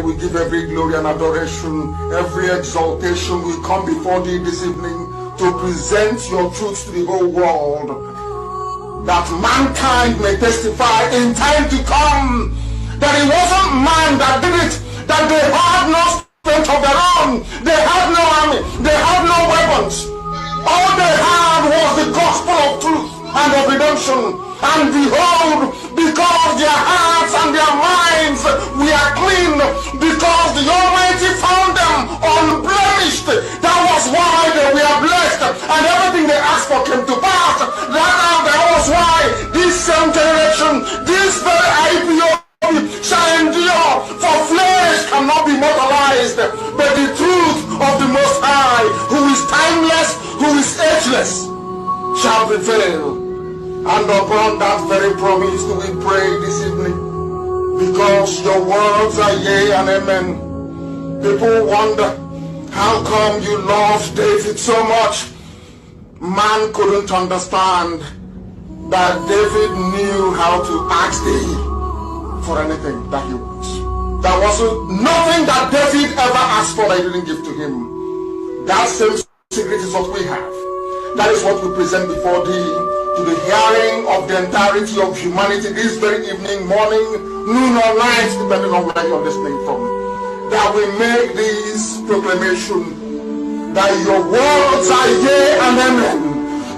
We give every glory and adoration, every exaltation. We come before thee this evening to present your truth to the whole world, that mankind may testify in time to come that it wasn't man that did it, that they had no strength of their own, they had no army, they had no weapons. All they had was the gospel of truth and of redemption. And behold, because their hearts and their minds were clean, because the Almighty found them unblemished, that was why they were blessed, and everything they asked for came to pass. That was why this same generation, this very Ipob shall endure, for flesh cannot be mortalized, but the truth of the Most High, who is timeless, who is ageless, shall prevail. And upon that very promise do we pray this evening, because your words are yea and amen. People wonder, how come you loved David so much? Man couldn't understand that David knew how to ask thee for anything that he wants. There wasn't nothing that David ever asked for that he didn't give to him. That same secret is what we have. That is what we present before thee, to the hearing of the entirety of humanity this very evening, morning, noon or night, depending on where you're listening from, that we make this proclamation that your words are yea and amen,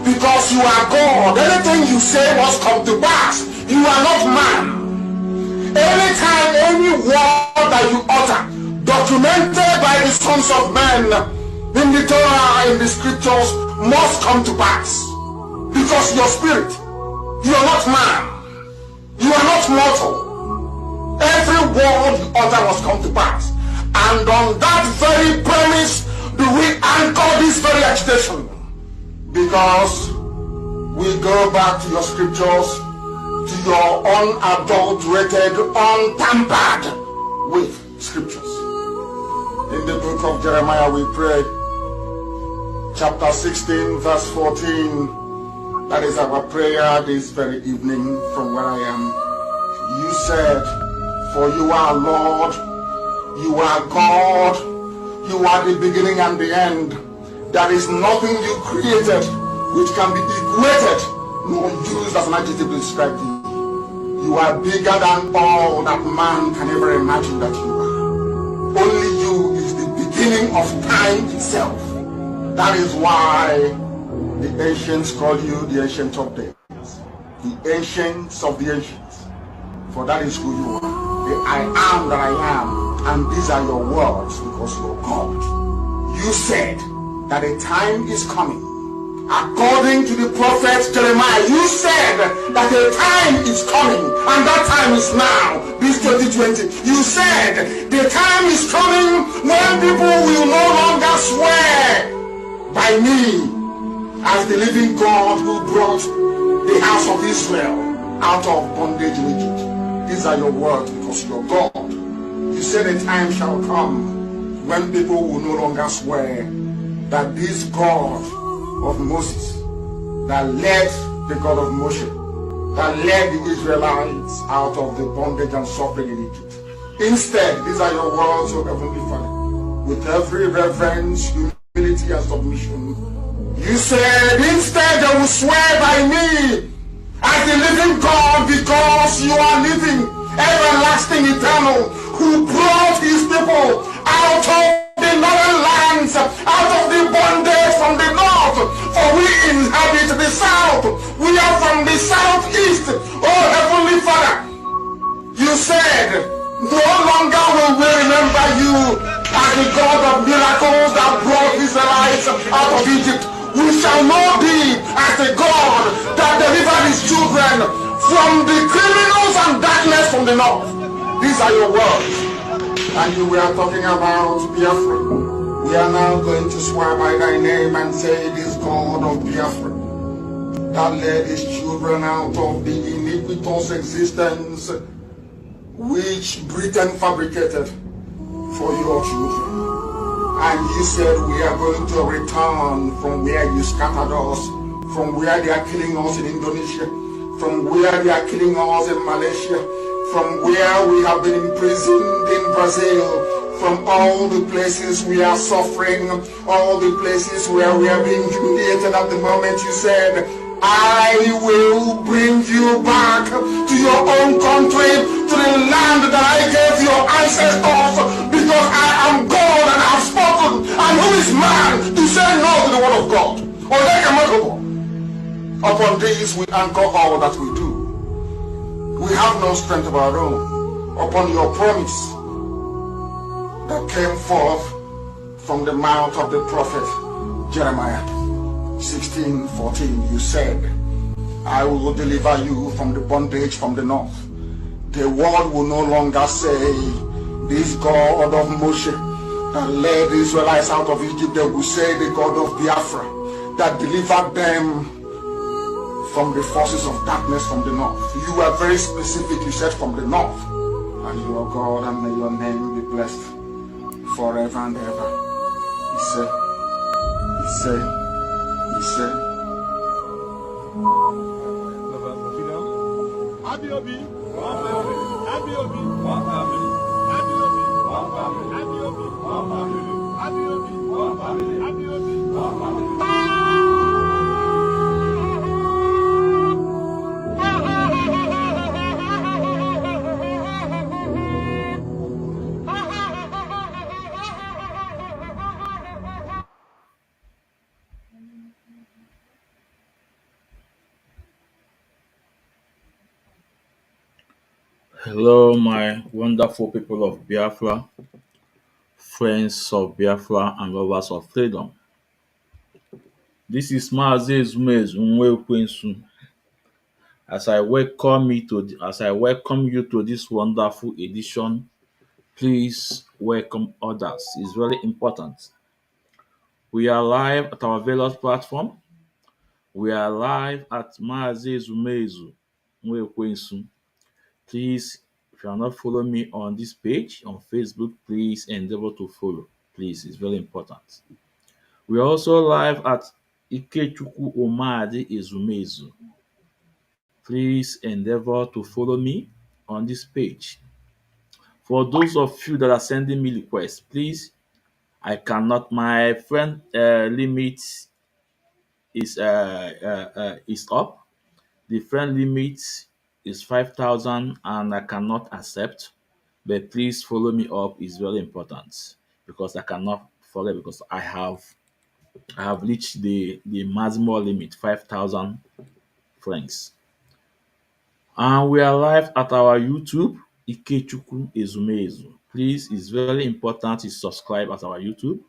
because you are God. Anything you say must come to pass. You are not man. Anytime, any word that you utter, documented by the sons of men in the Torah, in the scriptures, must come to pass. Because your spirit, you are not man, you are not mortal. Every word you utter must come to pass. And on that very premise do we anchor this very agitation. Because we go back to your scriptures, to your unadulterated, untampered with scriptures. In the book of Jeremiah we pray, chapter 16, verse 14. That is our prayer this very evening from where I am. You said, for you are Lord, you are God, you are the beginning and the end. There is nothing you created which can be equated nor used as an adjective to describe you. You are bigger than all that man can ever imagine that you are. Only you is the beginning of time itself. That is why the ancients call you the Ancient of Days, the Ancients of the Ancients, for that is who you are, the I am that I am, and these are your words because you are God. You said that a time is coming According to the prophet Jeremiah, you said that a time is coming, and that time is now. This 2020, you said the time is coming when people will no longer swear by me as the living God who brought the house of Israel out of bondage in Egypt. These are your words because you're God. You said a time shall come when people will no longer swear that this God of Moses, that led the God of Moshe, that led the Israelites out of the bondage and suffering in Egypt. Instead, these are your words, O Heavenly Father, with every reverence, humility, and submission. You said, instead they will swear by me as the living God, because you are living, everlasting, eternal, who brought his people out of the northern lands, out of the bondage from the north, for we inhabit the south. We are from the southeast. Oh Heavenly Father, you said, no longer will we remember you as the God of miracles that brought Israelites out of Egypt. We shall not be as the God that delivered his children from the criminals and darkness from the north. These are your words. And you were talking about Biafra. We are now going to swear by thy name and say, this God of Biafra that led his children out of the iniquitous existence which Britain fabricated for your children. And you said we are going to return from where you scattered us, from where they are killing us in Indonesia, from where they are killing us in Malaysia, from where we have been imprisoned in Brazil, from all the places we are suffering, all the places where we are being humiliated at the moment. You said, I will bring you back to your own country, to the land that I gave your ancestors, because I am God and I have spoken. And who is man to say no to the word of God? Or they cannot go. Upon this we anchor all that we do. We have no strength of our own. Upon your promise that came forth from the mouth of the prophet Jeremiah 16:14, you said, I will deliver you from the bondage from the north. The world will no longer say, this God of Moshe that led the Israelites out of Egypt. They will say, the God of Biafra that delivered them from the forces of darkness from the north. You were very specific. You said from the north. And you are God, and may your name be blessed forever and ever. He said, Abiobi, one family. Abiobi, one family. Abiobi, one family. Abiobi, one family. Abiobi, one family. Abiobi, one family. Hello, my wonderful people of Biafra, friends of Biafra, and lovers of freedom. This is Mazi Nnamdi. As I welcome you to this wonderful edition, please welcome others. It's very important. We are live at our various platform. We are live at Mazi Nnamdi. Please, if you are not following me on this page on Facebook, please endeavor to follow. Please, it's very important. We are also live at Ikechukwu Omadi Ezumezu. Please endeavor to follow me on this page. For those of you that are sending me requests, please, I cannot. My friend limit is up. The friend limit is 5,000, and I cannot accept. But please follow me up. It's very important because I cannot follow because I have reached the maximum limit, 5,000 francs. And we are live at our YouTube, Ikechukwu Ezumezu. Please, it's very important to subscribe at our YouTube.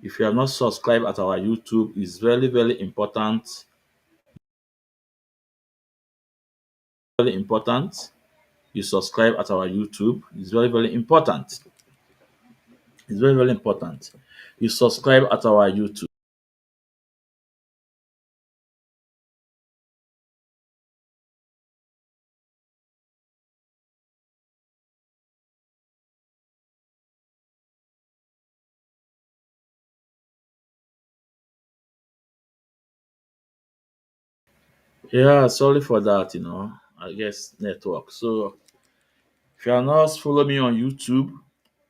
If you are not subscribed at our YouTube, it's very, very important. Very important. You subscribe at our YouTube. It's very, very important. It's very, very important. You subscribe at our YouTube. Yeah, sorry for that, I guess network. So if you are not follow me on YouTube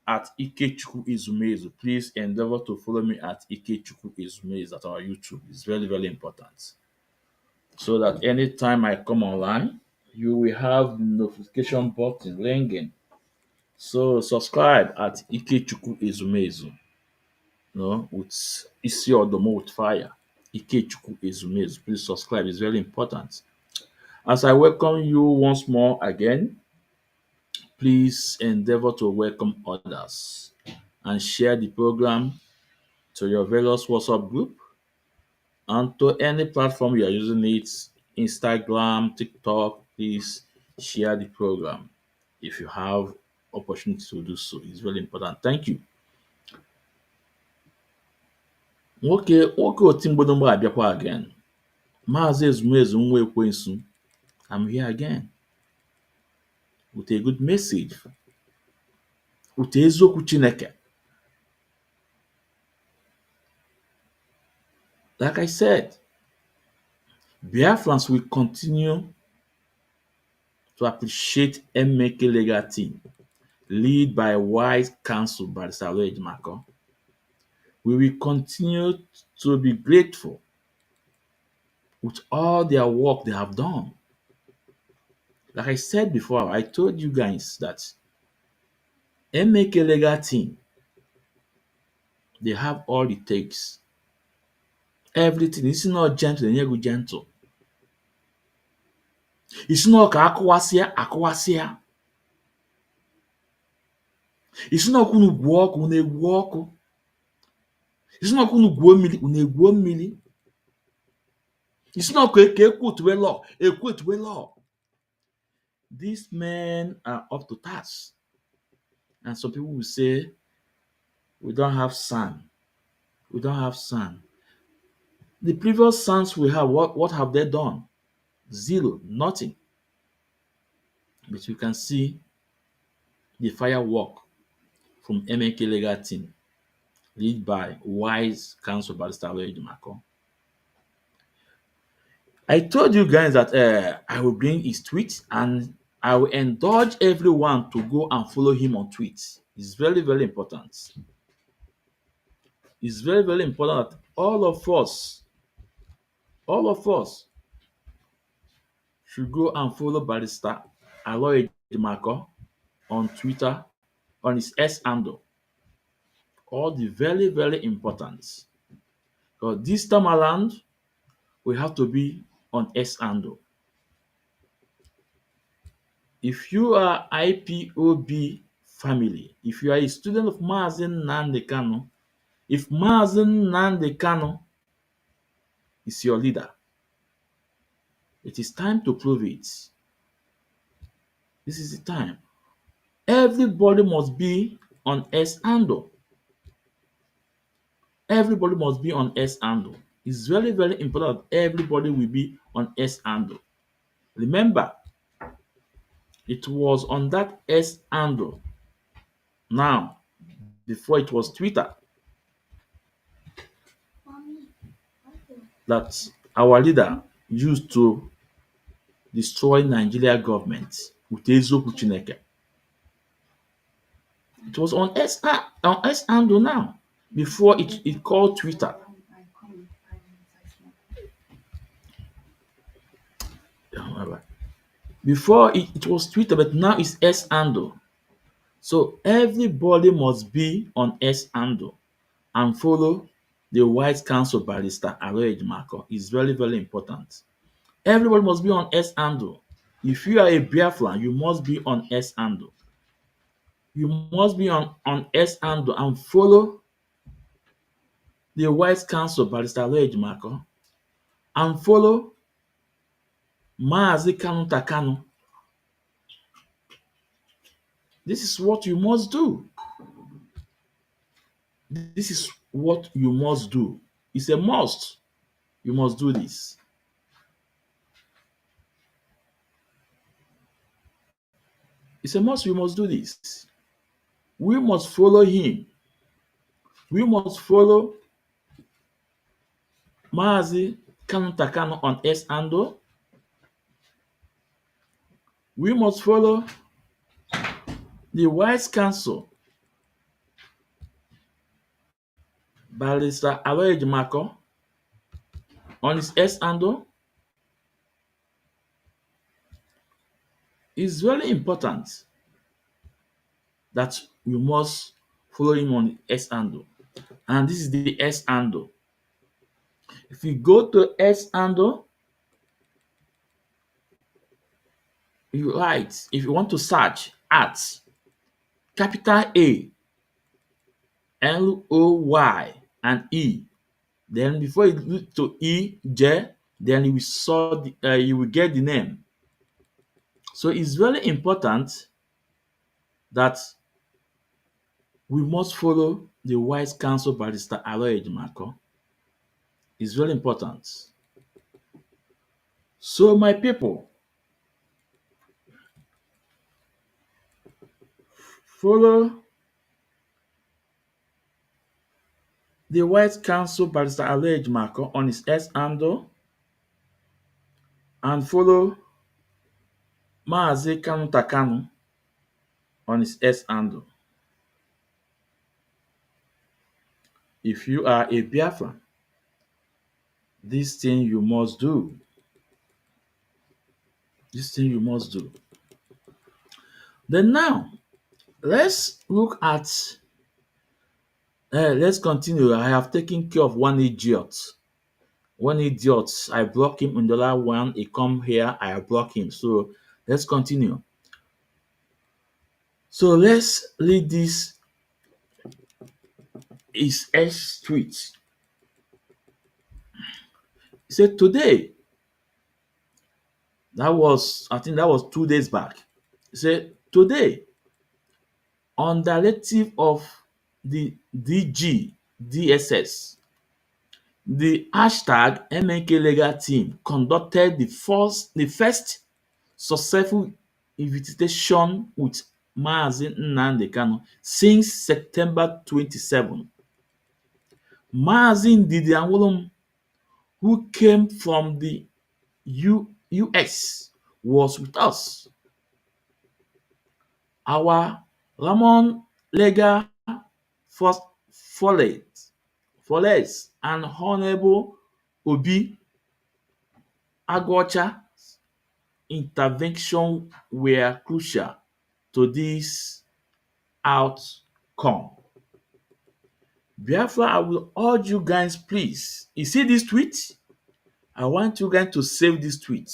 at Ikechukwu Izumezu, please endeavor to follow me at Ikechukwu Izumezu at our YouTube. It's very, very important. So that anytime I come online, you will have the notification button ringing. So subscribe at Ikechukwu Izumezu, with Isi Odomo with fire. Ikechukwu Izumezu. Please subscribe. It's very important. As I welcome you once more again, please endeavor to welcome others and share the program to your various WhatsApp group and to any platform you are using it, Instagram, TikTok. Please share the program if you have opportunity to do so. It's very important. Thank you. Nwoke otimgbodomgbo abịakwa again. Maazị Ezumezu nwa ekwensu. I'm here again with a good message, with eziokwu Chineke. Like I said, Biafrans will continue to appreciate Emeke legal team, led by wise counsel Barrister Ejimako. We will continue to be grateful with all their work they have done. Like I said before, I told you guys that Emeke legal team, they have all it takes. Everything. It's not gentle, they go gentle. It's not akụwasịa. It's not unu gwuo ọkụ, unu egwuo ọkụ. It's not unu gwuo mmiri, unu egwuo mmiri. It's not ka ekwutuwe law, ekwutuwe law. These men are up to task. And some people will say, we don't have sand. We don't have sand. The previous sons we have, what have they done? Zero, nothing. But you can see the firework from MK legal team, led by wise counsel Barrister Ejimako. I told you guys that I will bring his tweet and I will indulge everyone to go and follow him on Twitter. It's very, very important. It's very, very important that all of us should go and follow Barrister Ejimako on Twitter, on his S handle. All the very, very important. Because this time around, we have to be on S handle. If you are IPOB family, if you are a student of Mazi Nnamdi Kanu, if Mazi Nnamdi Kanu is your leader, it is time to prove it. This is the time. Everybody must be on S handle. Everybody must be on S handle. It's very, very important that everybody will be on S handle. Remember, it was on that S handle now, before it was Twitter, that our leader used to destroy Nigeria government with eziokwu Chineke. It was on S handle now, before it called Twitter. Before it was Twitter, but now it's S handle. So everybody must be on S handle and follow the wise counsel Barrister Ejimako. It's very, very important. Everybody must be on S handle. If you are a Biafran, you must be on S handle. You must be on S handle and follow the Vice Counsel Barrister Aloy Ejimakor and follow Mazi Kanu. This is what you must do. This is what you must do. It's a must. You must do this. It's a must. You must do this. We must follow him. We must follow Mazi Kanu on S handle. We must follow the Vice Counsel Barrister Aloy Ejimakor on his S handle. It's very important that we must follow him on S handle. And this is the S handle. If you go to S handle, you write, if you want to search at capital A, Loy and E, then before you look to E, J, then you will get the name. So it's very important that we must follow the Vice Counsel Barrister Aloy Ejimakor. It's very important. So my people, follow the Vice Counsel Barrister Aloy Ejimakor on his S handle and follow Mazi Kanu on his S handle. If you are a Biafran, this thing you must do. This thing you must do. Then now, let's look at, let's continue. I have taken care of one idiot. One idiot, I block him. In the other one, he come here, I block him. So let's continue. So let's read this. Is S tweet. He said today, I think that was 2 days back. He said today, on directive of the DSS, the hashtag MNK Legal Team conducted the first successful invitation with Mazi Nnamdi Kanu since September 27. Mazi Nnamdi, who came from the US, was with us. Our Ramon Legal First Follets and Honorable Obi Aguocha's intervention were crucial to this outcome. Biafra, I will urge you guys, please. You see this tweet? I want you guys to save this tweet.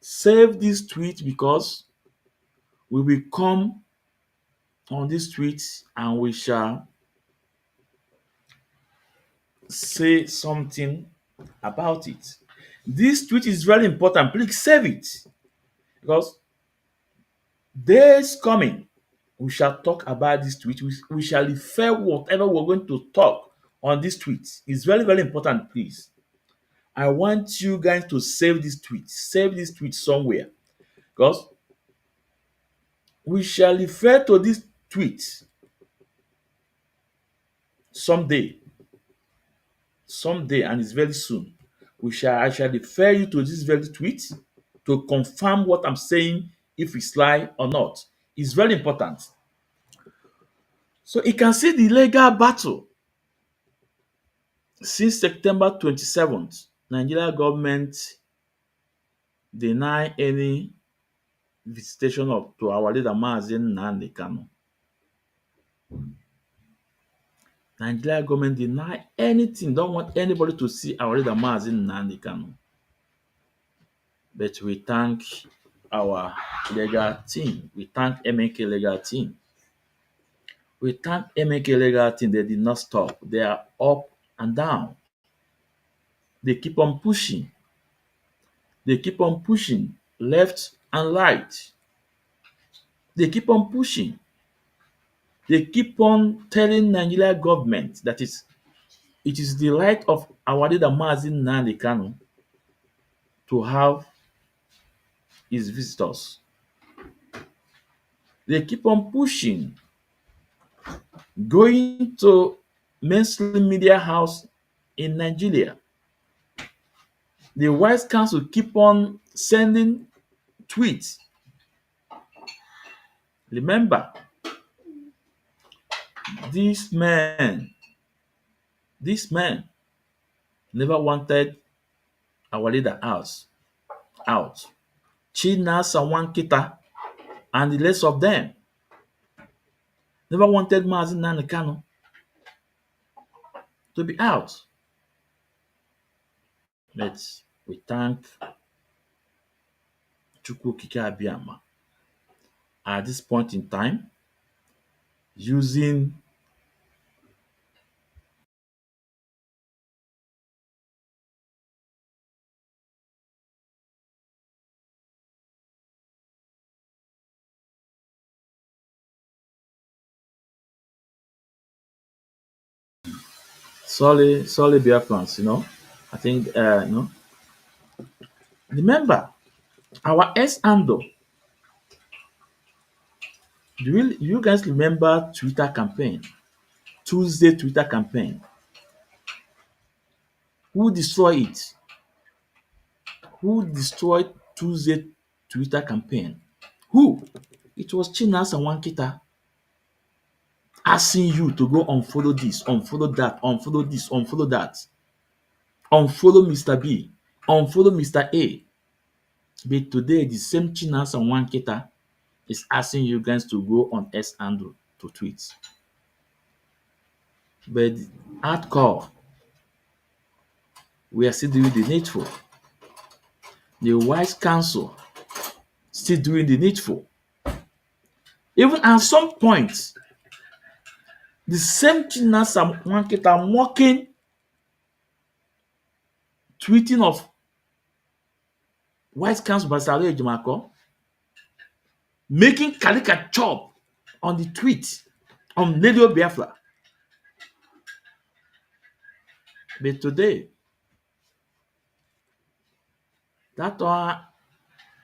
Save this tweet because we will come on this tweet and we shall say something about it. This tweet is very important. Please save it because days coming, we shall talk about this tweet. We shall refer whatever we're going to talk on this tweet. It's very, very important, please. I want you guys to save this tweet. Save this tweet somewhere because we shall refer to this tweet someday, and it's very soon. I shall refer you to this very tweet to confirm what I'm saying, if it's lie or not. It's very important. So you can see the legal battle since September 27th. Nigeria government deny any visitation to our leader Mazi Nnamdi Kanu. Nigeria government deny anything, don't want anybody to see our leader Mazi Nnamdi Kanu. But we thank our legal team. We thank MNK legal team. We thank MK legal team. They did not stop. They are up and down. They keep on pushing. They keep on pushing left and right. They keep on pushing. They keep on telling Nigeria government that it is the right of our leader Mazi Nnamdi Kanu to have his visitors. They keep on pushing, going to mainstream media house in Nigeria. The Wise Council keep on sending tweets. Remember, this man, this man never wanted our leader out. China Sawankita and the rest of them never wanted Mazi Nnamdi Kanu to be out. But we thank Chukwu Okike Abiyama at this point in time using solely Biafrans, I think, remember our ex-ando. You guys remember Twitter campaign, Tuesday Twitter campaign? Who destroyed it? Who destroyed Tuesday Twitter campaign? Who? It was Chinasa Wankita asking you to go unfollow this, unfollow that, unfollow this, unfollow that, unfollow Mr. B, unfollow Mr. A. But today, the same Chinasa Wankita is asking you guys to go on S handle to tweet. But hardcore, we are still doing the needful. The wise council still doing the needful. Even at some point, the same Chinasa Wankita mocking tweeting of White Council Basalo Ejimako, making caricature on the tweet on Radio Biafra. But today, that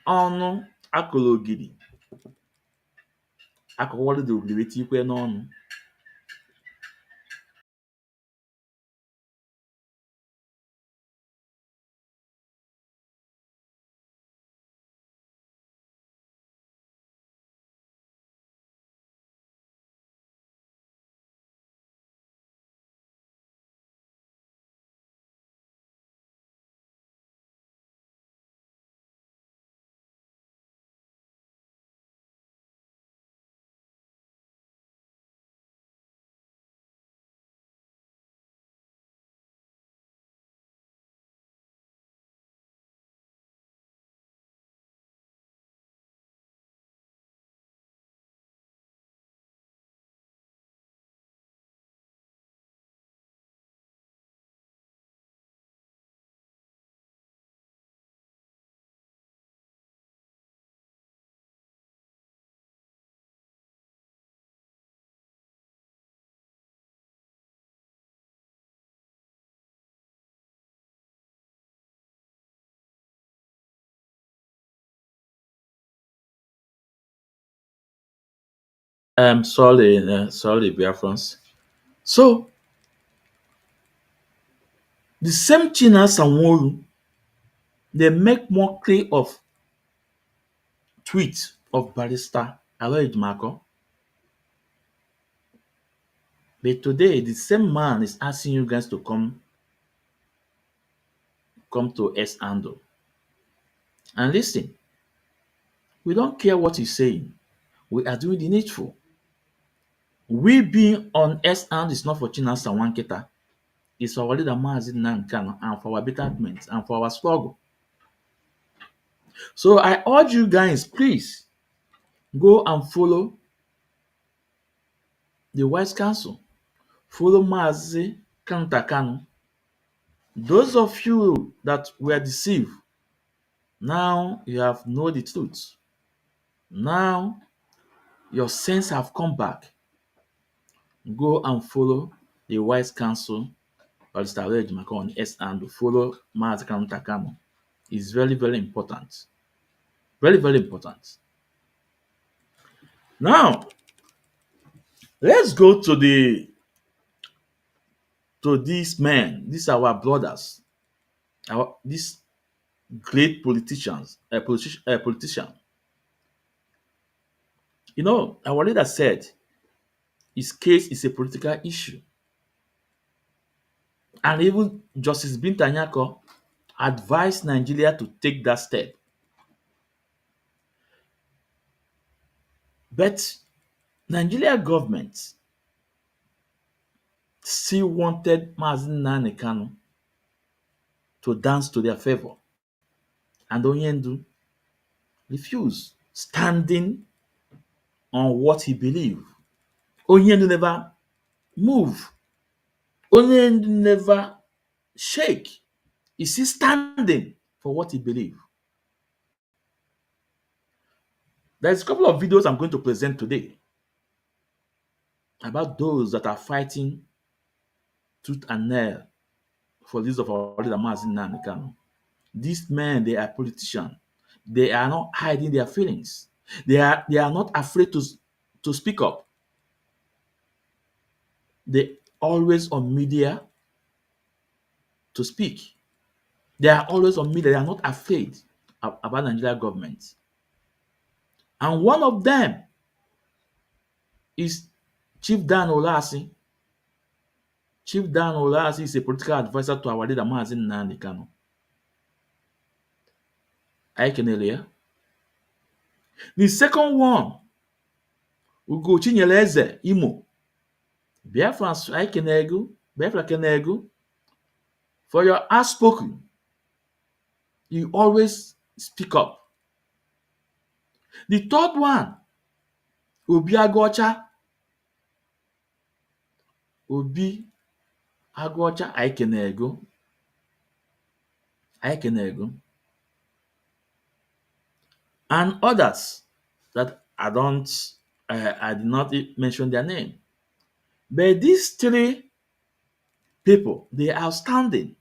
ọnụ akụrụ ogiri akọwara the ogiri tikwe n'ọnụ. Sorry, Biafrans. So the same Chinasa Nworu, they make mockery of tweet of Barrister Aloy Ejimako. But today, the same man is asking you guys to come to S handle. And listen, we don't care what he's saying. We are doing the needful. We being on S handle is not for Chinasa Wankita. It's for our leader Mazi Nnamdi Kanu and for our betterment and for our struggle. So I urge you guys, please go and follow the Wise Council, follow Mazi Nnamdi Kanu. Those of you that were deceived, now you have known the truth. Now your sense have come back. Go and follow the Wise Council of Mr. Ejimaka on S and follow Mazi Nnamdi Kanu. It's very, very important. Very, very important. Now, let's go to these men. These are our brothers. These great politician. Our leader said his case is a political issue. And even Justice Binta Nyako advised Nigeria to take that step. But Nigeria government still wanted Mazi Nnamdi Kanu to dance to their favor. And Onyendu refused, standing on what he believed. Onyendu never moved. Onyendu never shake. He's still standing for what he believed. There's a couple of videos I'm going to present today about those that are fighting tooth and nail for this of our leader Mazi Nnamdi Kanu. These men, they are politicians. They are not hiding their feelings. They are not afraid to speak up. They always on media to speak. They are always on media. They are not afraid about Nigeria government. And one of them is Chief Dan Olasi. Chief Dan Olasi is a political advisor to our leader Mazi Nnamdi Kanu. Aikenele. The second one, Ugochi Nyeleze Imo. Biafra Kenegu. For your outspoken, you always speak up. The third one, Obi Aguocha. Obi Aguocha Aikenegu. And others that I did not mention their name. But these three people, they are outstanding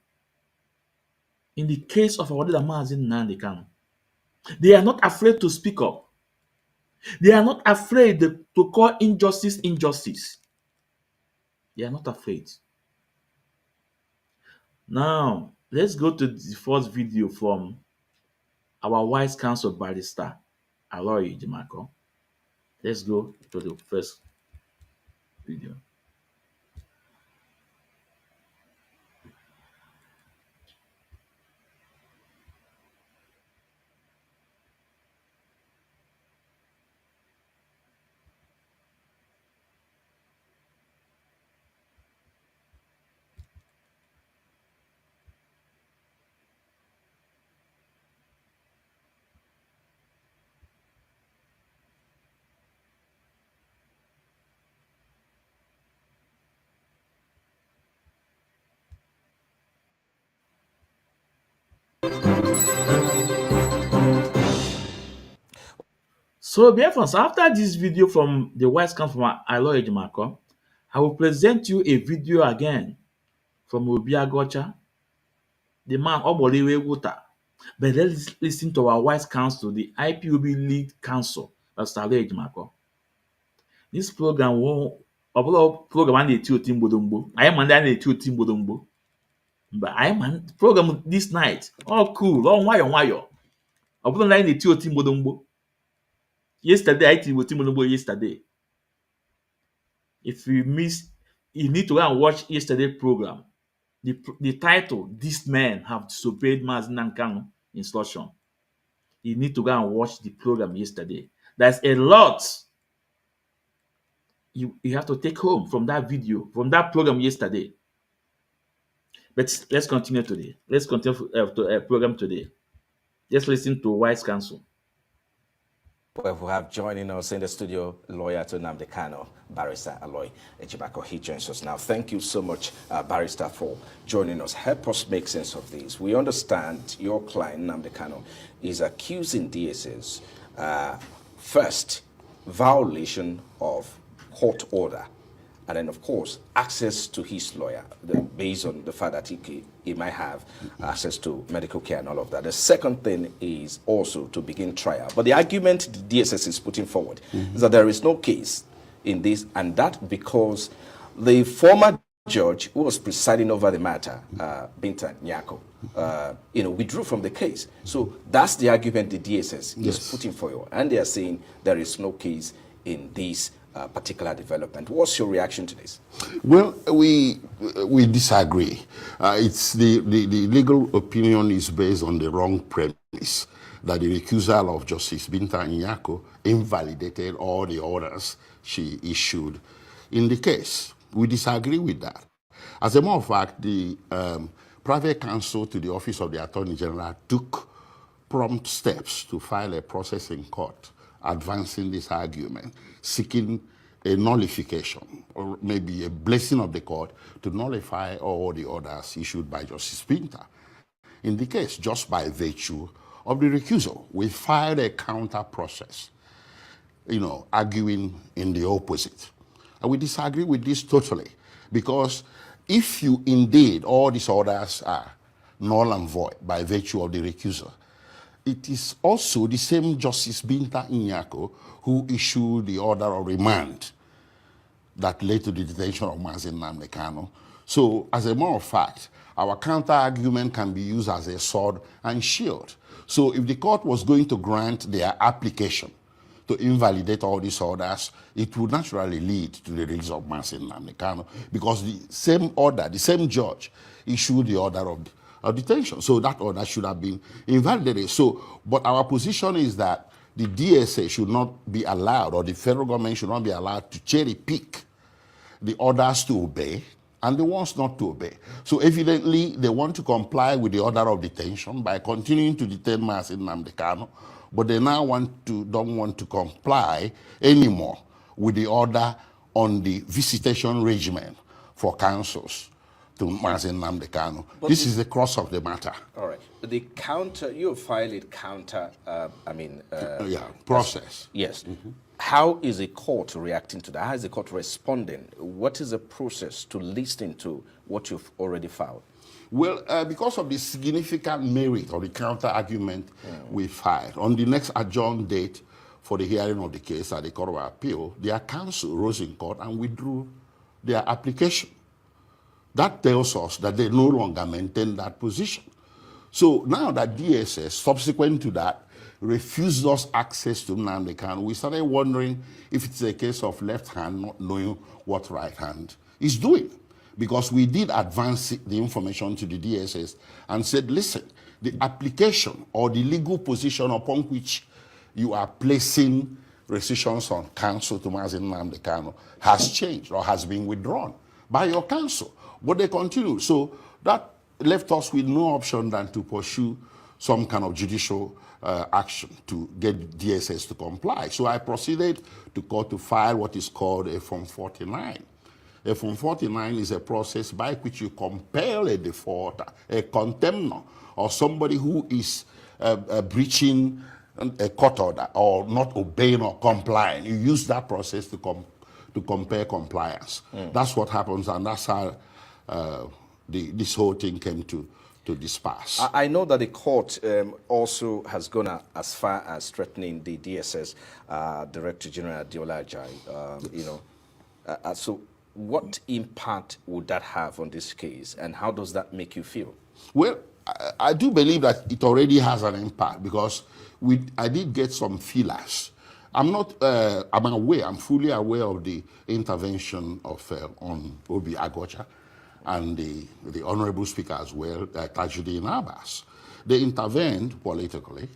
in the case of our leader Mazi Nnamdi Kanu. They are not afraid to speak up. They are not afraid to call injustice injustice. They are not afraid. Now, let's go to the first video from our Wise Counsel barrister, Aloy Ejimaka. Let's go to the first video. So, friends, after this video from the Wise Counsel from Aloy Ejimaka, I will present you a video again from Obi Aguocha, the man Oboliwe Wuta. But let's listen to our Wise Counsel, the IPOB lead counsel, Pastor Aloy Ejimaka. This program won't program and the team bodongbo. I am and the team bodongbo. But I am program this night. All cool, all wayo. Obodo line the team bodongbo. Yesterday, I did with team bodongbo yesterday. If you miss, you need to go and watch yesterday's program. The title, These Men Have Disobeyed Mazi Nnamdi Kanu Instruction. You need to go and watch the program yesterday. There's a lot you have to take home from that video, from that program yesterday. But let's continue today. Let's continue to program today. Let's listen to Wise Counsel. Well, we have joining us in the studio lawyer to Nnamdi Kanu, Barrister Aloy Ejibako. He joins us now. Thank you so much, Barrister, for joining us. Help us make sense of this. We understand your client, Nnamdi Kanu, is accusing DSS, first, violation of court order, and then, of course, access to his lawyer, based on the fact that he might have access to medical care and all of that. The second thing is also to begin trial. But the argument the DSS is putting forward is that there is no case in this, and that because the former judge who was presiding over the matter, Binta Nyako, withdrew from the case. So that's the argument the DSS is putting forward. And they are saying there is no case in this particular development. What's your reaction to this? Well, we disagree. It's the legal opinion is based on the wrong premise that the recusal of Justice Binta Nyako invalidated all the orders she issued in the case. We disagree with that. As a matter of fact, the private counsel to the Office of the Attorney General took prompt steps to file a process in court advancing this argument, seeking a nullification or maybe a blessing of the court to nullify all the orders issued by Justice Binta. In the case, just by virtue of the recusal, we filed a counter process, arguing in the opposite. And we disagree with this totally, because if you indeed, all these orders are null and void by virtue of the recusal, it is also the same Justice Binta Nyako who issued the order of remand that led to the detention of Mazi Nnamdi Kanu. So, as a matter of fact, our counter-argument can be used as a sword and shield. So, if the court was going to grant their application to invalidate all these orders, it would naturally lead to the release of Mazi Nnamdi Kanu, because the same order, the same judge issued the order of detention. So that order should have been invalidated. So, but our position is that the DSA should not be allowed, or the federal government should not be allowed to cherry pick the orders to obey and the ones not to obey. So evidently, they want to comply with the order of detention by continuing to detain Mazi Nnamdi Kanu, but they now don't want to comply anymore with the order on the visitation regimen for counsels to Mazi Nnamdi Kanu. This is the crux of the matter. All right. The counter, you filed it counter, process. Yes. How is the court reacting to that? How is the court responding? What is the process to listen to what you've already filed? Well, because of the significant merit of the counter-argument we filed, on the next adjourned date for the hearing of the case at the Court of Appeal, their counsel rose in court and withdrew their application. That tells us that they no longer maintain that position. So now that DSS, subsequent to that, refused us access to Nnamdi Kanu, we started wondering if it's a case of left hand not knowing what right hand is doing. Because we did advance the information to the DSS and said, listen, the application or the legal position upon which you are placing restrictions on counsel to Mazi Nnamdi Kanu has changed or has been withdrawn by your counsel. But they continue. So that left us with no option than to pursue some kind of judicial action to get DSS to comply. So I proceeded to court to file what is called a Form 49. A Form 49 is a process by which you compel a defaulter, a contemnor, or somebody who is breaching a court order or not obeying or complying. You use that process to compare compliance. That's what happens, and that's how this whole thing came to disperse. I know that the court also has gone as far as threatening the DSS Director General Adiola Ajayi. So what impact would that have on this case, and how does that make you feel? Well, I do believe that it already has an impact, because I did get some feelers. I'm fully aware of the intervention of on Obi Aguocha and the Honorable Speaker as well, Tajuddin Abbas. They intervened politically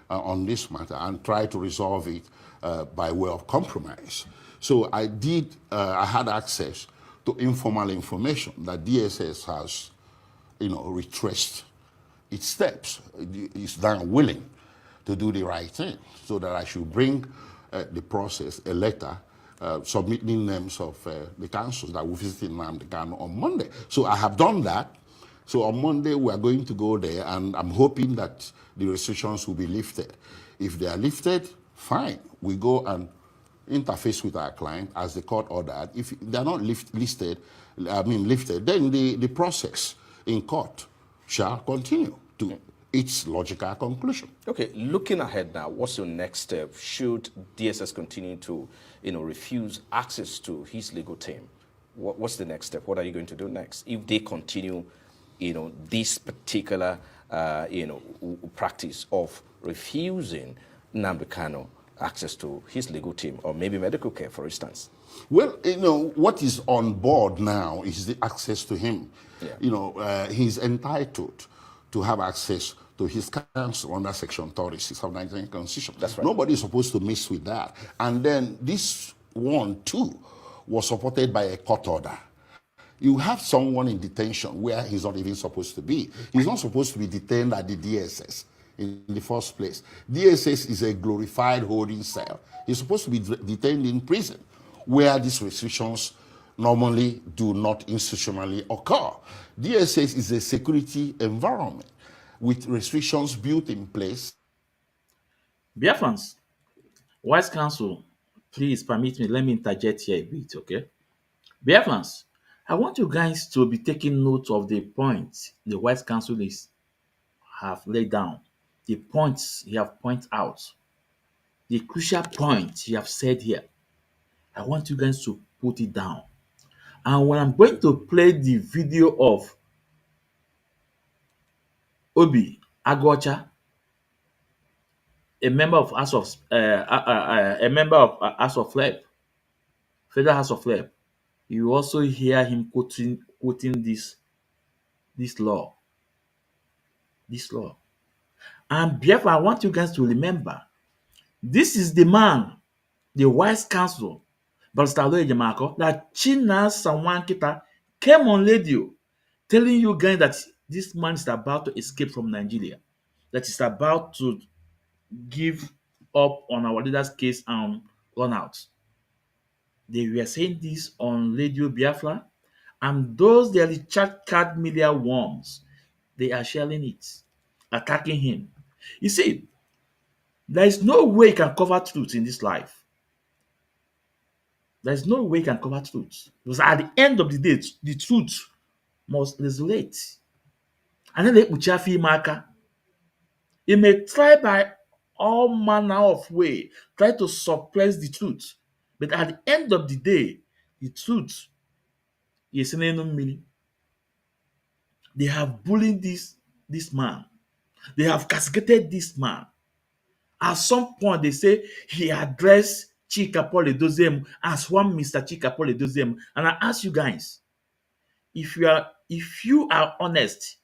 on this matter and tried to resolve it by way of compromise. So I had access to informal information that DSS has, retraced its steps. It's now willing to do the right thing, so that I should bring the process, a letter submitting names of the councils that will visit Nnamdi Kanu on Monday. So I have done that. So on Monday, we are going to go there, and I'm hoping that the restrictions will be lifted. If they are lifted, fine. We go and interface with our client as the court ordered. If they are not lifted, then the process in court shall continue to its logical conclusion. Okay, looking ahead now, what's your next step? Should DSS continue to, refuse access to his legal team? What's the next step? What are you going to do next if they continue, this particular, practice of refusing Nnamdi Kanu access to his legal team, or maybe medical care, for instance? Well, what is on board now is the access to him. Yeah. He's entitled to have access to his counsel under Section 36 of the Nigerian Constitution. That's right. Nobody is supposed to mess with that. And then this one, too, was supported by a court order. You have someone in detention where he's not even supposed to be. He's not supposed to be detained at the DSS in the first place. DSS is a glorified holding cell. He's supposed to be detained in prison, where these restrictions normally do not institutionally occur. DSS is a security environment with restrictions built in place. Biafrans, Wise Counsel, please permit me, let me interject here a bit, okay? Biafrans, I want you guys to be taking note of the points the Wise Counsel have laid down, the points he have pointed out, the crucial points he have said here. I want you guys to put it down. And when I'm going to play the video of Obi Aguocha, a member of House of Rep, Federal House of Rep, you also hear him quoting this law. This law. And therefore, I want you guys to remember, this is the man, the Wise Counsel, Barrister Aloy Ejimakor, that China Sawankita came on radio telling you guys that this man is about to escape from Nigeria, that is about to give up on our leader's case and run out. They were saying this on Radio Biafra, and those the Richard Card media worms, they are sharing it, attacking him. You see, there is no way you can cover truth in this life. There is no way you can cover truth. Because at the end of the day, the truth must resonate. And then they Uchafi Maka. He may try by all manner of way, try to suppress the truth. But at the end of the day, the truth is in enemy. They have bullied this man. They have castigated this man. At some point, they say he addressed Chika Paul Edoziem as one Mr. Chika Paul Edoziem. And I ask you guys, if you are honest,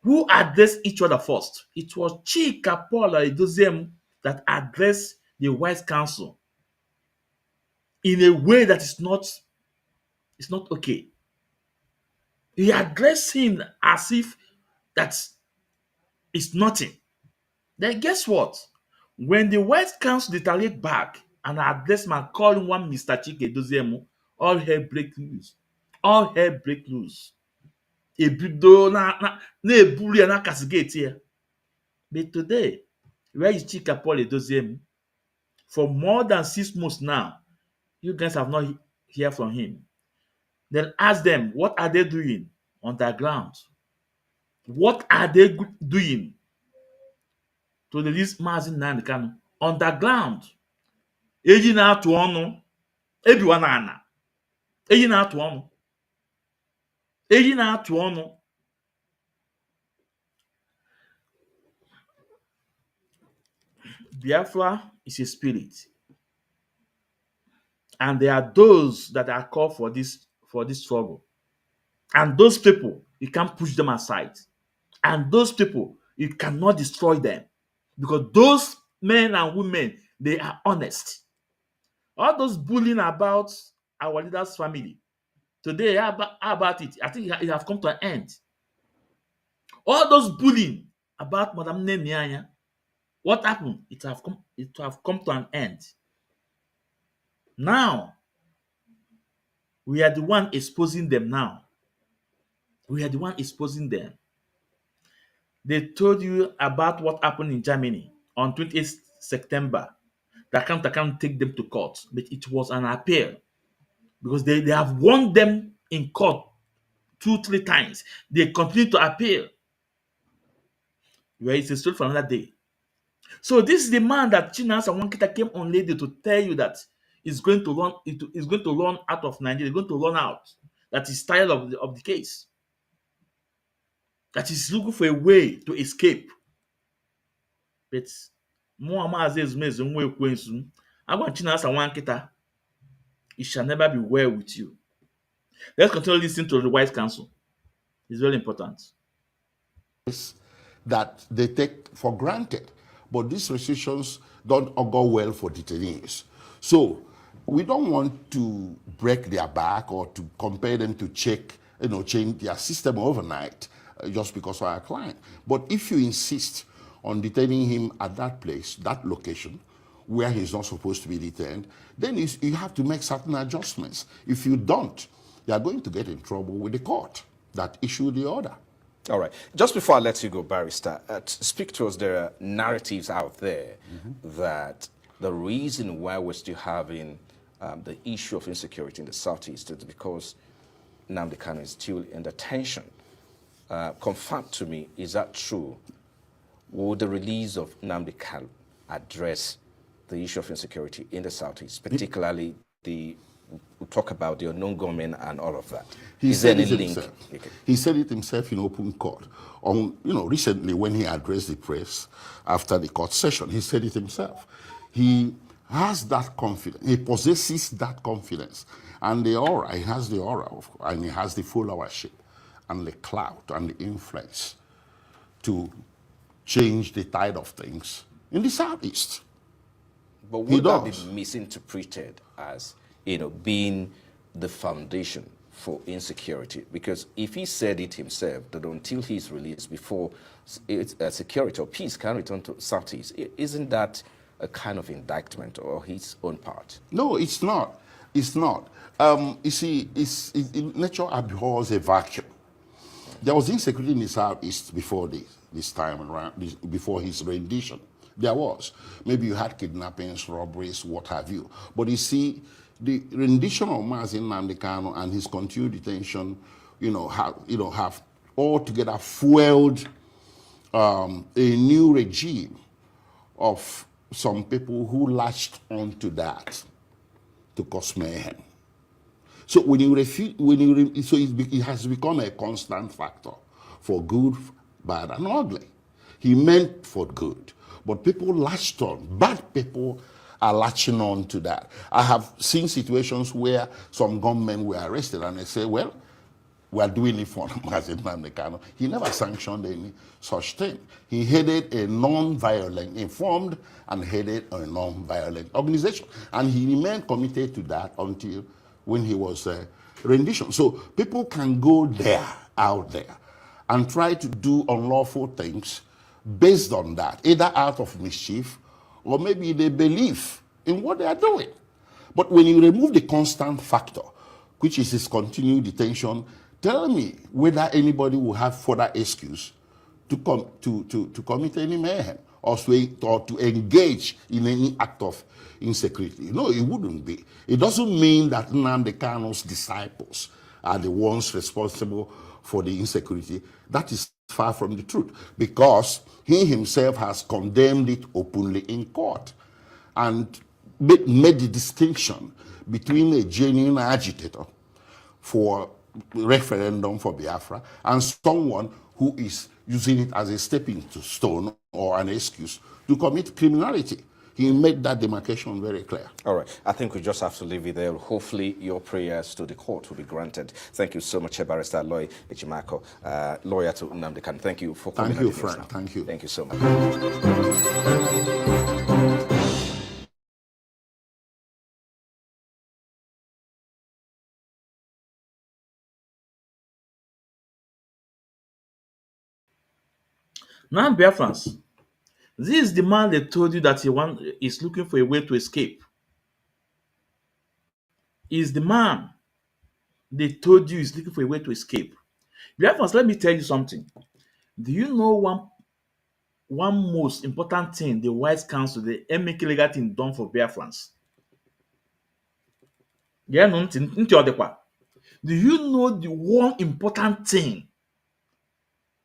who addressed each other first? It was Chika Paul Edoziem that addressed the Wise Counsel in a way that is not okay. He addressed him as if that's nothing. Then guess what? When the Wise Counsel retaliate back and address man calling one Mr. Chika Edoziem, all hell break loose. All hell break loose. Ebido na ebuli na castigate here. But today, where is Chika Paul Edoziem? For more than 6 months now, you guys have not heard from him. Then ask them, what are they doing on the ground? What are they doing to release Mazi Nnamdi Kanu on the ground? Eji na-atụ ọnụ, ebiwa na ana. Eji na-atụ ọnụ. Eji na-atụ ọnụ. Biafra is a spirit. And there are those that are called for this struggle. And those people, you can't push them aside. And those people, you cannot destroy them. Because those men and women, they are honest. All those bullying about our leader's family, today, how about it? I think it has come to an end. All those bullying about Madam Nemianya, What happened? It have come to an end. Now we are the one exposing them now. We are the one exposing them. They told you about what happened in Germany on 28th September. That can't take them to court, but it was an appeal because they have won them in court two, three times. They continue to appeal. Well, it's a story for another day. So this is the man that Chinasa Wankita came on lady to tell you that is going to run out of Nigeria, going to run out. That is tired of the case. That is looking for a way to escape. But more Mazi Nnamdi Kanu, I want Chinasa Wankita. It shall never be well with you. Let's continue listening to the wise counsel. It's very important. That they take for granted. But these restrictions don't augur well for detainees. So we don't want to break their back or to compel them to change their system overnight just because of our client. But if you insist on detaining him at that place, that location, where he's not supposed to be detained, then you have to make certain adjustments. If you don't, you are going to get in trouble with the court that issued the order. All right. Just before I let you go, Barrister, speak to us. There are narratives out there that the reason why we're still having the issue of insecurity in the Southeast is because Nnamdi Kanu is still in detention. Confirm to me, is that true? Will the release of Nnamdi Kanu address the issue of insecurity in the Southeast, particularly we talk about the unknown gunmen and all of that? He Is there said any it link? himself. Okay. He said it himself in open court. Recently when he addressed the press after the court session, he said it himself. He has that confidence. He possesses that confidence, and the aura. He has the aura, and he has the followership, and the clout, and the influence to change the tide of things in the Southeast. But would that be misinterpreted as, being the foundation for insecurity? Because if he said it himself, that until he's released, before security or peace can return to Southeast, isn't that a kind of indictment or his own part? No, it's not. It's not. You see, nature abhors a vacuum. There was insecurity in the Southeast before this time around, before his rendition. There was. Maybe you had kidnappings, robberies, what have you. But you see, the rendition of Mazi Nnamdi Kanu and his continued detention, have altogether fueled a new regime of some people who latched onto that to cause mayhem. So it has become a constant factor for good, bad, and ugly. He meant for good, but people latched on. Bad people are latching on to that. I have seen situations where some gunmen were arrested and they say, well, we are doing it for Mazi Nnamdi Kanu. He never sanctioned any such thing. He headed a non-violent, informed and headed a non-violent organization. And he remained committed to that until when he was rendition. So people can go out there, and try to do unlawful things based on that, either out of mischief or maybe they believe in what they are doing. But when you remove the constant factor, which is his continued detention, tell me whether anybody will have further excuse to commit any mayhem or to engage in any act of insecurity. No, it wouldn't be. It doesn't mean that Nnamdi Kanu's disciples are the ones responsible for the insecurity. That is far from the truth, because he himself has condemned it openly in court and made the distinction between a genuine agitator for referendum for Biafra and someone who is using it as a stepping stone or an excuse to commit criminality. He made that demarcation very clear. All right. I think we just have to leave it there. Hopefully your prayers to the court will be granted. Thank you so much, Barrister Aloy Ejimako, lawyer to Nnamdi Kanu. Thank you for coming. Thank you, Frank. Thank you. Thank you so much. Now, Biafrans, This is the man that told you that is looking for a way to escape. Is the man they told you is looking for a way to escape. Therefore, let me tell you something. Do you know one most important thing the Wise Council, the MK legal team done for Biafrans? Yeah, no, do you know the one important thing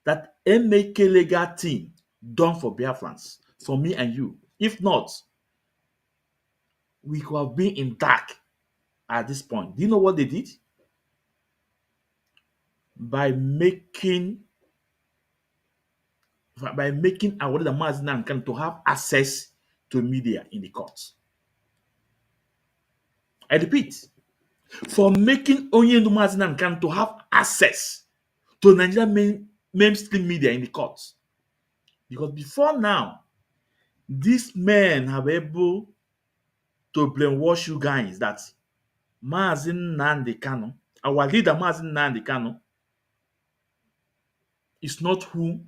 that MK legal team done for Biafrans, for me and you? If not, we could have been in dark at this point. Do you know what they did? By making Awarded Mazi Nnamdi Kanu to have access to media in the courts. I repeat, for making Onyendu Mazi Nnamdi Kanu to have access to Nigerian mainstream media in the courts. Because before now, these men have been able to brainwash you guys that Mazi Nnamdi Kanu, our leader Mazi Nnamdi Kanu, is not who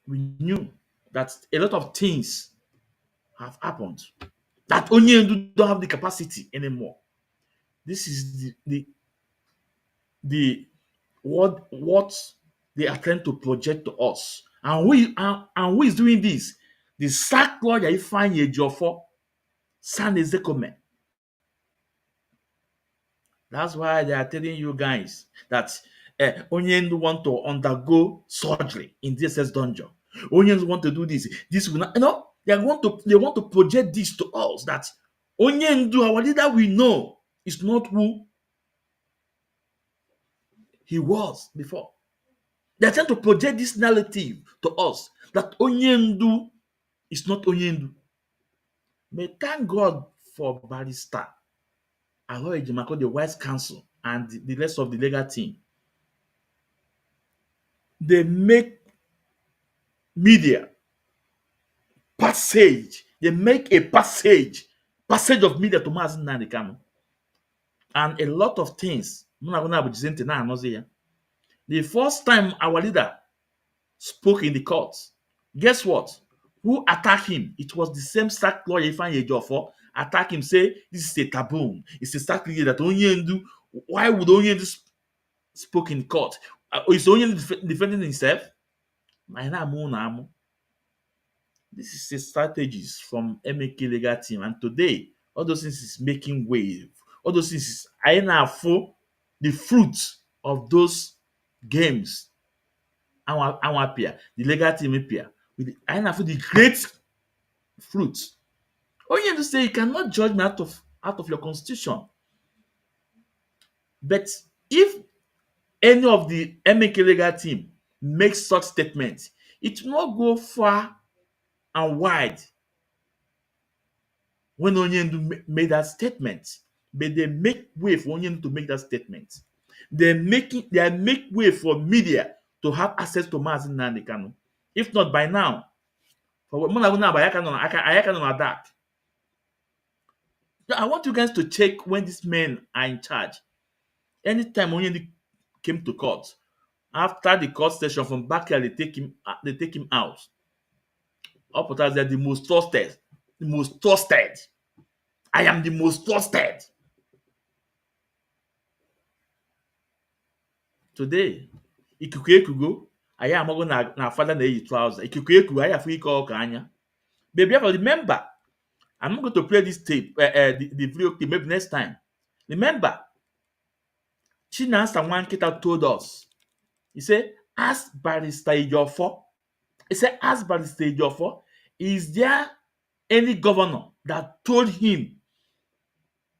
we knew. That a lot of things have happened. That Onyendu don't have the capacity anymore. This is the what they are trying to project to us. And who is doing this? The sack lawyer Ifeanyi Ejiofor, San Ezekome. That's why they are telling you guys that Onyendu want to undergo surgery in DSS dungeon. Onyendu want to do this. This will not, they want to project this to us that Onyendu, our leader, we know is not who he was before. They're trying to project this narrative to us that Onyendu is not Onyendu. May thank God for Barrister Aloy Ejimako, the Wise Council, and the rest of the legal team. They make media passage. They make a passage of media to Mazi Nnamdi Kanu. And a lot of things. The first time our leader spoke in the courts, guess what? Who attacked him? It was the same sack lawyer Ifeanyi Ejiofor attack him, say this is a taboo. It's a sack lawyer that Onyendu. Why would Onyendu spoke in court? Is Onyendu defending himself? This is a strategies from MK legal team, and today all those things is making wave. All those things is for the fruits of those games. Our peer, the legal team peer, with for the great fruits. All you have to say, you cannot judge me out of your constitution. But if any of the MK legal team makes such statements, it will not go far and wide when Onyendu made that statement. But they make way for Onyendu to make that statement. They make way for media to have access to Mazi Nnamdi Kanu. If not by now, for that. I want you guys to check when these men are in charge. Anytime Onyendu came to court, after the court session from backyard, they take him out. Up as they're the most trusted. The most trusted. I am the most trusted. Today, ikuku ekugo, I am going na father na trouser. Ikuku ekugo, I have free call kanya. Baby, remember, I'm not going to play this tape, the video clip, maybe next time. Remember, Chinasa Wankita told us, he said, ask Barrister Ejiofor. He said, ask Barrister Ejiofor, is there any governor that told him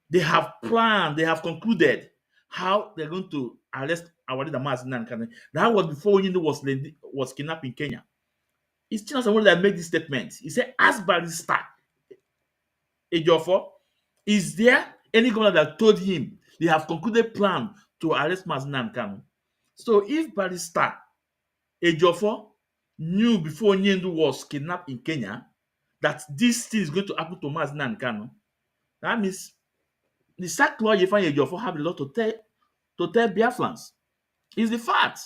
they have planned, they have concluded how they're going to arrest our leader Mazi Nnamdi Kanu? That was before Onyendu was kidnapped in Kenya. It's Chinasa Wankita that made this statement. He said, ask Barrister Ejiofor, is there any governor that told him they have concluded plan to arrest Mazi Nnamdi Kanu? So if Barrister Ejiofor knew before Onyendu was kidnapped in Kenya that this thing is going to happen to Mazi Nnamdi Kanu, that means the sack lawyer Ifeanyi Ejiofor have a lot to tell Biafrans. It's the fact.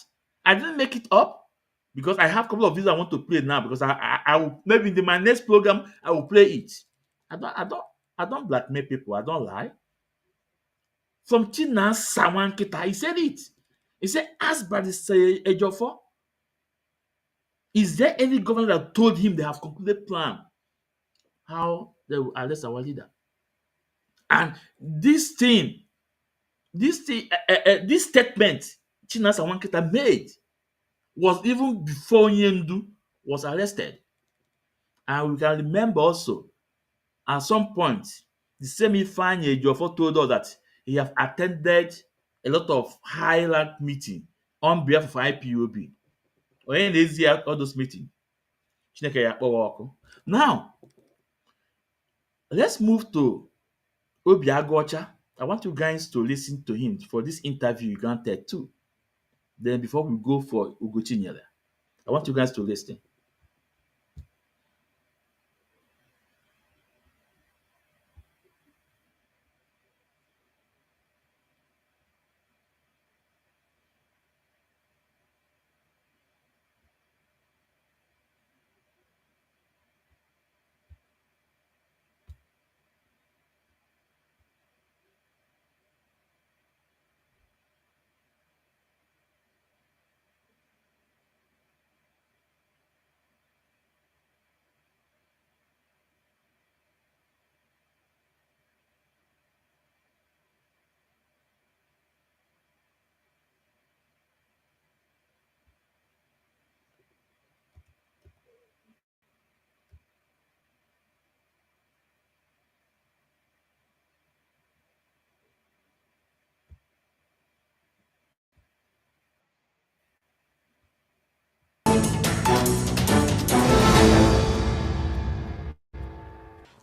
I didn't make it up. because I have a couple of videos I want to play now, because I will, maybe in my next program I will play it. I don't blackmail people. I don't lie. From Tina Sawan Kita, he said it. He said, ask by the Ejiofor, is there any governor that told him they have concluded plan how they will arrest our leader? And this statement Tina Sawan Kita made was even before Onyendu was arrested. And we can remember also, at some point, the same Ifeanyi Ejiofor told us that he have attended a lot of high-rank meeting on behalf of IPOB. When they see all those meetings, now let's move to Obi Aguocha. I want you guys to listen to him for this interview you granted too. Then before we go for Ugochinyere, I want you guys to listen.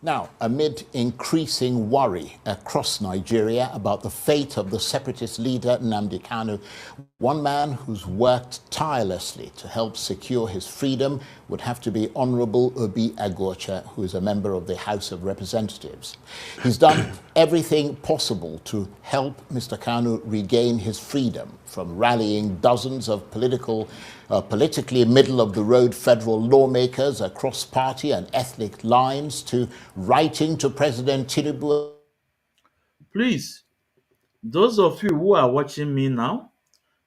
Now, amid increasing worry across Nigeria about the fate of the separatist leader Nnamdi Kanu, one man who's worked tirelessly to help secure his freedom would have to be Honorable Obi Aguocha, who is a member of the House of Representatives. He's done everything possible to help Mr. Kanu regain his freedom, from rallying dozens of politically middle-of-the-road federal lawmakers across party and ethnic lines to writing to President Tinubu. Please, those of you who are watching me now,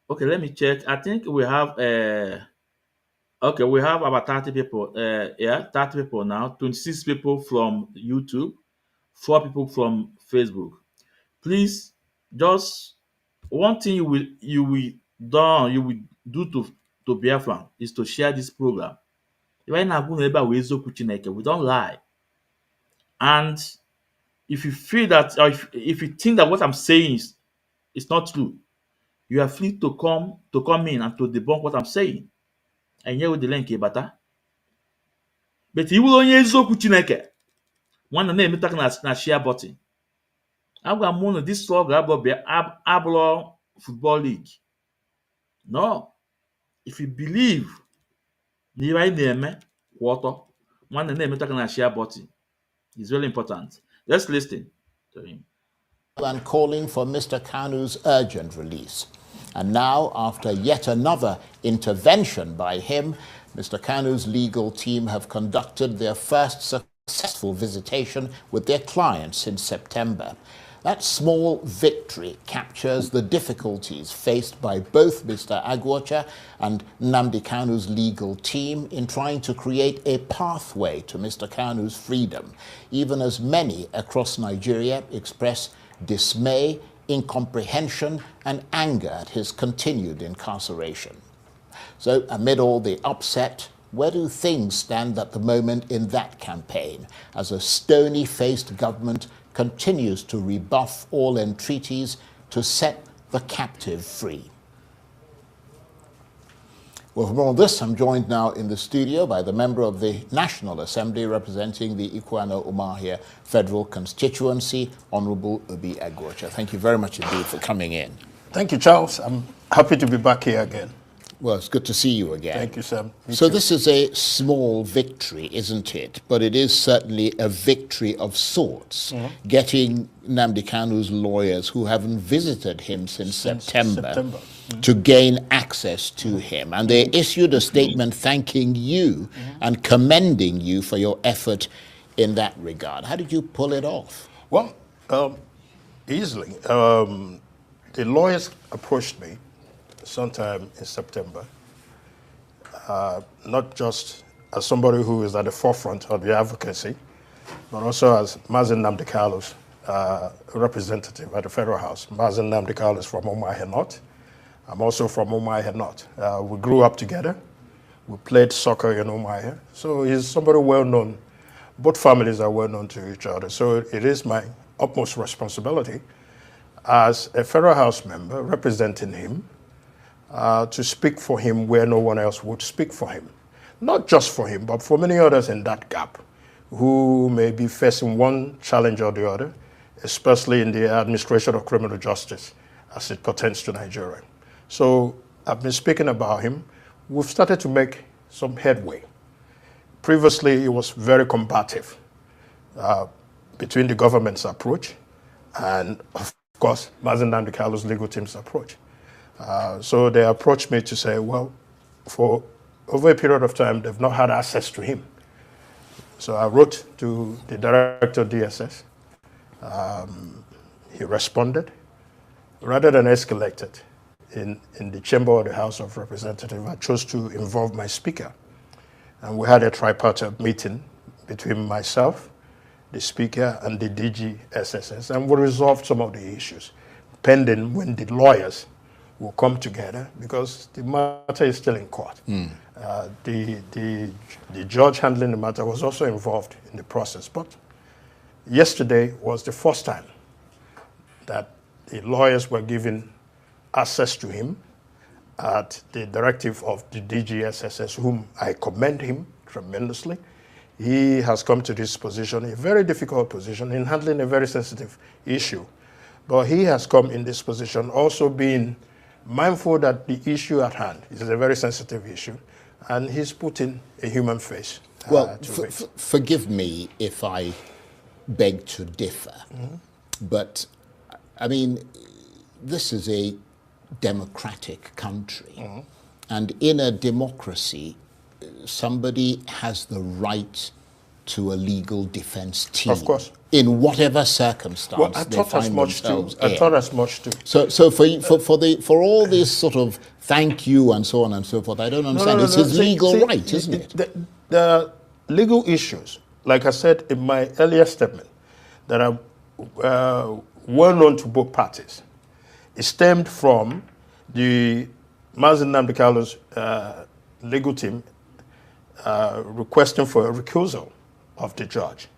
okay, let me check. I think we have okay, we have about 30 people. Yeah, 30 people now. 26 people from YouTube, 4 people from Facebook. Please, just one thing you will do to Biafra is to share this program. We don't lie. And if you feel that, or if you think that what I'm saying is not true, you are free to come in and to debunk what I'm saying. And here with the link bata. But you will only eziokwu Chineke. One na-eme na share button. Agwa m unu this struggle abụrụ football league. No. If you believe na ihe anyị na-eme kwụ ọtọ, nwanne na-emetaka na share button. It's very important. Let's listen to him. And calling for Mr. Kanu's urgent release. And now, after yet another intervention by him, Mr. Kanu's legal team have conducted their first successful visitation with their client since September. That small victory captures the difficulties faced by both Mr. Aguocha and Nnamdi Kanu's legal team in trying to create a pathway to Mr. Kanu's freedom, even as many across Nigeria express dismay, incomprehension, and anger at his continued incarceration. So, amid all the upset, where do things stand at the moment in that campaign, as a stony-faced government continues to rebuff all entreaties to set the captive free? Well, for more on this, I'm joined now in the studio by the member of the National Assembly representing the Ikuano Umahia Federal Constituency, Honorable Obi Aguocha. Thank you very much indeed for coming in. Thank you, Charles. I'm happy to be back here again. Well, it's good to see you again. Thank you, sir. So this is a small victory, isn't it? But it is certainly a victory of sorts, getting Nnamdi Kanu's lawyers, who haven't visited him since September, to gain access to him. And they issued a statement thanking you and commending you for your effort in that regard. How did you pull it off? Well, easily. The lawyers approached me sometime in September, not just as somebody who is at the forefront of the advocacy, but also as Mazi Nnamdi Kanu's representative at the Federal House. Mazi Nnamdi Kanu is from Umuahia North. I'm also from Umuahia North. We grew up together. We played soccer in Umuahia. So he's somebody well known. Both families are well known to each other. So it is my utmost responsibility as a Federal House member representing him to speak for him where no one else would speak for him. Not just for him, but for many others in that gap who may be facing one challenge or the other, especially in the administration of criminal justice as it pertains to Nigeria. So I've been speaking about him. We've started to make some headway. Previously, it was very combative between the government's approach and, of course, Mazi Nnamdi Kanu's legal team's approach. So they approached me to say, well, for over a period of time, they've not had access to him. So I wrote to the director of DSS. He responded. Rather than escalate it in the chamber of the House of Representatives, I chose to involve my speaker. And we had a tripartite meeting between myself, the speaker, and the DG SSS, and we resolved some of the issues, pending when the lawyers will come together, because the matter is still in court. The judge handling the matter was also involved in the process. But yesterday was the first time that the lawyers were given access to him at the directive of the DGSSS, whom I commend him tremendously. He has come to this position, a very difficult position, in handling a very sensitive issue. But he has come in this position also being mindful that the issue at hand is a very sensitive issue, and he's putting a human face Well, to it. forgive me if I beg to differ, but I mean, this is a democratic country, and in a democracy, somebody has the right to a legal defense team. Of course. In whatever circumstance Well, I they thought as find much too. themselves I in. thought as much too. So for all this sort of thank you and so on and so forth, I don't understand. It's his legal right, isn't it? The legal issues, like I said in my earlier statement, that are well known to both parties, it stemmed from the Mazi Nnamdi Kanu's legal team requesting for a recusal of the judge.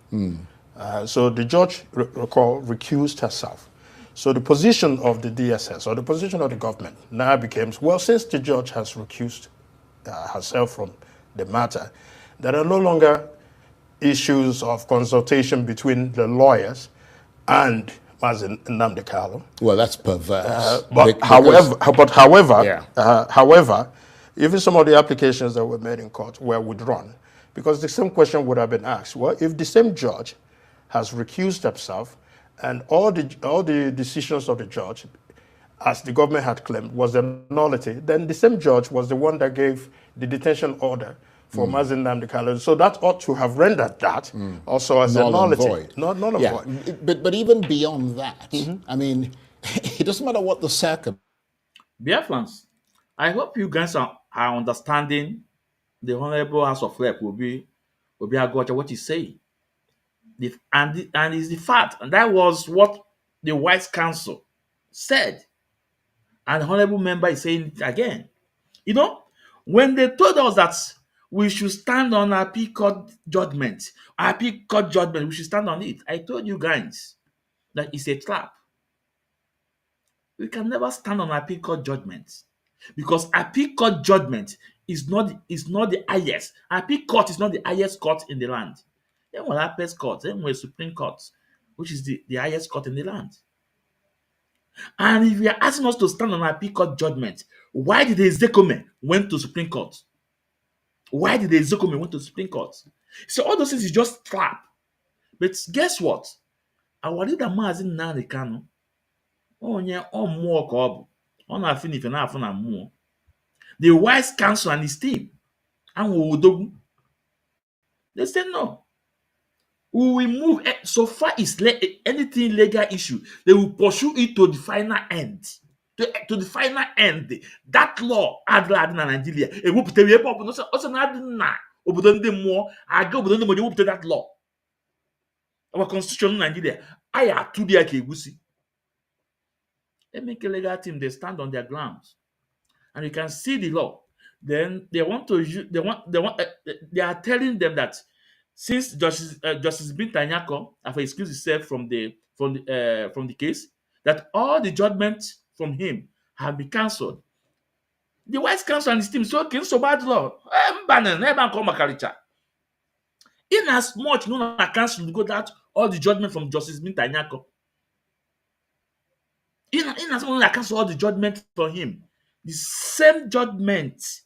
So the judge, recall, recused herself. So the position of the DSS, or the position of the government, now becomes, well, since the judge has recused herself from the matter, there are no longer issues of consultation between the lawyers and Mazi Nnamdi Kanu. Well, that's perverse. However, even some of the applications that were made in court were withdrawn, because the same question would have been asked. Well, if the same judge has recused himself and all the decisions of the judge, as the government had claimed, was a nullity, then the same judge was the one that gave the detention order for Mazi Nnamdi Kanu. So that ought to have rendered that also as Null a nullity. and void. Null and void. But even beyond that, I mean, it doesn't matter what the circumstance. Biafrans, I hope you guys are understanding the Honorable House of Rep Obi Aguocha, what he's saying. And it's the fact, and that was what the White Council said. And the Honorable Member is saying it again. You know, when they told us that we should stand on our appeal court judgment, we should stand on it. I told you guys that it's a trap. We can never stand on appeal court judgment, because appeal court judgment is not the highest. Appeal court is not the highest court in the land. Then we'll appeal court, then we'll Supreme Court, which is the highest court in the land. And if you are asking us to stand on appeal court judgment, why did the Ezekome went to Supreme Court? Why did the Ezekome went to Supreme Court? So all those things is just trap. But guess what? Our leader Mazi Nnamdi Kanu, onye ọmụọ ka ọ bụ, On a fini na more. The wise counsel and his team. And they said no. We will move so far is anything legal issue, they will pursue it to the final end. To the final end. That law adla na Nigeria. E wupụtara ebe ọ bụ also na adị na obodo ndị mmụọ aga obodo ndị mmụọ wupụta that law. Our constitution in Nigeria, I are two dia ka egusi. They make a legal team, they stand on their grounds. And you can see the law. Then they want to use, they are telling them that since Justice Binta Nyako have excused himself from the case, that all the judgments from him have been cancelled. The Vice Counsel and his team so okay, so bad law. In as much no na cancel go that all the judgment from Justice Binta Nyako. In as much no cancel all the judgment from him, the same judgment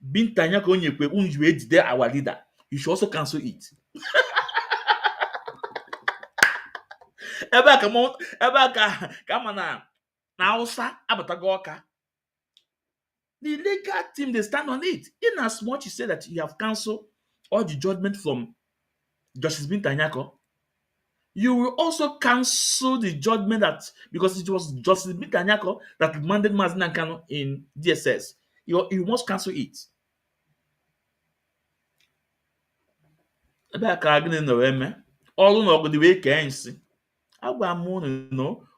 Binta Nyako Onyekwe unjwe ejide our leader, you should also cancel it. Ebe ka na Hausa abatago Ọka. The legal team, they stand on it. In as much you say that you have cancelled all the judgment from Justice Binta Nyako, you will also cancel the judgment that, because it was Justice Binta Nyako that remanded Mazi Nnamdi Kanu in DSS. You must cancel it.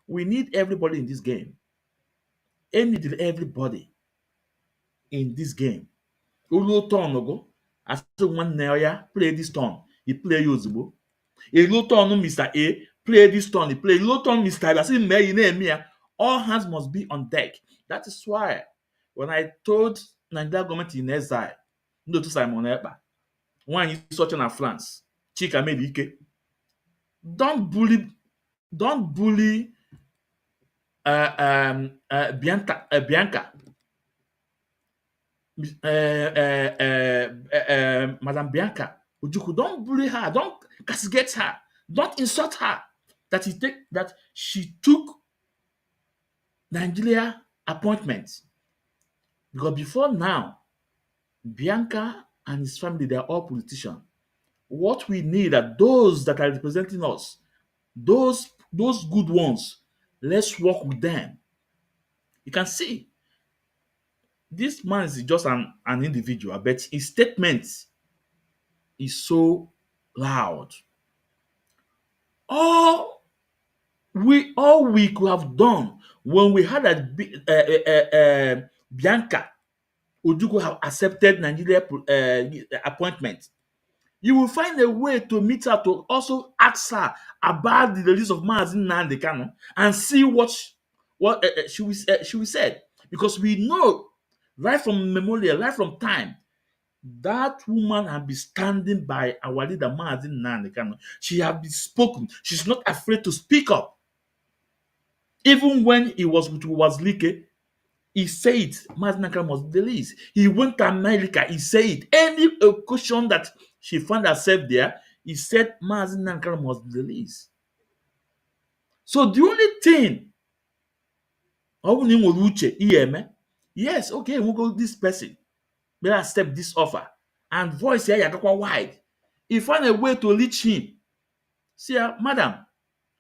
We need everybody in this game. Everybody in this game. Ulu turn go. As one ya play this turn, he play Yozubo. A low turn Mr. A, play this turn, he play low turn Mr. B. I say, all hands must be on deck. That is why when I told Nigeria government in exile, no to Simon Ekpa, when you searching at France, Chika Medike, don't bully Bianca. Madam Bianca Ojukwu, don't bully her, don't castigate her, don't insult her that she took Nigeria appointments. Because before now, Bianca and his family, they are all politicians. What we need are those that are representing us, those good ones. Let's work with them. You can see this man is just an individual, but his statement is so loud. All we could have done when we had Bianca Ojukwu have accepted Nigeria appointment, you will find a way to meet her to also ask her about the release of Mazi Nnamdi Kanu and see what she will say, because we know right from memorial, right from time, that woman has been standing by our leader Mazi Nnamdi Kanu. She has been spoken. She's not afraid to speak up. Even when he was with Wazlike, he said Mazi Nnamdi Kanu must be released. He went to America, he said any occasion that she found herself there, he said Mazi Nnamdi Kanu must be released. So the only thing, yes, okay, we'll go this person. May I accept this offer? And voice here, you wide. He find a way to reach him. See, madam,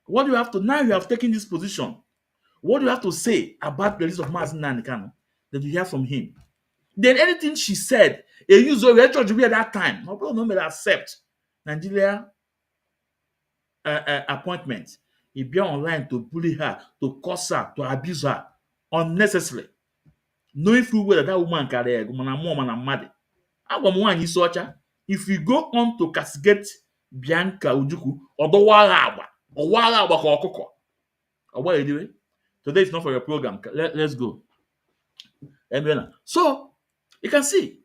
what do you have to, now you have taken this position, what do you have to say about the release of Mazi Nnamdi Kanu that you hear from him? Then anything she said, a user church at that time, no may accept Nigeria appointment. He be online to bully her, to curse her, to abuse her unnecessarily. Knowing full well that woman carry mad. If you go on to castigate Bianca Ojukwu, today is not for your program. Let's go. So you can see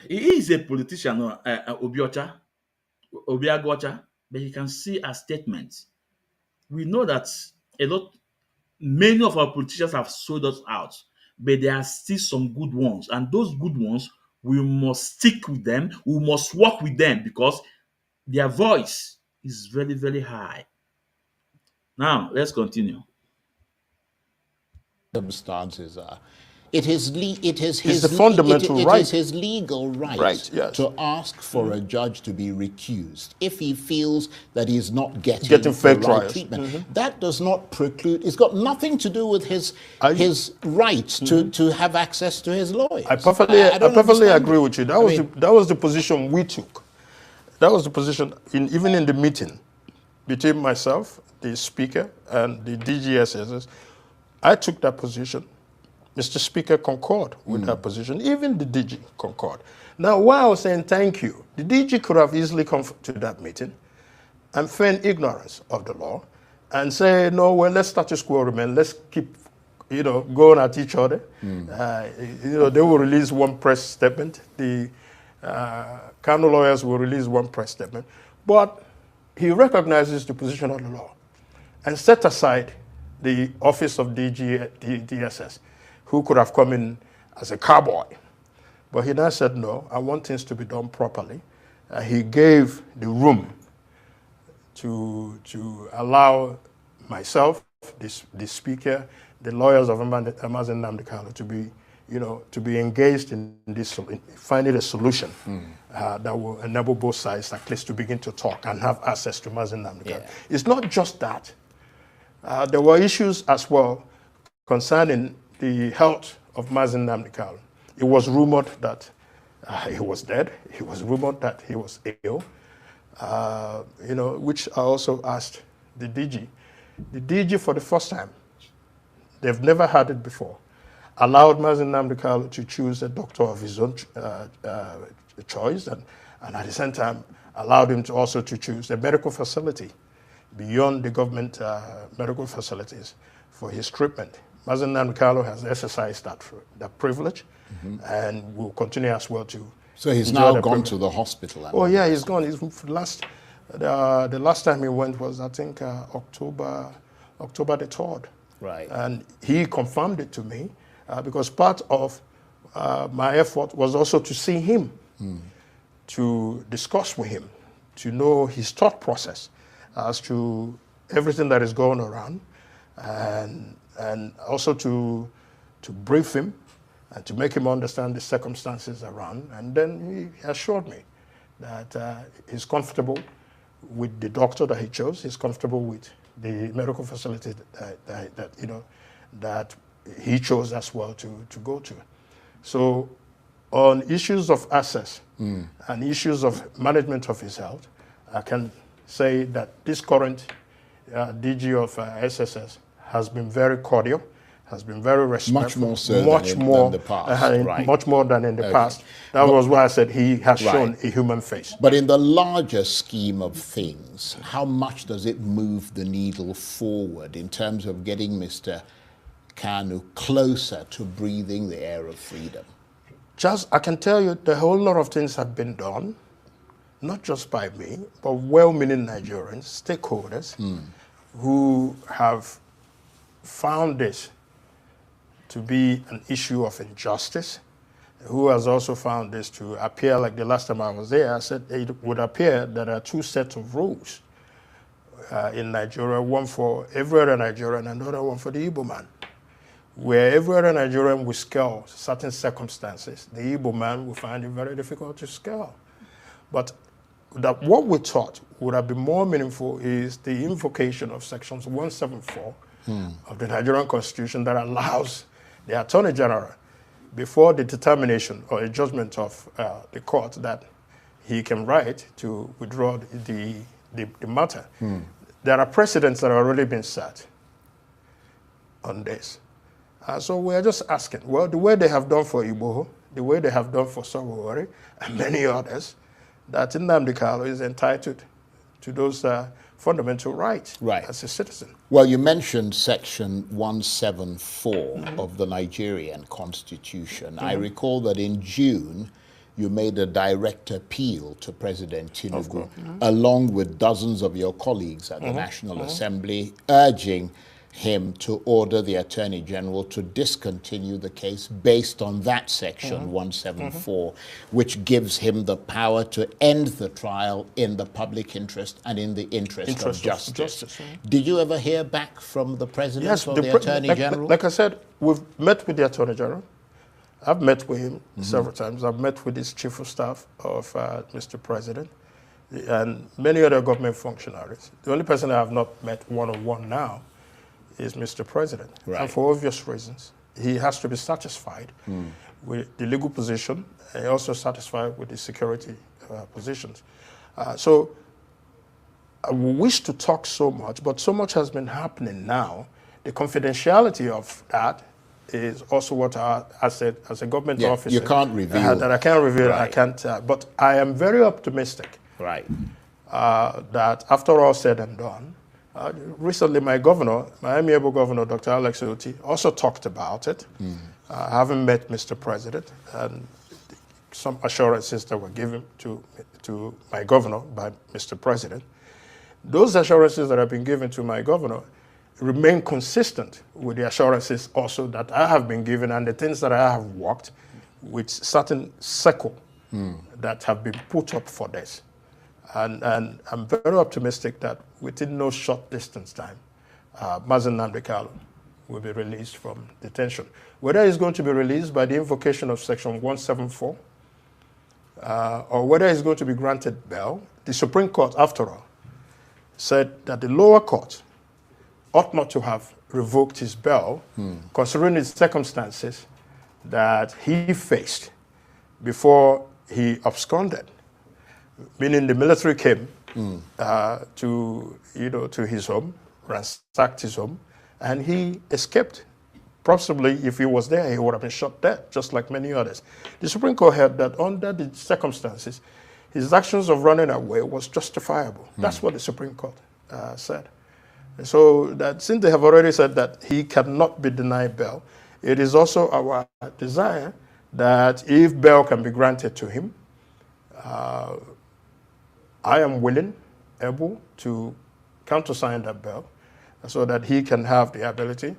he is a politician, Obi Aguocha, but you can see a statement. We know that many of our politicians have sold us out, but there are still some good ones, and those good ones, we must stick with them. We must work with them because their voice is very, very high. Now, let's continue. circumstances are, it is It's the fundamental right. It is his legal right, yes. to ask for a judge to be recused if he feels that he's not getting fair the right trials. treatment. That does not preclude. It's got nothing to do with his right to have access to his lawyers. I perfectly agree with you. That was the position we took. That was the position even in the meeting between myself, the speaker, and the DGSS. I took that position. Mr. Speaker concurred with that position. Even the DG concurred. Now, why I was saying thank you, the DG could have easily come to that meeting and feign ignorance of the law and say, no, well, let's status quo remain. Let's keep, going at each other. They will release one press statement. The Kanu lawyers will release one press statement. But he recognizes the position of the law and set aside the office of DSS, who could have come in as a cowboy. But he now said, no, I want things to be done properly. He gave the room to allow myself, the speaker, the lawyers of Mazi Nnamdi Kanu to be engaged in this, finding a solution that will enable both sides at least to begin to talk and have access to Mazi Nnamdi Kanu. It's not just that. There were issues as well concerning the health of Mazi Nnamdi Kanu. It was rumored that he was dead. It was rumored that he was ill, which I also asked the DG. The DG, for the first time, they've never had it before, allowed Mazi Nnamdi Kanu to choose a doctor of his own choice, and at the same time allowed him to also to choose a medical facility beyond the government medical facilities for his treatment. Mazi Nnamdi Kanu has exercised that privilege, and will continue as well to. So he's now gone to the hospital. Oh yeah, he's gone. The last time he went was, I think, October the 3rd. Right. And he confirmed it to me because part of my effort was also to see him, to discuss with him, to know his thought process as to everything that is going around, and also to brief him and to make him understand the circumstances around. And then he assured me that he's comfortable with the doctor that he chose. He's comfortable with the medical facility that he chose as well to go to. So on issues of access and issues of management of his health, I can say that this current DG of SSS has been very cordial, has been very respectful. Much more so than in the past. Right. Much more than in the past. That was why I said he has shown a human face. But in the larger scheme of things, how much does it move the needle forward in terms of getting Mr. Kanu closer to breathing the air of freedom? I can tell you the whole lot of things have been done, not just by me, but well-meaning Nigerians, stakeholders, who have found this to be an issue of injustice, who has also found this to appear, like the last time I was there, I said it would appear that there are two sets of rules in Nigeria, one for every other Nigerian and another one for the Igbo man. Where every other Nigerian will scale certain circumstances, the Igbo man will find it very difficult to scale. But that what we thought would have been more meaningful is the invocation of sections 174 of the Nigerian Constitution that allows the Attorney General, before the determination or a judgment of the court, that he can write to withdraw the matter. There are precedents that have already been set on this. So we're just asking, well, the way they have done for Igbo, the way they have done for Sowore and many others, that Nnamdi Kanu is entitled to those fundamental rights as a citizen. Well, you mentioned Section 174 of the Nigerian Constitution. I recall that in June, you made a direct appeal to President Tinubu, along with dozens of your colleagues at the National Assembly, urging him to order the Attorney General to discontinue the case based on that section 174, which gives him the power to end the trial in the public interest and in the interest of justice. Did you ever hear back from the President or the Attorney General? Like I said, we've met with the Attorney General. I've met with him several times. I've met with his Chief of Staff of Mr. President and many other government functionaries. The only person I have not met one-on-one now is Mr. President. Right. And for obvious reasons. He has to be satisfied with the legal position and also satisfied with the security positions. So I wish to talk so much, but so much has been happening now. The confidentiality of that is also what I said as a government officer. You can't reveal. That I can't reveal, Right. I can't, but I am very optimistic Right. that after all said and done, recently my governor, my amiable governor, Dr. Alex Oti, also talked about it, having met Mr. President, and some assurances that were given to my governor by Mr. President. Those assurances that have been given to my governor remain consistent with the assurances also that I have been given and the things that I have worked with certain circle that have been put up for this. And I'm very optimistic that within no short distance time, Mazi Nnamdi Kanu will be released from detention. Whether he's going to be released by the invocation of Section 174, or whether he's going to be granted bail, the Supreme Court, after all, said that the lower court ought not to have revoked his bail, considering the circumstances that he faced before he absconded. Meaning the military came to his home, ransacked his home, and he escaped. Possibly, if he was there, he would have been shot dead, just like many others. The Supreme Court held that under the circumstances, his actions of running away was justifiable. That's what the Supreme Court said. So that since they have already said that he cannot be denied bail, it is also our desire that if bail can be granted to him, I am willing, able to countersign that bail so that he can have the ability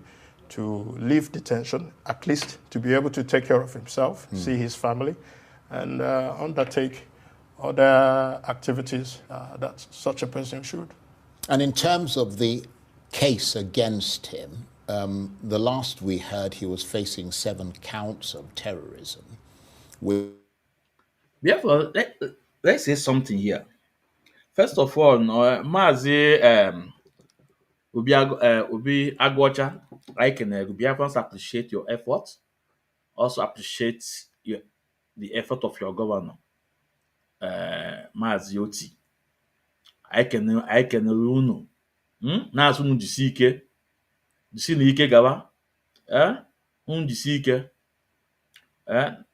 to leave detention, at least to be able to take care of himself, see his family, and undertake other activities that such a person should. And in terms of the case against him, the last we heard, he was facing 7 counts of terrorism. Therefore, let's say something here. First of all, Mazi Obi Aguocha, I can Biafrans appreciate your effort. Also appreciate the effort of your governor, Mazi Oti. I can unu. Na-asụ unu jisi ike. Jisi na ike gawa. Unu jisi ike.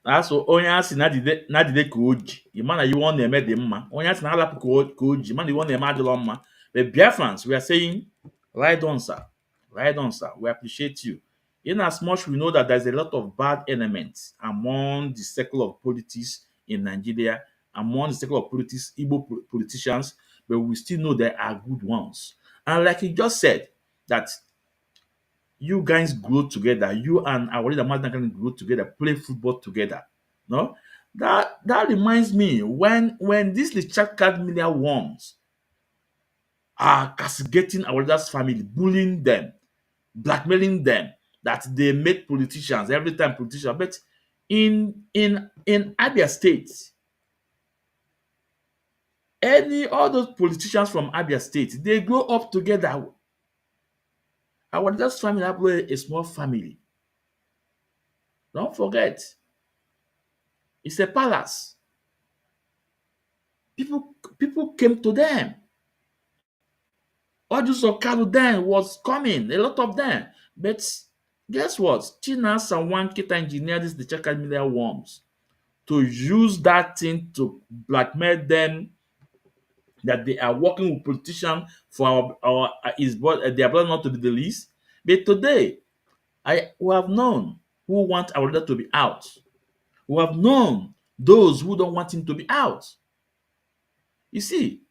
Na-asụ onye asị na-adịde ka oji. Ịma na iwe ọ na-eme dị mma. Onye asị na-alapụ ka oji. Ịma na iwe ọ na-eme adịrọ mma. But Biafrans, we are saying, ride on, sir. Ride on, sir. We appreciate you. In as much we know that there's a lot of bad elements among the circle of politics in Nigeria, among the circle of politics, Igbo politicians, but we still know there are good ones. And like he just said, that you guys grow together, you and our leader Mazi Nnamdi Kanu grow together, play football together. No? That reminds me when these Richard media worms are castigating our leader's family, bullying them, blackmailing them, that they make politicians every time politicians. But in Abia State, all those politicians from Abia State, they grow up together. Our leader's family have a small family. Don't forget, it's a palace. People came to them. Audios of Kanu then was coming, a lot of them. But guess what? Chinas and one Kita engineered the Chaka media worms to use that thing to blackmail them that they are working with politicians for their brother not to be the least. But today, we have known who want our leader to be out. We have known those who don't want him to be out. You see,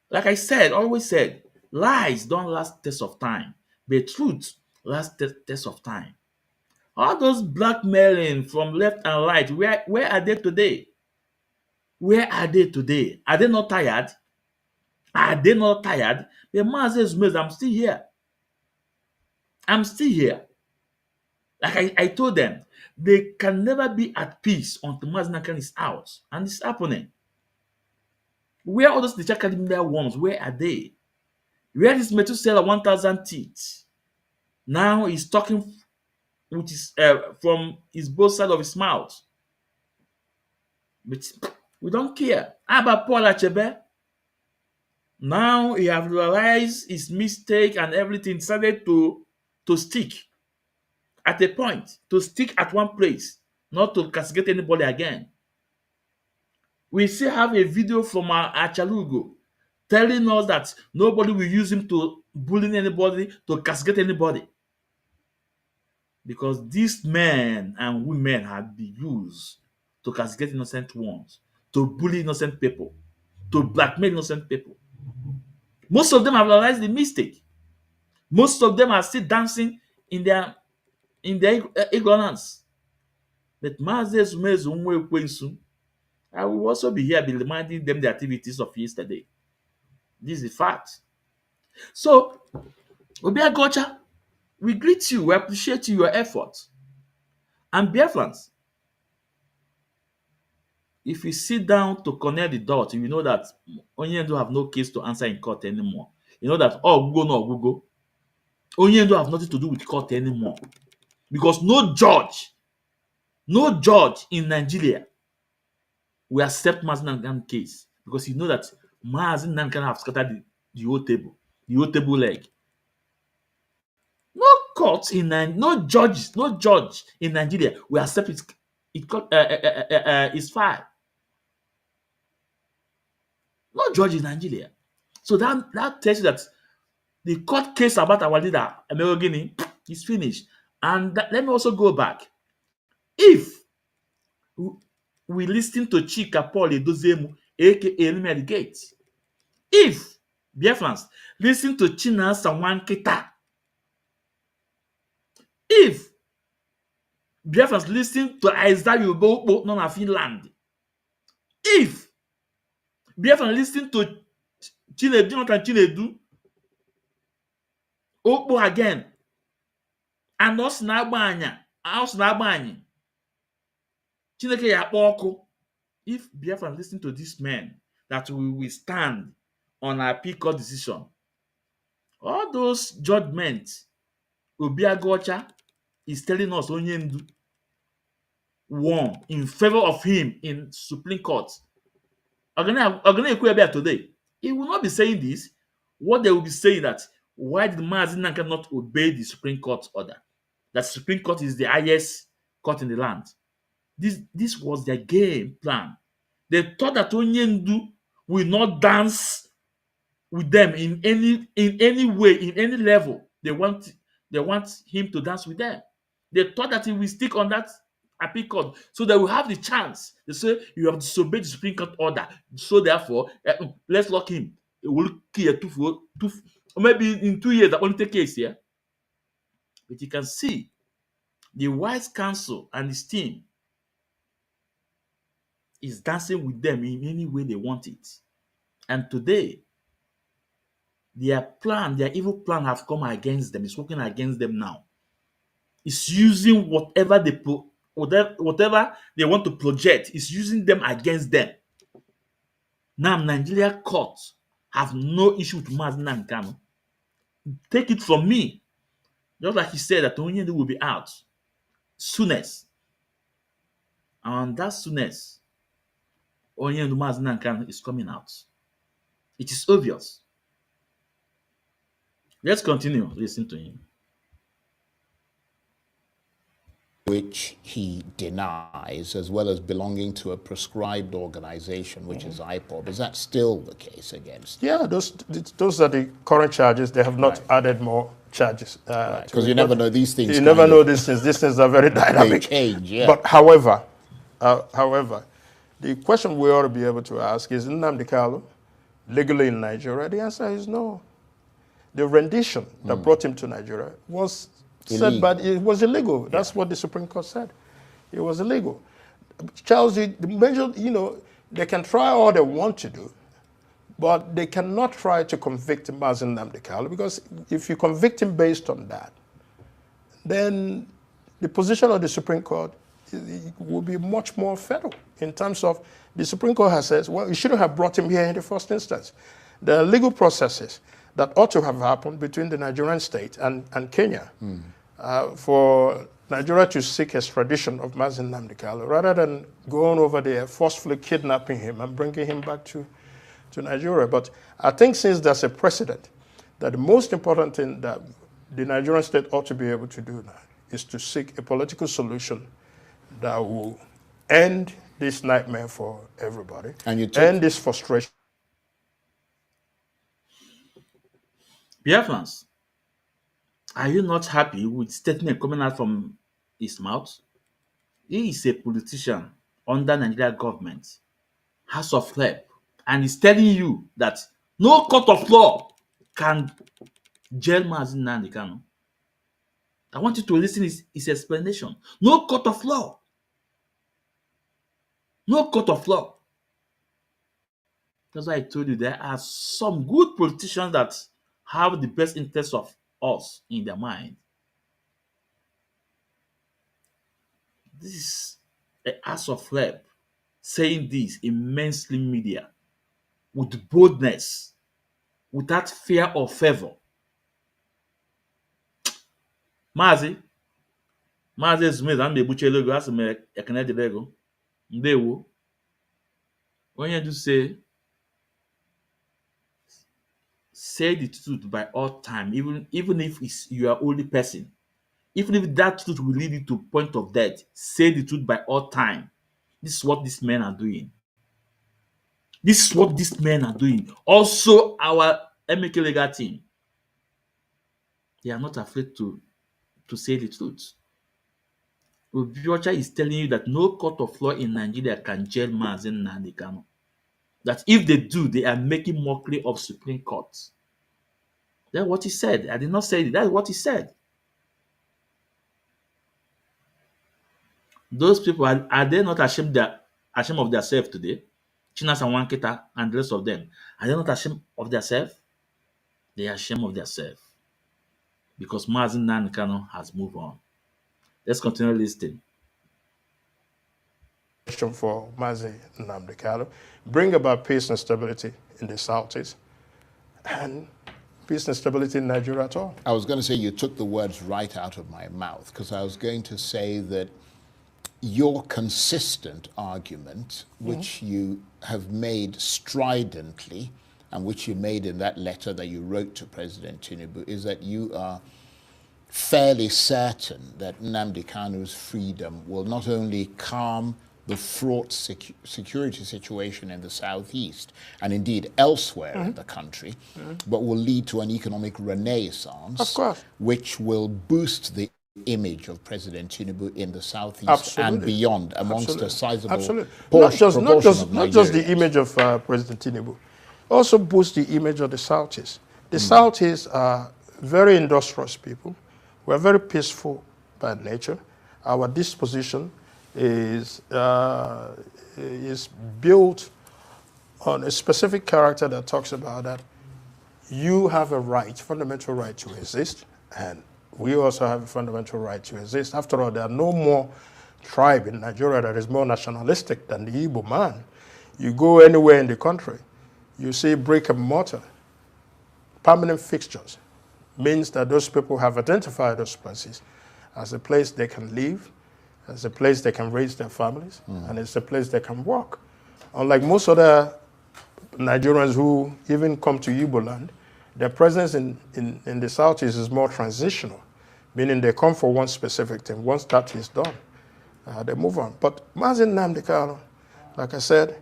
like I said, always said, lies don't last test of time. But truth lasts the test of time. All those blackmailing from left and right, where are they today? Where are they today? Are they not tired? Are they not tired? The man says, I'm still here. I'm still here. Like I told them, they can never be at peace until Mazi Nnamdi Kanu is out. And it's happening. Where are those teacher academy ones? Where are they? Where is Methuselah 1,000 teeth? Now he's talking with his, from his both side of his mouth. But we don't care. How about Paul Achebe? Now he have realized his mistake and everything started to stick at a point, to stick at one place, not to castigate anybody again. We still have a video from Achalugo telling us that nobody will use him to bully anybody, to castigate anybody. Because these men and women have been used to castigate innocent ones, to bully innocent people, to blackmail innocent people. Most of them have realized the mistake. Most of them are still dancing in their ignorance. But I will also be here, be reminding them the activities of yesterday. This is a fact. So, Obi Aguocha, we greet you, we appreciate your effort. And Biafrans, if you sit down to connect the dots, you know that Onyendu have no case to answer in court anymore. You know that Google, Onyendu have nothing to do with court anymore. Because no judge in Nigeria will accept Mazi Nnamdi Kanu case. Because you know that Mazi Nnamdi Kanu have scattered the whole table leg. No judge in Nigeria will accept his file. No judge in Nigeria. So that tells you that the court case about our leader, Emerogini, is finished. And let me also go back. If we listen to Chika Paul Edozemu, aka Enemy at the Gate, if Biafrans listen to China Sawankita, if Biafrans listen to Isaiah Yobo non Finland, if Biafrans listen to Jonathan Chinedu Okpo again, and us na-agba anyị, Chineke ya akpọ ọkụ. If Biafrans listen to this man, that we will stand on our appeal court decision, all those judgments Obi Aguocha is telling us Onyendu won in favor of him in Supreme Court. Today, he will not be saying this. What they will be saying that, why did Mazi Nnamdi Kanu not obey the Supreme Court order? That Supreme Court is the highest court in the land. This was their game plan. They thought that Onyendu will not dance with them in any way, in any level. They want him to dance with them. They thought that he will stick on that appeal court, so they will have the chance. They say you have disobeyed the Supreme Court order, so therefore let's lock him. It will kill or maybe in 2 years that only take case here. But you can see the White Council and his team is dancing with them in any way they want it. And today, their evil plan have come against them. It's working against them now. It's using whatever they want to project, it's using them against them. Now, Nigeria courts have no issue with Mazi Nnamdi Kanu. Take it from me. Just like he said that Onyendu will be out soonest. And that soonest, Onyendu Mazi Nnamdi Kanu is coming out. It is obvious. Let's continue listening to him. Which he denies, as well as belonging to a prescribed organization, which is Ipob. Is that still the case against him? Yeah, those are the current charges. They have not added more charges. Because you never know these things. You never know these things. These things are very dynamic. They change, yeah. But however, the question we ought to be able to ask is Nnamdi Kanu legally in Nigeria? The answer is no. the rendition that brought him to Nigeria was said, but it was illegal. That's what the Supreme Court said. It was illegal. Charles, the major, they can try all they want to do, but they cannot try to convict Mazi Nnamdi Kanu, because if you convict him based on that, then the position of the Supreme Court will be much more federal in terms of the Supreme Court has said, well, you shouldn't have brought him here in the first instance. There are legal processes that ought to have happened between the Nigerian state and Kenya for Nigeria to seek extradition of Mazi Nnamdi Kanu, rather than going over there, forcefully kidnapping him and bringing him back to Nigeria. But I think since there's a precedent, that the most important thing that the Nigerian state ought to be able to do now is to seek a political solution that will end this nightmare for everybody, and end this frustration. Biafrans, are you not happy with statement coming out from his mouth? He is a politician under Nigeria government, House of Rep, and he's telling you that no court of law can jail Mazi Nnamdi Kanu. I want you to listen to his explanation. No court of law. No court of law. That's why I told you there are some good politicians that have the best interests of us in their mind. This is a House of Rep saying this in mainstream media with boldness, without fear or favor. Mazi Smith, I'm the butcher logo, as a Canadian lego. Ndewo. Onyendu say the truth by all time, even if you are only person. Even if that truth will lead you to point of death, say the truth by all time. This is what these men are doing. This is what these men are doing. Also, our MK legal team, they are not afraid to say the truth. Obi Aguocha is telling you that no court of law in Nigeria can jail Mazi Nnamdi Kanu. That if they do, they are making mockery of Supreme Court. That's what he said. I did not say it. That's what he said. Those people, are they not ashamed of themselves today? Chinas and Wanketa and the rest of them. Are they not ashamed of themselves? They are ashamed of themselves. Because Mazi Nnamdi Kanu has moved on. Let's continue listening. For Mazi Nnamdi Kanu, bring about peace and stability in the Southeast, and peace and stability in Nigeria at all. I was going to say you took the words right out of my mouth, because I was going to say that your consistent argument, which you have made stridently, and which you made in that letter that you wrote to President Tinubu, is that you are fairly certain that Nnamdi Kanu's freedom will not only calm the fraught security situation in the Southeast, and indeed elsewhere in the country, but will lead to an economic renaissance, of course, which will boost the image of President Tinubu in the Southeast and beyond, amongst a sizable portion not just the image of President Tinubu, also boost the image of the Southeast. The Southeast are very industrious people. We're very peaceful by nature. Our disposition is built on a specific character that talks about that you have a right, fundamental right to exist, and we also have a fundamental right to exist. After all, there are no more tribe in Nigeria that is more nationalistic than the Igbo man. You go anywhere in the country, you see brick and mortar, permanent fixtures, means that those people have identified those places as a place they can live, as a place they can raise their families, and it's a place they can work. Unlike most other Nigerians who even come to Igbo land, their presence in the Southeast is more transitional, meaning they come for one specific thing. Once that is done, they move on. But Mazi Nnamdi Kanu, like I said,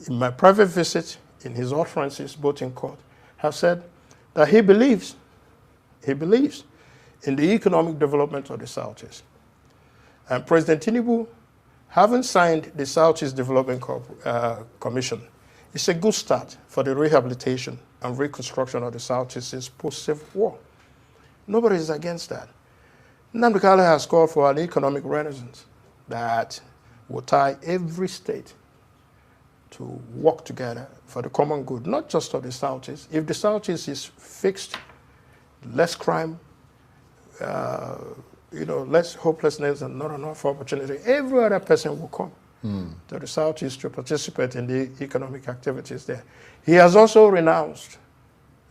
in my private visit, in his utterances, both in court, have said that he believes in the economic development of the Southeast. And President Tinubu, having signed the Southeast Development Commission, it's a good start for the rehabilitation and reconstruction of the Southeast is post-Civil War. Nobody is against that. Nnamdi Kanu has called for an economic renaissance that will tie every state to work together for the common good, not just of the Southeast. If the Southeast is fixed, less crime, less hopelessness and not enough opportunity, every other person will come to the Southeast to participate in the economic activities there. He has also renounced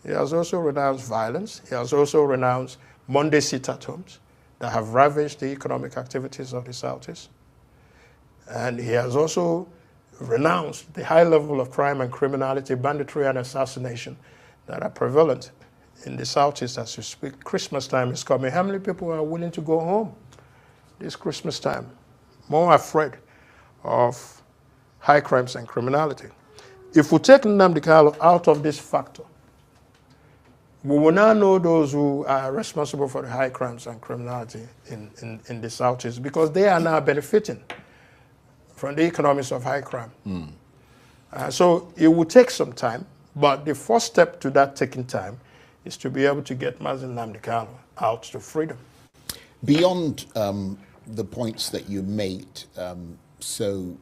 violence. He has also renounced Monday sit-at-homes that have ravaged the economic activities of the Southeast. And he has also renounced the high level of crime and criminality, banditry and assassination that are prevalent in the Southeast as we speak. Christmas time is coming. How many people are willing to go home this Christmas time? More afraid of high crimes and criminality. If we take Nnamdi Kanu out of this factor, we will now know those who are responsible for the high crimes and criminality in the Southeast, because they are now benefiting from the economics of high crime. So it will take some time, but the first step to that taking time is to be able to get Mazi Nnamdi Kanu out to freedom. Beyond the points that you made so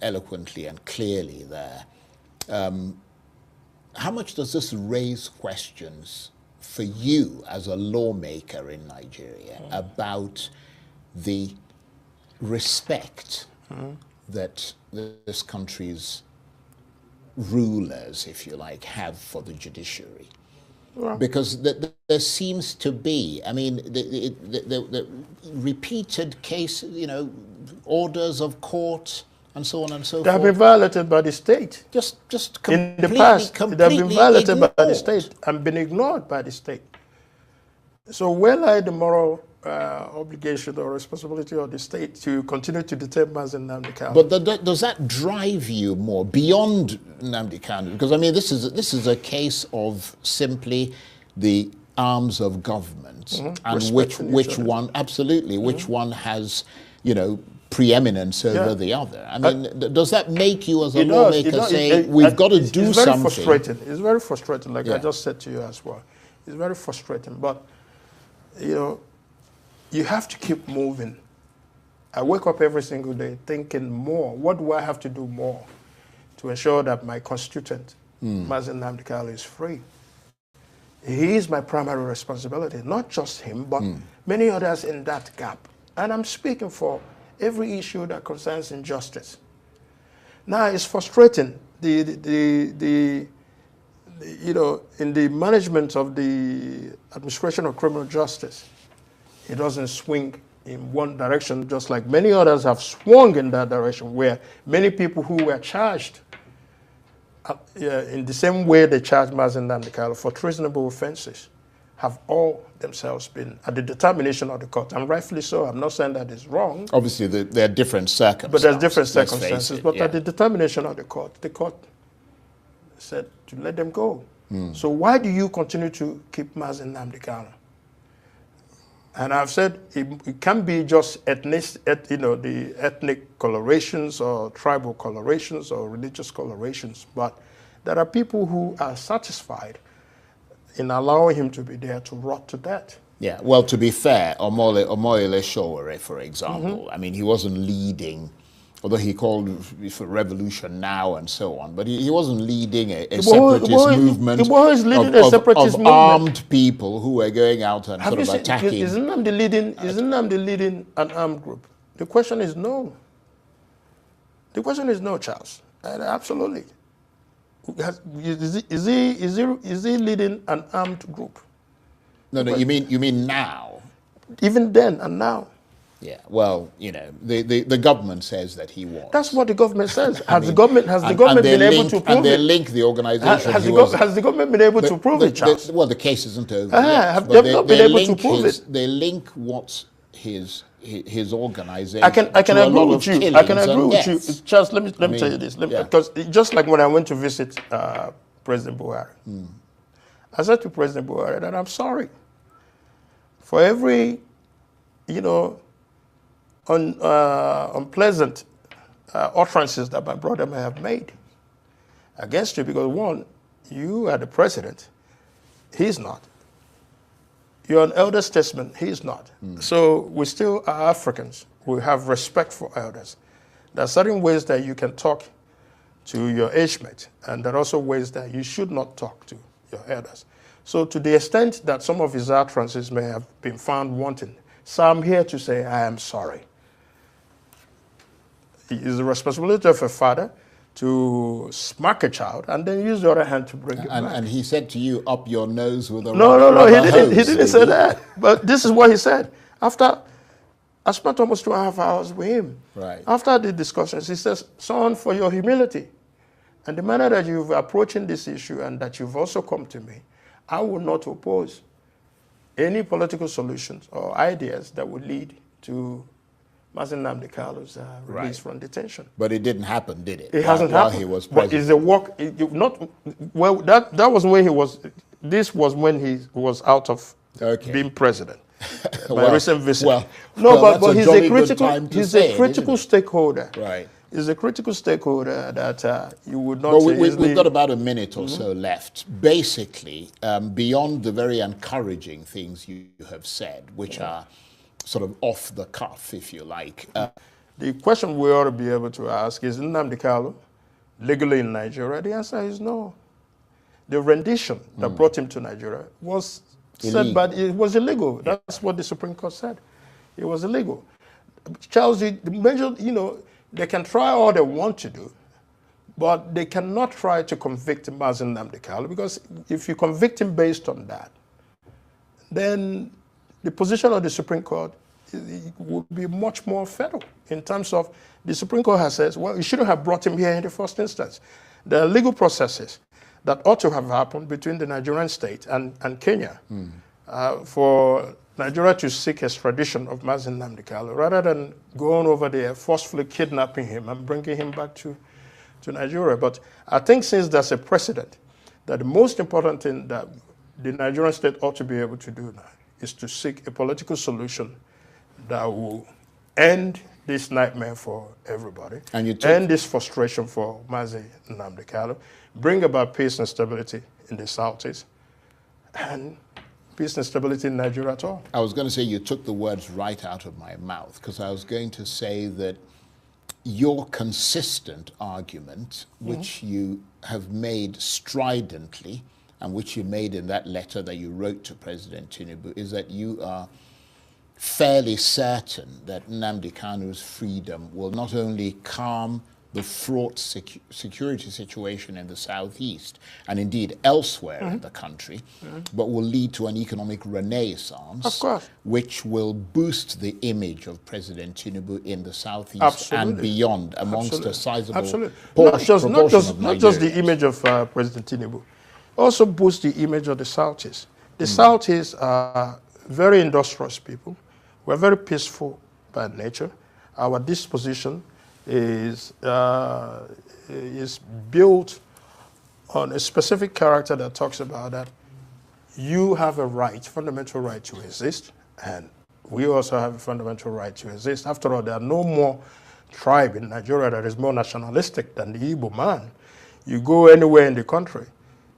eloquently and clearly there, how much does this raise questions for you as a lawmaker in Nigeria about the respect that this country's rulers, if you like, have for the judiciary? Well, because there seems to be, I mean, the repeated case, orders of court and so on and so forth. They have been violated by the state. Just in the past, they have been violated by the state and been ignored by the state. So where lie the moral obligation or responsibility of the state to continue to detain Mazi Nnamdi Kanu? But does that drive you more beyond Nnamdi Kanu? Because I mean, this is a case of simply the arms of government and which one absolutely which one has preeminence over the other. I mean, does that make you as a lawmaker say we've got to do something? It's very frustrating. It's very frustrating, like I just said to you as well. It's very frustrating, but you have to keep moving. I wake up every single day thinking more. What do I have to do more to ensure that my constituent, Mazi Nnamdi Kanu, is free? He is my primary responsibility, not just him, but many others in that gap. And I'm speaking for every issue that concerns injustice. Now, it's frustrating. In the management of the administration of criminal justice, it doesn't swing in one direction, just like many others have swung in that direction, where many people who were charged in the same way they charged Mazi Nnamdi Kanu for treasonable offenses have all themselves been at the determination of the court, and rightfully so. I'm not saying that is wrong. Obviously, there are different circumstances. But there's different circumstances. But at the determination of the court said to let them go. So why do you continue to keep Mazi Nnamdi Kanu? And I've said it can be just the ethnic colorations or tribal colorations or religious colorations, but there are people who are satisfied in allowing him to be there to rot to death. Yeah, well, to be fair, Omoyele Sowore, for example, I mean, he wasn't leading, although he called for revolution now and so on, but he wasn't leading a separatist movement of armed people who were going out and sort of attacking. Isn't Nnamdi leading an armed group? The question is no. The question is no, Charles. Absolutely. Is he leading an armed group? No, you mean now? Even then and now. Yeah, well, the government says that he was. That's what the government says. Has the government been able to prove it? And they link the organization. Has the government been able to prove it, Charles? Well, the case isn't over yet. They've not been able to prove it. They link what's his organization. I can agree with you. I can agree with you. Charles, let me tell you this. Because just like when I went to visit President Buhari, I said to President Buhari that I'm sorry for every, unpleasant utterances that my brother may have made against you, because one, You are the president. He's not. You're an elder statesman. He's not. So we still are Africans. We have respect for elders. There are certain ways that you can talk to your age mate, and there are also ways that you should not talk to your elders. So to the extent that some of his utterances may have been found wanting, so I'm here to say I am sorry. It is the responsibility of a father to smack a child and then use the other hand to bring it back. And he said to you, up your nose with a No, he didn't. hose, He didn't say that. But this is what he said. After I spent almost 2.5 hours with him. Right. After the discussions, he says, "Son, for your humility and the manner that you've approaching this issue and that you've also come to me, I will not oppose any political solutions or ideas that would lead to Mazi Nnamdi Kanu's release from detention." But it didn't happen, did it? It hasn't while happened. he was But president. is the work not well? That was when he was. This was when he was out of being president. My recent visit. That's but he's jolly a good critical. time to He's say a it, critical isn't it? stakeholder. Right. He's a critical stakeholder that you would not. Well, say we've got about a minute or so left. Basically, beyond the very encouraging things you have said, which are sort of off the cuff, if you like. The question we ought to be able to ask is, Nnamdi Kanu legally in Nigeria? The answer is no. The rendition that brought him to Nigeria was said, but it was illegal. That's what the Supreme Court said. It was illegal. Charles, the major, they can try all they want to do, but they cannot try to convict Mazi Nnamdi Kanu, because if you convict him based on that, then the position of the Supreme Court would be much more federal in terms of the Supreme Court has said, well, you shouldn't have brought him here in the first instance. There are legal processes that ought to have happened between the Nigerian state and Kenya for Nigeria to seek extradition of Mazi Nnamdi Kanu, rather than going over there, forcefully kidnapping him and bringing him back to Nigeria. But I think since there's a precedent, that the most important thing that the Nigerian state ought to be able to do now is to seek a political solution that will end this nightmare for everybody, And end this frustration for Mazi Nnamdi Kanu, bring about peace and stability in the Southeast, and peace and stability in Nigeria at all. I was going to say you took the words right out of my mouth, because I was going to say that your consistent argument, which you have made stridently, and which you made in that letter that you wrote to President Tinubu, is that you are fairly certain that Nnamdi Kanu's freedom will not only calm the fraught security situation in the southeast and indeed elsewhere in the country, but will lead to an economic renaissance, Of course. which will boost the image of President Tinubu in the southeast and beyond amongst a sizable portion Not just of the image of President Tinubu, also boost the image of the Southeast. The Southeast are very industrious people. We're very peaceful by nature. Our disposition is built on a specific character that talks about that you have a right, fundamental right to exist, and we also have a fundamental right to exist. After all, there are no more tribe in Nigeria that is more nationalistic than the Igbo man. You go anywhere in the country,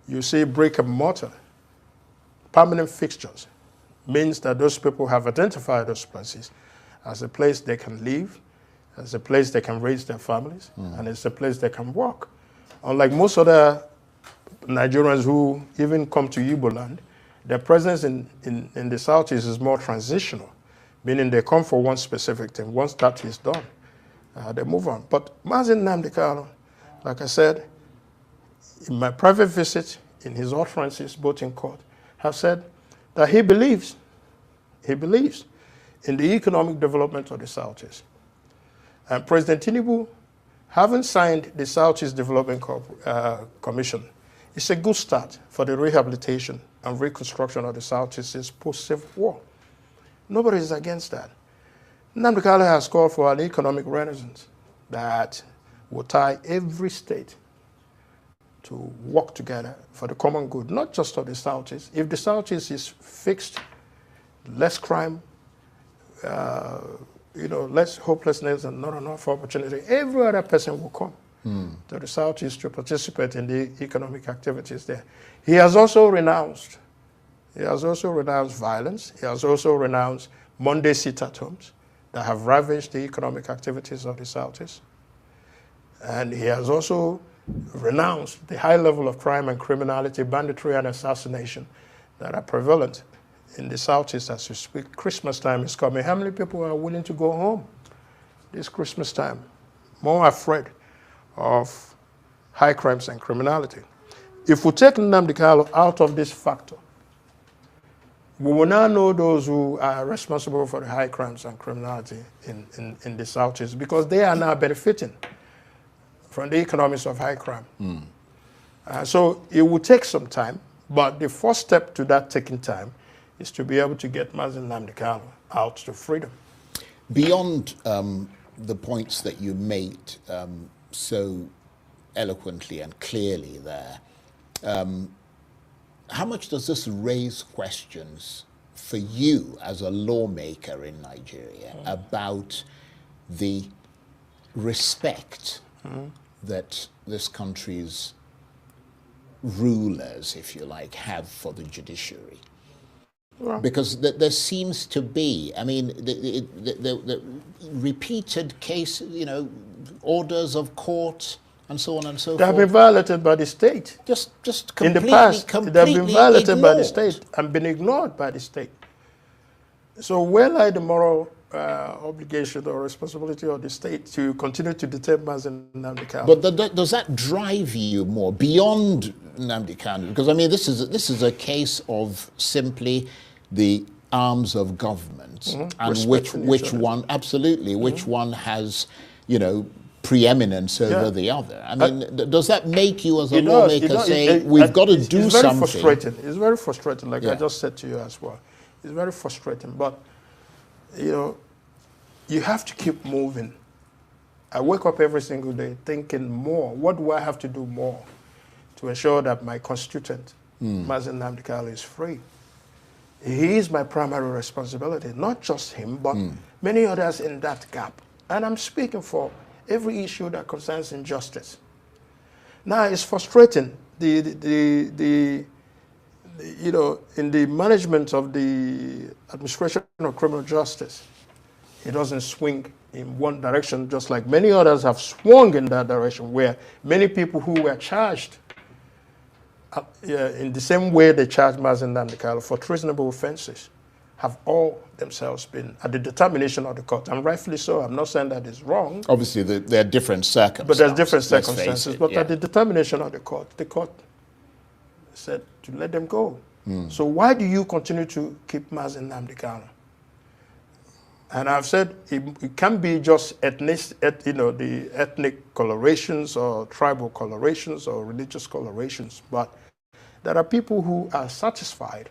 you see brick and mortar, permanent fixtures, means that those people have identified those places as a place they can live, as a place they can raise their families, and it's a place they can work. Unlike most other Nigerians who even come to Igbo land, their presence in the Southeast is more transitional, meaning they come for one specific thing. Once that is done, they move on. But Mazi Nnamdi Kanu, like I said, in my private visit, in his utterances, both in court, have said that he believes in the economic development of the Southeast. And President Tinubu, having signed the Southeast Development Commission, it's a good start for the rehabilitation and reconstruction of the Southeast post-Civil War. Nobody is against that. Nnamdi Kanu has called for an economic renaissance that will tie every state to work together for the common good, not just of the Southeast. If the Southeast is fixed, less crime, less hopelessness and not enough opportunity, every other person will come. to the Southeast to participate in the economic activities there. He has also renounced. He has also renounced violence. He has also renounced Monday sit-at-homes that have ravaged the economic activities of the Southeast. And he has also renounced the high level of crime and criminality, banditry and assassination that are prevalent in the Southeast as we speak. Christmas time is coming. How many people are willing to go home this Christmas time? More afraid of high crimes and criminality. If we take Nnamdi Kanu out of this factor, we will now know those who are responsible for the high crimes and criminality in the Southeast, because they are now benefiting from the economics of high crime. So it will take some time, but the first step to that taking time is to be able to get Mazi Nnamdi Kanu out to freedom. Beyond the points that you made so eloquently and clearly there, how much does this raise questions for you as a lawmaker in Nigeria about the respect that this country's rulers, if you like, have for the judiciary? Because there seems to be, I mean, the repeated case, you know, orders of court and so on and so forth. They have been violated by the state. Just completely, in the past, they have been violated ignored by the state and been ignored by the state. So where lie the moral obligation or responsibility of the state to continue to detain Mazi Nnamdi Kanu? But does that drive you more beyond Nnamdi Kanu? Because I mean, this is a case of simply the arms of government and which one which one has, you know, preeminence over the other. I mean, does that make you as a lawmaker say we've got to do something? It's very frustrating. It's very frustrating, like I just said to you as well. It's very frustrating, but you know, you have to keep moving. I wake up every single day thinking more. What do I have to do more to ensure that my constituent, Mazi Nnamdi Kanu, is free? He is my primary responsibility, not just him, but many others in that gap. And I'm speaking for every issue that concerns injustice. Now, it's frustrating. You know, in the management of the administration of criminal justice, it doesn't swing in one direction, just like many others have swung in that direction, where many people who were charged in the same way they charged Mazi Nnamdi Kanu for treasonable offenses have all themselves been at the determination of the court, and rightfully so. I'm not saying that is wrong. Obviously, there are different circumstances. But there's different circumstances. But at the determination of the court said to let them go. So why do you continue to keep Mazi Nnamdi Kanu? And I've said it can be just the ethnic colorations or tribal colorations or religious colorations, but there are people who are satisfied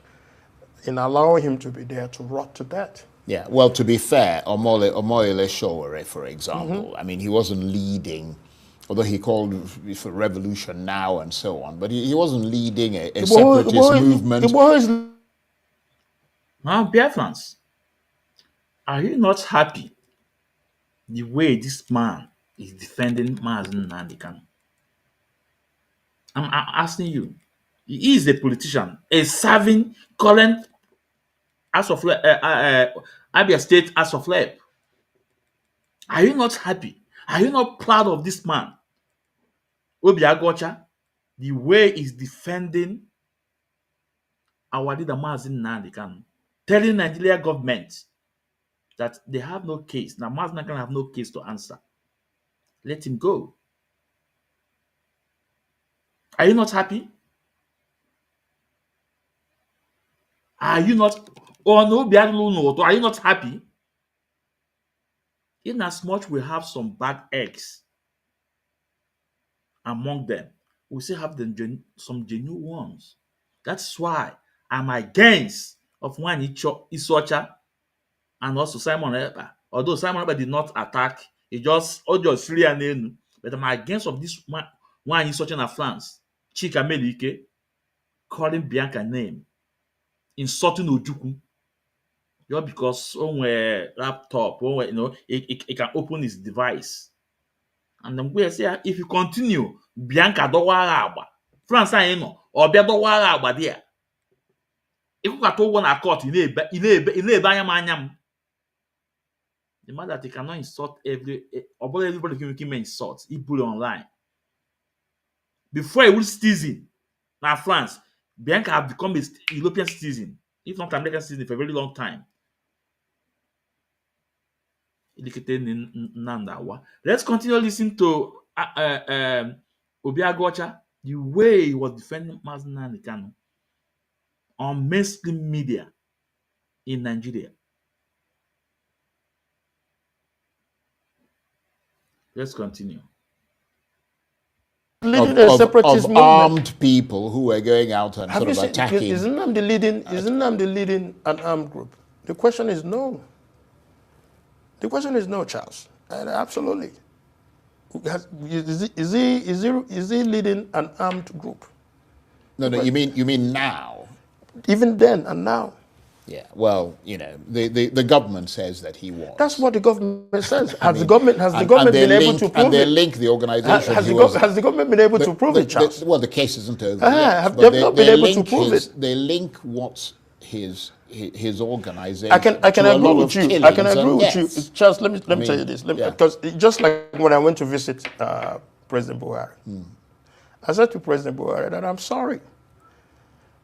in allowing him to be there to rot to death. Yeah, well, to be fair, Omoyele Sowore, for example, I mean, he wasn't leading, although he called for revolution now and so on, but he wasn't leading a separatist movement. Now, Biafrans, are you not happy the way this man is defending Mazi Nnamdi Kanu? I'm asking you. He is a politician, a serving current Abia State House of Rep. Are you not happy? Are you not proud of this man, Obi Aguocha, the way he's defending our leader Mazi Nnamdi Kanu, telling Nigeria government that they have no case. Now Mazi Nnamdi Kanu have no case to answer. Let him go. Are you not happy? Are you not? Or no, are you not happy? In as much we have some bad eggs among them, we still have some genuine ones. That's why I'm against of one Isocha and also Simon Ekpa. Although Simon Ekpa did not attack, he just Syrian, but I'm against of this one Isocha in France, Chika Melike, calling Bianca name, insulting Ojukwu. Just because on a laptop, he can open his device And then we say, if you continue, Bianca Dowara Agba, France, I know, or Bedowara Agba there. If you got to one a court, in a manyam. The man that he cannot insult everybody can make him insult. He put it online. Before he was citizen, now France, Bianca have become a European citizen, if not American citizen, for a very long time. Let's continue listening to Obi Aguocha, the way he was defending Mazi Nnamdi Kanu on mainstream media in Nigeria. Let's continue. Leading a separatist movement. Armed people who were going out and sort of attacking. Isn't Nnamdi leading an armed group? The question is no. The question is no, Charles. Absolutely. Is he leading an armed group? No, you mean now? Even then and now. Yeah. Well, the government says that he was. That's what the government says. Has the government been able to prove it? And they link the organization. Has the government been able to prove it, Charles? Well, the case isn't over yet. They've not been able to prove it. They link what's his organization. I can agree with you. I can agree with you, Charles. Let me tell you this. Because just like when I went to visit President Buhari, I said to President Buhari that I'm sorry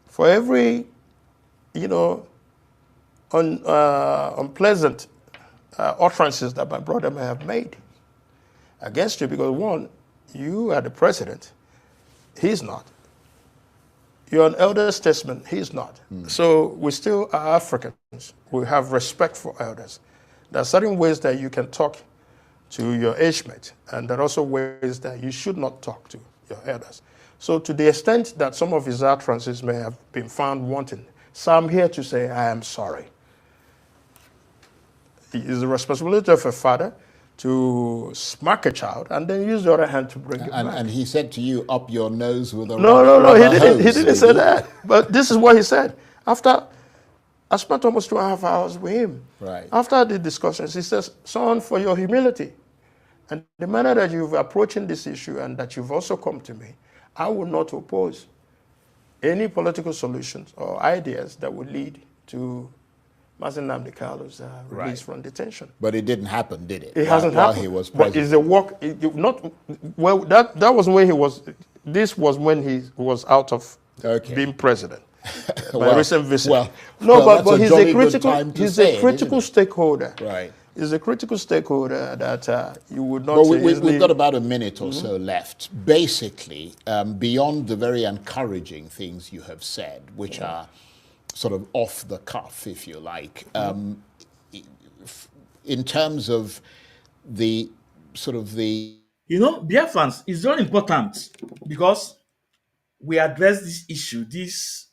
for every, unpleasant utterances that my brother may have made against you, because one, you are the president, he's not. You're an elder statesman, he's not. So we still are Africans. We have respect for elders. There are certain ways that you can talk to your age mate, and there are also ways that you should not talk to your elders. So to the extent that some of his utterances may have been found wanting, so I'm here to say I am sorry. It is the responsibility of a father to smack a child and then use the other hand to bring it back. And he said to you, up your nose with a No, he didn't say that. But this is what he said. After I spent almost 2.5 hours with him. Right. After the discussions, he says, son, for your humility and the manner that you've approaching this issue and that you've also come to me, I will not oppose any political solutions or ideas that would lead to Mazi Nnamdi Kanu's release from detention. But it didn't happen, did it? It hasn't happened. While he was president. But is the work that was when he was. This was when he was out of being president. By recent visit. But he's a critical stakeholder. Right. He's a critical stakeholder that you would not. But we've got about a minute or so left. Basically, beyond the very encouraging things you have said, which are sort of off the cuff, if you like, in terms of the Biafrans is very important because we address this issue, this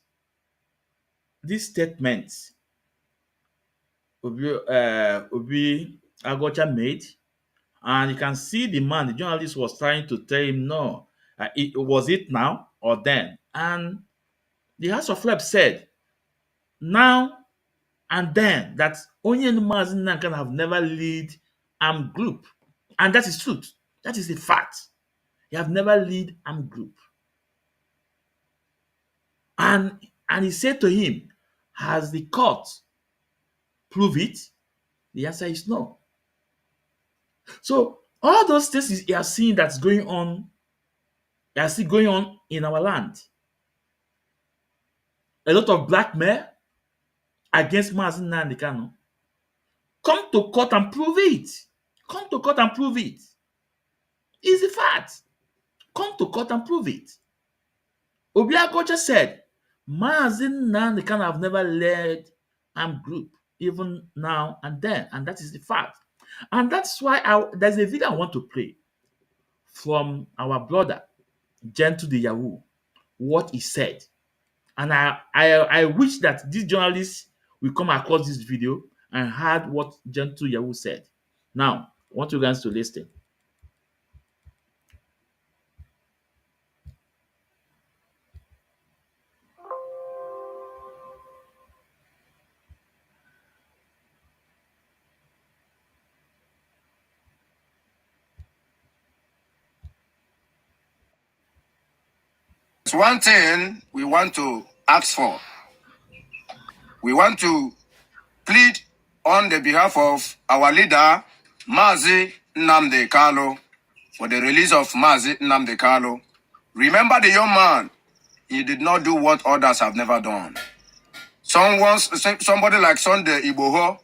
statement Obi Aguocha made, and you can see the man, the journalist was trying to tell him, no, was it now or then? And the House of Rep said, now and then, that Onyendu Mazi Nnamdi Kanu have never lead armed group. And that is truth. That is the fact. He have never lead armed group. And he said to him, has the court proved it? The answer is no. So all those things you are seeing that's going on, they are still going on in our land. A lot of blackmail against Mazi Nnamdi Kanu. Come to court and prove it. Come to court and prove it. It's a fact. Come to court and prove it. Obi Aguocha said, Mazi Nnamdi Kanu have never led armed group, even now and then. And that is the fact. And that's why there's a video I want to play from our brother, Gentle the Yahoo, what he said. And I wish that these journalists will come across this video and heard what Gentle Yahoo said. Now, I want you guys to listen. There's one thing we want to ask for. We want to plead on the behalf of our leader, Mazi Nnamdi Kanu, for the release of Mazi Nnamdi Kanu. Remember the young man, he did not do what others have never done. Somebody like Sunday Igboho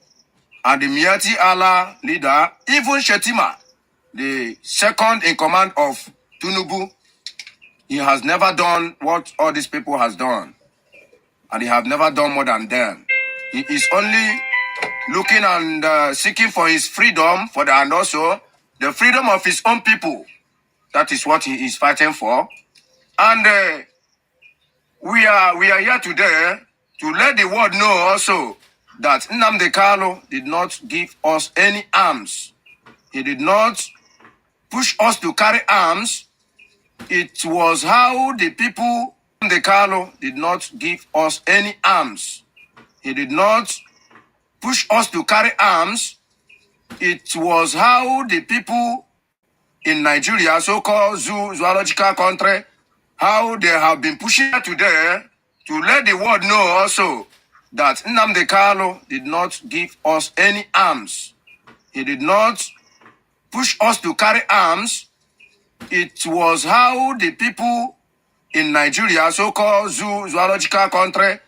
and the Miati Allah leader, even Shetima, the second in command of Tinubu, he has never done what all these people has done. And he have never done more than them. He is only looking and seeking for his freedom and also the freedom of his own people. That is what he is fighting for. And we are here today to let the world know also that Nnamdi Kanu did not give us any arms. He did not push us to carry arms. It was how the people, Nnamdi Kanu did not give us any arms. He did not push us to carry arms. It was how the people in Nigeria, so-called zoological country, how they have been pushing today to let the world know also that Nnamdi Kanu did not give us any arms. He did not push us to carry arms. It was how the people in Nigeria, so-called zoological country,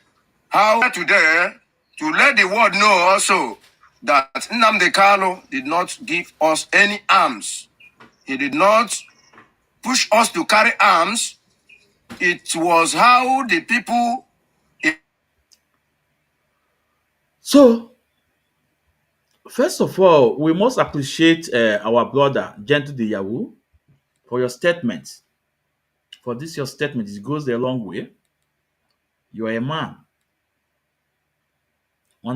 how today to let the world know also that Nnamdi Kanu did not give us any arms. He did not push us to carry arms. It was how the people. So, first of all, we must appreciate our brother, Gentle the Yahoo, for your statement. For this, your statement, it goes a long way. You are a man. You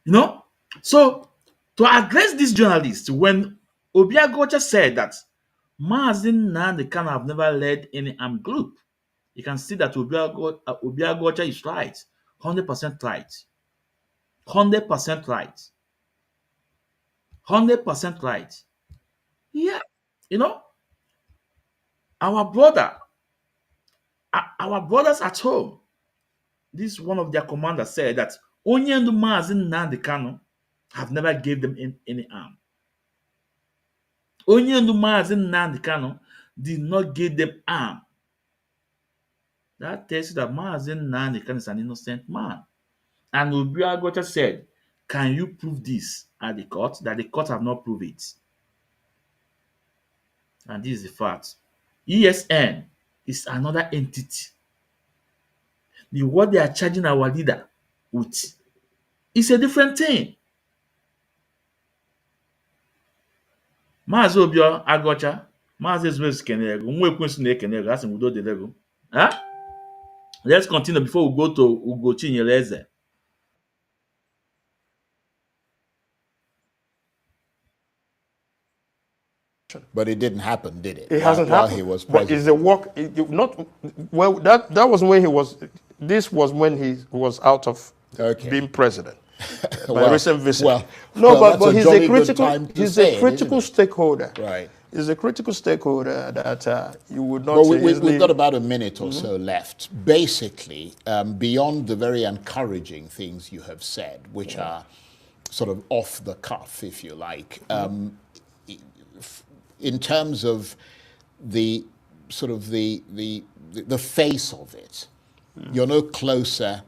know? So, to address these journalists, when Obi Aguocha said that Mazi Nnamdi Kanu have never led any armed group, you can see that Obi Aguocha is right. 100% right. 100% right. 100% right. Yeah. You know, our brothers at home, this one of their commanders said that Onyendu Mazi Nnamdi Kanu have never gave them any arm. Onyendu Mazi Nnamdi Kanu did not give them arm. That tells you that Mazi Nnamdi Kanu is an innocent man. And Obi Aguocha said, can you prove this at the court? That the court have not proved it. And this is the fact. ESN is another entity. What they are charging our leader with is a different thing. Mazi Obi Aguocha, Mazi Ezmezu Kenego, Nwekwensu na-ekenego, asị udo dịrị. Let's continue before we go to Ugochi Nyereze. But it didn't happen, did it? It hasn't while happened. he was But president. is the work not well? That was when he was. This was when he was out of being president. My recent visit. But he's a critical. He's a critical stakeholder. Right. He's a critical stakeholder that you would not. Well, we've got about a minute or so left. Basically, beyond the very encouraging things you have said, which are sort of off the cuff, if you like. In terms of the sort of the face of it, you're no closer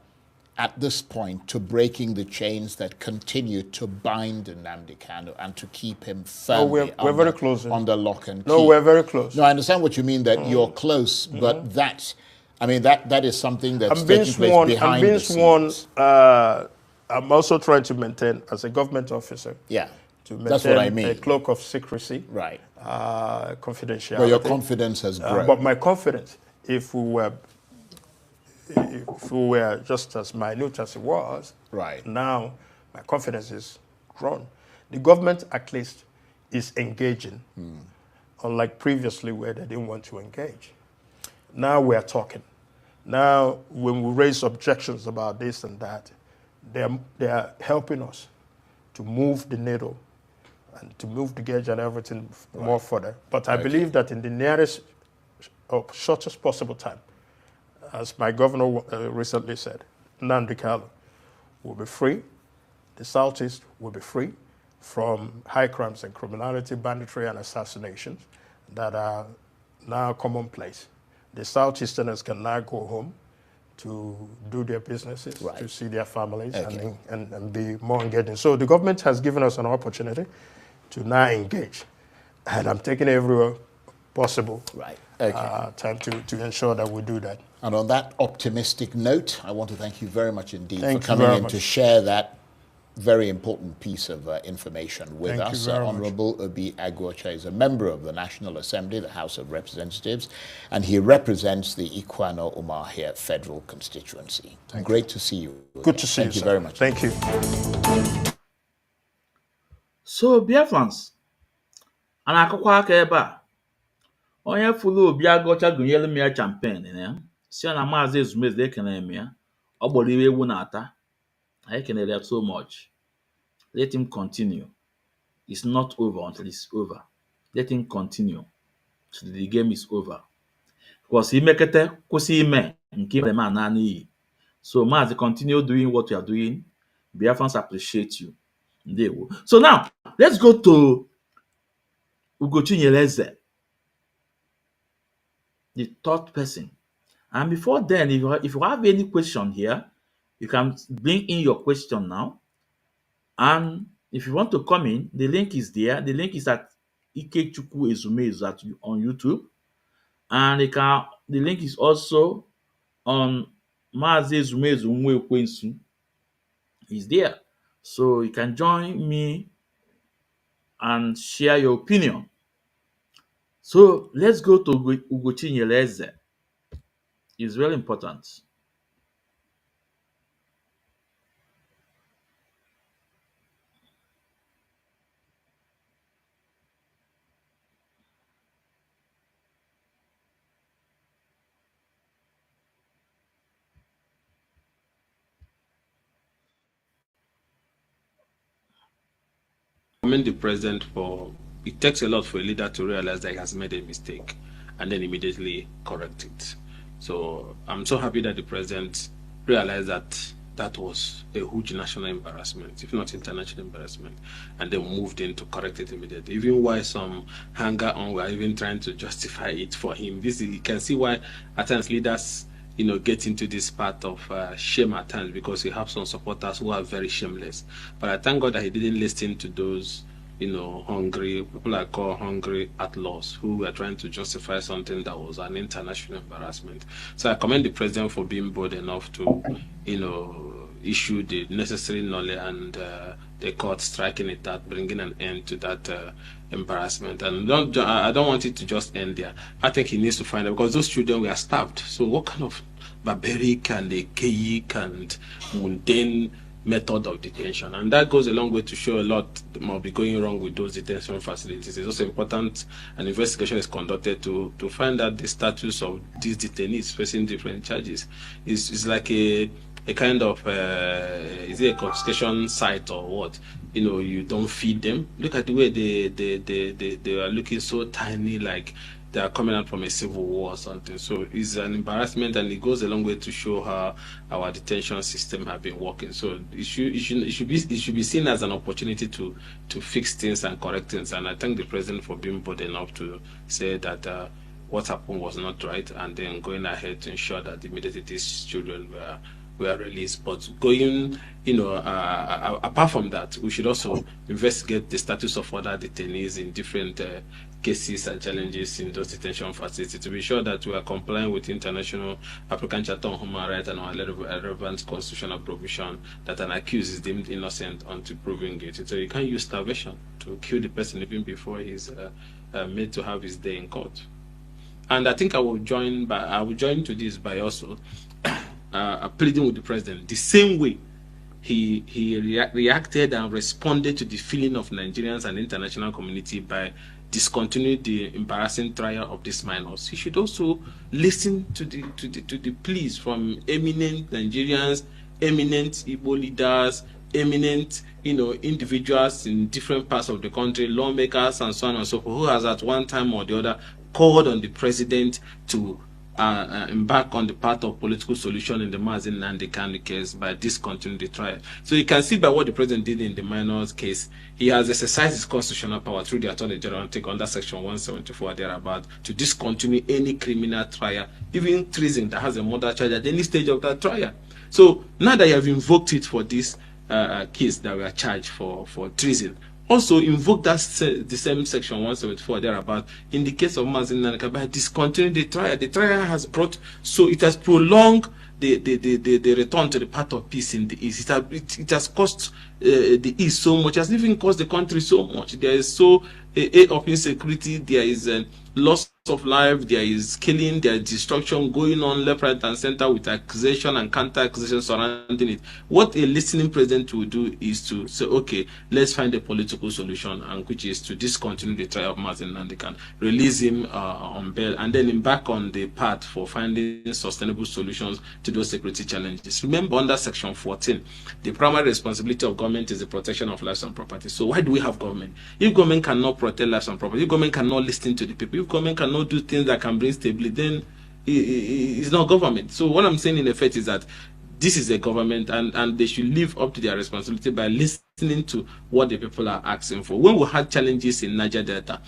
at this point to breaking the chains that continue to bind Nnamdi Kanu and to keep him firmly we're very close under lock and key. No, we're very close. No, I understand what you mean, that you're close, but that is something that's taking place behind the scenes. I'm being sworn. I'm also trying to maintain, as a government officer, to maintain that's what I mean. A cloak of secrecy, right? Confidentiality. But your confidence has grown. But my confidence, if we were just as minute as it was, right now my confidence is grown. The government, at least, is engaging, unlike previously where they didn't want to engage. Now we are talking. Now, when we raise objections about this and that, they are helping us to move the needle and to move the gauge and everything more further. But I believe that in the nearest or shortest possible time. As my governor recently said, Nnamdi Kanu will be free. The Southeast will be free from high crimes and criminality, banditry, and assassinations that are now commonplace. The Southeasterners can now go home to do their businesses, to see their families, and be more engaging. So the government has given us an opportunity to now engage. And I'm taking every possible time to ensure that we do that. And on that optimistic note, I want to thank you very much indeed for coming in to share that very important piece of information with us. Honorable Obi Aguocha is a member of the National Assembly, the House of Representatives, and he represents the Ikwano Umahia Federal Constituency. Great to see you. Good to see you. Thank you very much. Thank you. So, Biafrans, and akụkọ aka ebe a, onye fụlụ Obi Aguocha gụnyere m ya champagne ya, si na Maazị Ezumeze ekene m ya, ọ gbọrọ iwe ewu na-ata. I can help so much. Let him continue. It's not over until it's over. Let him continue till the game is over. Because he make it and keep the man nani. So Mazi, continue doing what you are doing. Biafrans appreciate you. They will. So now let's go to Ugochi Nyeleze, the third person. And before then, if you have any question here, you can bring in your question now. And if you want to come in, the link is there. The link is at Ikechukwu Ezumezu on YouTube. And the link is also on Mazi Ezumezu Nwekwensu. Is there. So you can join me and share your opinion. So let's go to Ugochi Nyeleze. It's very important. Commend the president for, it takes a lot for a leader to realize that he has made a mistake and then immediately correct it. So I'm so happy that the president realized that that was a huge national embarrassment, if not international embarrassment, and then moved in to correct it immediately. Even why some hanger on were even trying to justify it for him. You can see why at times leaders get into this part of shame at times, because you have some supporters who are very shameless. But I thank God that he didn't listen to those, hungry, people I call hungry outlaws, who were trying to justify something that was an international embarrassment. So I commend the president for being bold enough to, issue the necessary knowledge and the court striking it out, bringing an end to that embarrassment. And I don't want it to just end there. I think he needs to find out, because those children were starved. So what kind of barbaric and archaic and mundane method of detention? And that goes a long way to show a lot might be going wrong with those detention facilities. It's also important an investigation is conducted to find out the status of these detainees facing different charges. It's like a kind of is it a confiscation site or what? You don't feed them. Look at the way they are looking so tiny, like they are coming out from a civil war or something. So it's an embarrassment, and it goes a long way to show how our detention system have been working. So it should be seen as an opportunity to fix things and correct things. And I thank the president for being bold enough to say that what happened was not right, and then going ahead to ensure that immediately these children were released. But going, apart from that, we should also investigate the status of other detainees in different cases and challenges in those detention facilities, to be sure that we are complying with international African Charter on Human Rights and our relevant constitutional provision that an accused is deemed innocent until proven guilty. So you can't use starvation to kill the person even before he's made to have his day in court. And I think I will join to this by also pleading with the president the same way he reacted and responded to the feeling of Nigerians and the international community by discontinuing the embarrassing trial of these minors. He should also listen to the pleas from eminent Nigerians, eminent Igbo leaders, eminent individuals in different parts of the country, lawmakers and so on and so forth, who has at one time or the other called on the president to embark on the path of political solution in the Mazi Nnamdi Kanu case by discontinuing the trial. So you can see by what the president did in the minors case, he has exercised his constitutional power through the Attorney General take under Section 174 thereabout to discontinue any criminal trial, even treason that has a murder charge at any stage of that trial. So now that you have invoked it for this case that we are charged for treason, also invoke that the same Section 174 thereabout in the case of Mazi Nnamdi Kanu by discontinuing the trial. The trial has brought, so it has prolonged the return to the path of peace in the East. It has cost the East so much, it has even cost the country so much. There is so of insecurity, there is loss of life, there is killing, there is destruction going on left, right, and center with accusation and counter-accusation surrounding it. What a listening president will do is to say, okay, let's find a political solution, and which is to discontinue the trial of Mazi Nnamdi Kanu, release him on bail, and then embark on the path for finding sustainable solutions to those security challenges. Remember, under Section 14, the primary responsibility of government is the protection of lives and property. So why do we have government? If government cannot protect lives and property, if government cannot listen to the people, if government cannot do things that can bring stability, then it's not government. So what I'm saying in effect is that this is a government, and they should live up to their responsibility by listening to what the people are asking for. When we had challenges in Niger Delta,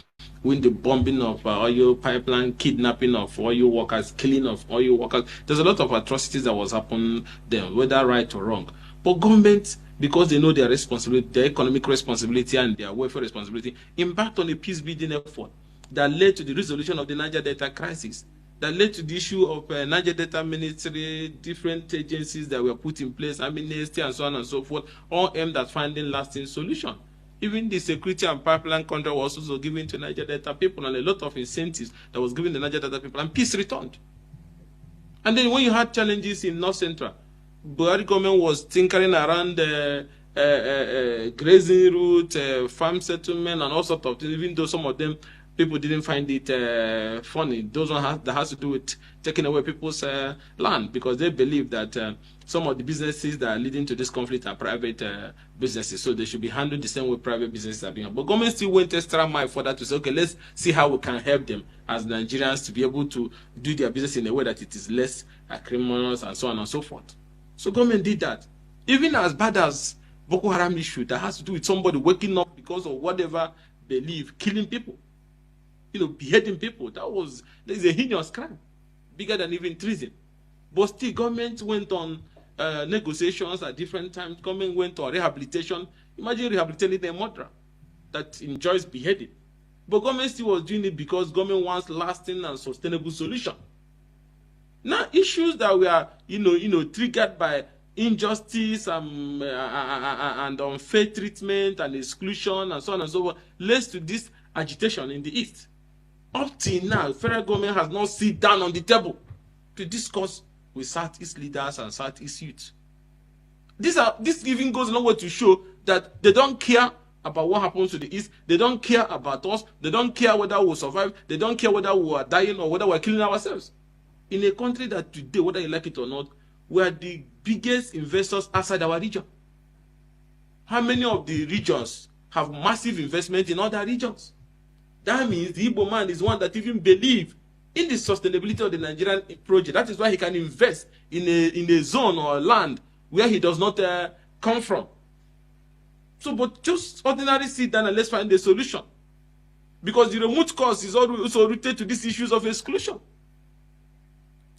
when the bombing of oil pipeline, kidnapping of oil workers, killing of oil workers, there's a lot of atrocities that was happening then, whether right or wrong. But government, because they know their responsibility, their economic responsibility and their welfare responsibility, embarked on a peace-building effort that led to the resolution of the Niger Delta crisis, that led to the issue of Niger Delta Ministry, different agencies that were put in place, amnesty and so on and so forth, all aimed at finding lasting solution. Even the security and pipeline contract was also given to Niger Delta people, and a lot of incentives that was given to Niger Delta people, and peace returned. And then when you had challenges in North Central, Buhari government was tinkering around grazing route, farm settlement, and all sorts of things, even though some of them people didn't find it funny. Those ones that has to do with taking away people's land, because they believe that some of the businesses that are leading to this conflict are private businesses, so they should be handled the same way private businesses are being. But government still went extra mile for that to say, okay, let's see how we can help them as Nigerians to be able to do their business in a way that it is less criminal and so on and so forth. So government did that. Even as bad as Boko Haram issue that has to do with somebody waking up because of whatever belief, killing people, beheading people, that is a heinous crime, bigger than even treason. But still, government went on negotiations at different times. Government went on rehabilitation. Imagine rehabilitating a murderer that enjoys beheading. But government still was doing it because government wants lasting and sustainable solution. Now, issues that were, triggered by injustice and unfair treatment and exclusion and so on and so forth, leads to this agitation in the East. Up till now, federal government has not sit down on the table to discuss with Southeast leaders and Southeast youth. This even goes a long way to show that they don't care about what happens to the East. They don't care about us. They don't care whether we'll survive. They don't care whether we are dying or whether we're killing ourselves. In a country that today, whether you like it or not, we are the biggest investors outside our region. How many of the regions have massive investment in other regions? That means the Igbo man is one that even believes in the sustainability of the Nigerian project. That is why he can invest in a zone or a land where he does not come from. So, but just ordinarily sit down and let's find a solution. Because the root cause is also rooted to these issues of exclusion.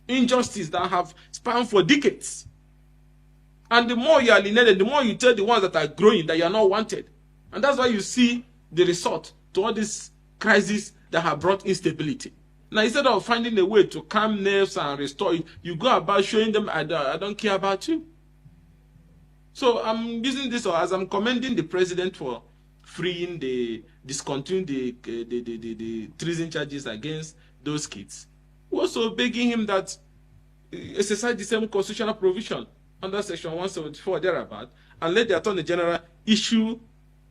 Injustice that have spanned for decades. And the more you are alienated, the more you tell the ones that are growing that you are not wanted. And that's why you see the result to all this crisis that have brought instability. Now, instead of finding a way to calm nerves and restore it, you go about showing them, I don't care about you. So I'm using this as I'm commending the president for freeing discontinuing the treason charges against those kids. We're also begging him that exercise the same constitutional provision under Section 174 thereabout, and let the Attorney General issue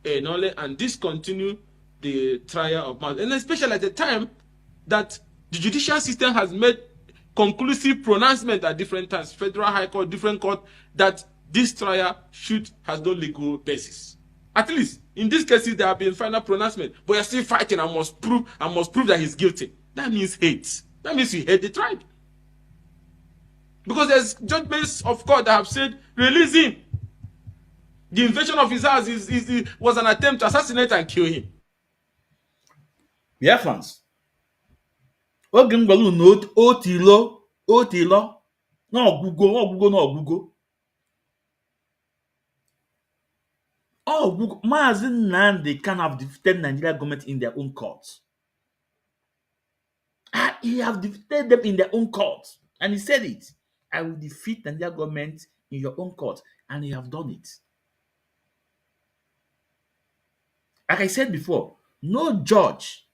a knowledge and discontinue the trial of Mazi, and especially at the time that the judicial system has made conclusive pronouncement at different times, Federal High Court, different court, that this trial has no legal basis. At least in these cases there have been final pronouncement, but you're still fighting and must prove that he's guilty. That means hate. That means you hate the tribe. Because there's judgments of court that have said, release him. The invasion of his house was an attempt to assassinate and kill him. Biafrans, oge m gwara unu otilo n'ọgwụgwọ Mazi Nnamdi Kanu have defeated Nigeria government in their own courts. He have defeated them in their own courts, and he said it. I will defeat Nigeria government in your own court, and he have done it. Like I said before, no judge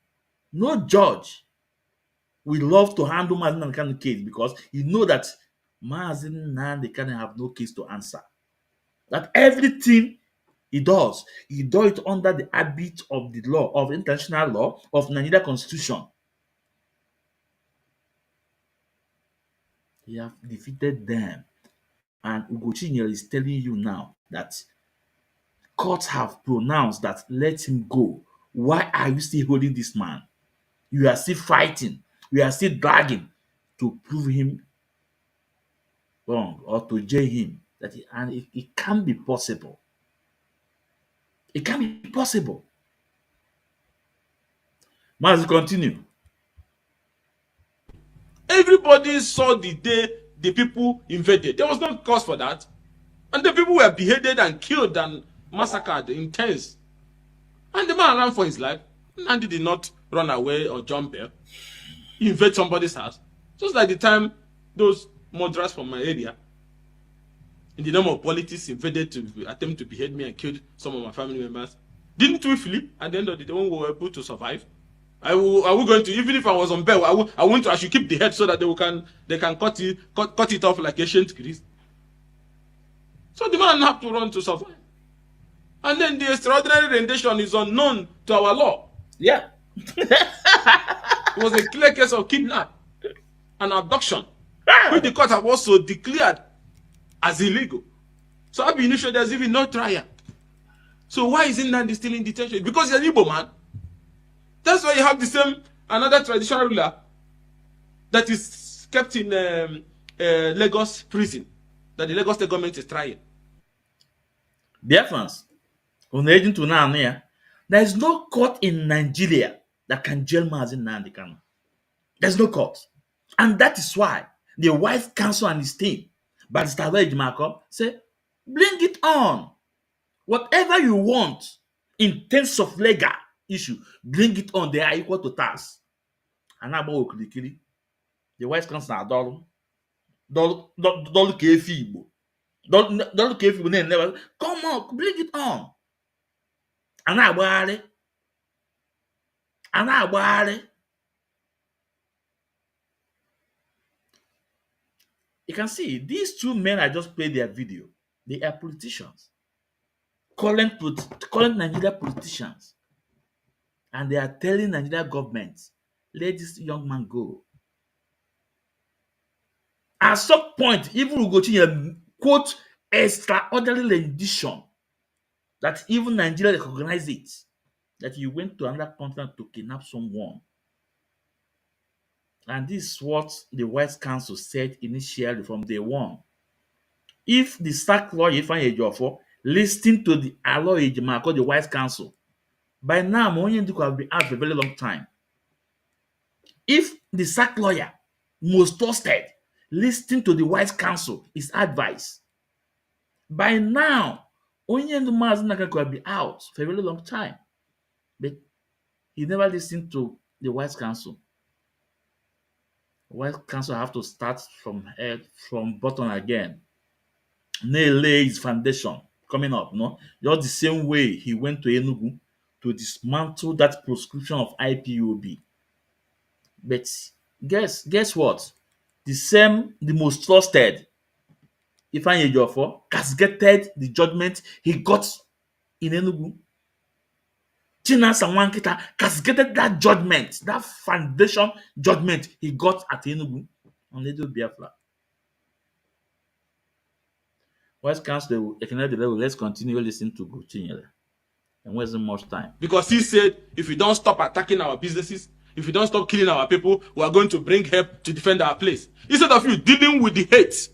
will love to handle Mazi Nnamdi Kanu case because you know that Mazi Nnamdi Kanu have no case to answer. That everything he does it under the habit of the law, of international law, of Nigeria constitution. He have defeated them. And Ugochinyere is telling you now that courts have pronounced that let him go. Why are you still holding this man? You are still fighting. You are still dragging to prove him wrong or to jail him. And it can't be possible. It can't be possible. Must continue. Everybody saw the day the people invaded. There was no cause for that. And the people were beheaded and killed and massacred in tens. And the man ran for his life. Nnamdi did not run away or jump there. He invaded somebody's house. Just like the time those murderers from my area, in the name of politics, invaded to attempt to behead me and killed some of my family members. Didn't we flee? At the end of the day, when we were able to survive, are we going to, even if I was on bail, I should keep the head so that they can cut it off like ancient Greece. So the man had to run to survive. And then the extraordinary rendition is unknown to our law. Yeah. It was a clear case of kidnap and abduction, which the court have also declared as illegal. So I've been initiated, there's even no trial. So why is Nnamdi still in detention? Because he's an Igbo man. That's why you have the same, another traditional ruler that is kept in Lagos prison, that the Lagos State government is trying. Biafrans, there is no court in Nigeria that can jail Mazi Nnamdi Kanu. There's no court. And that is why the White Council and his team, Barrister Ejimako, say, bring it on. Whatever you want in terms of legal issue, bring it on. They are equal to task. And now the White Council are Dolu Kefi never come on, bring it on. And now you can see these two men I just played their video. They are politicians, calling Nigeria politicians, and they are telling Nigeria government, let this young man go. At some point, even Ugochi quote extraordinary rendition that even Nigeria recognize it, that he went to another continent to kidnap someone. And this is what the White Council said initially from day one. If the SAC lawyer Ifeanyi Ejiofor listened to the Alo Ejimako, the White Council, by now Onyendu could have been out for a very long time. If the SAC lawyer, most trusted, listening to the White Council, his advice, by now Onyendu Mazi Nnamdi could have been out for a very long time. But he never listened to the White Council. White Council have to start from bottom again. Lay his foundation coming up, no? Just the same way he went to Enugu to dismantle that proscription of IPOB. But guess what? The most trusted Ifeanyi Ejiofor castigated the judgment he got in Enugu. Chinasa Nwankita castigated that judgment, that foundation judgment he got at Enugu on Little Biafra. White Council, let's continue listening to Gochinyere. And wasting much time. Because he said, if you don't stop attacking our businesses, If you don't stop killing our people, we are going to bring help to defend our place. Instead of you dealing with the hate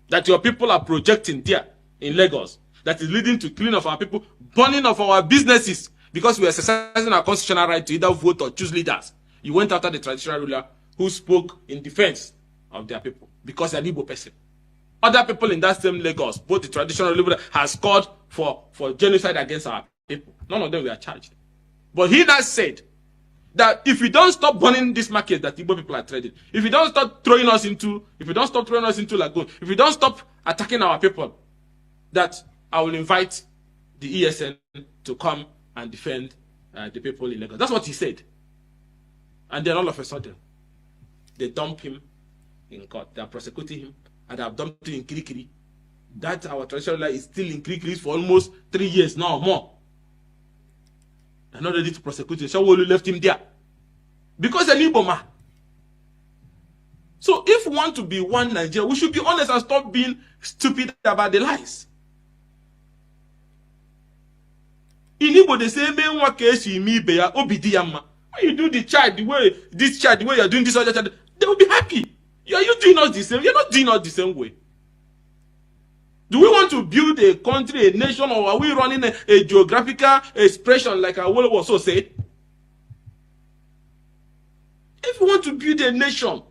that your people are projecting there in Lagos, that is leading to killing of our people, burning of our businesses, because we are exercising our constitutional right to either vote or choose leaders. You went after the traditional ruler who spoke in defense of their people because they're an Igbo person. Other people in that same Lagos, both the traditional ruler has called for genocide against our people. None of them were charged. But he now said that if we don't stop burning this market that Igbo people are trading, if we don't stop throwing us into lagoon, if we don't stop attacking our people, that I will invite the ESN to come and defend the people in Lagos. That's what he said. And then all of a sudden, they dump him in court. They are prosecuting him, and they have dumped him in Kirikiri. That our traditional ruler is still in Kirikiri for almost 3 years now or more. They're not ready to prosecute him. Shawolu left him there because an Igbo man. So if we want to be one Nigeria, we should be honest and stop being stupid about the lies. In Igbo, they say, when you do the child the way you're doing this other child, they will be happy. Are you doing us the same? You're not doing us the same way. Do we want to build a country, a nation, or are we running a geographical expression like our world also said? If we want to build a nation,